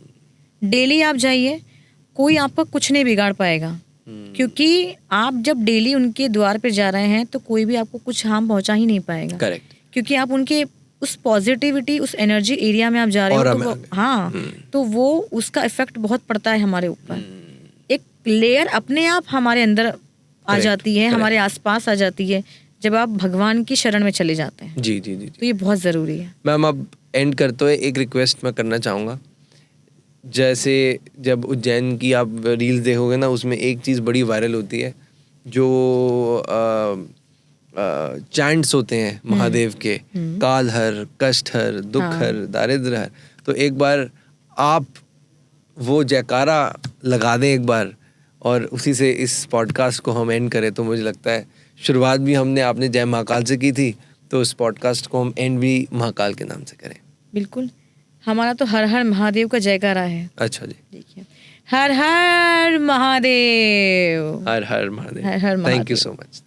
डेली आप जाइए, कोई आपका कुछ नहीं बिगाड़ पाएगा, क्योंकि आप जब डेली उनके द्वार पे जा रहे हैं तो कोई भी आपको कुछ हार्म पहुंचा ही नहीं पाएगा। करेक्ट। क्योंकि आप उनके उस पॉजिटिविटी, उस एनर्जी एरिया में आप जा रहे हो, तो हाँ, तो वो उसका इफेक्ट बहुत पड़ता है हमारे ऊपर। एक लेयर अपने आप हमारे अंदर आ जाती है, हमारे आसपास आ जाती है, जब आप भगवान की शरण में चले जाते हैं। जी जी जी, तो ये बहुत ज़रूरी है। मैम, अब एंड करते हुए एक रिक्वेस्ट मैं करना चाहूँगा। जैसे जब उज्जैन की आप रील्स देखोगे ना, उसमें एक चीज़ बड़ी वायरल होती है, जो चैंट्स होते हैं महादेव के, कालहर, कष्टहर, दुखहर, दारिद्र्यहर। तो एक बार आप वो जयकारा लगा दें एक बार, और उसी से इस पॉडकास्ट को हम एंड करें। तो मुझे लगता है शुरुआत भी आपने जय महाकाल से की थी, तो इस पॉडकास्ट को हम एंड भी महाकाल के नाम से करें। बिल्कुल, हमारा तो हर हर महादेव का जयकारा है। अच्छा जी, देखिए, Har Har Mahadev, Har Har Mahadev. Har Har Mahadev. Thank you so much.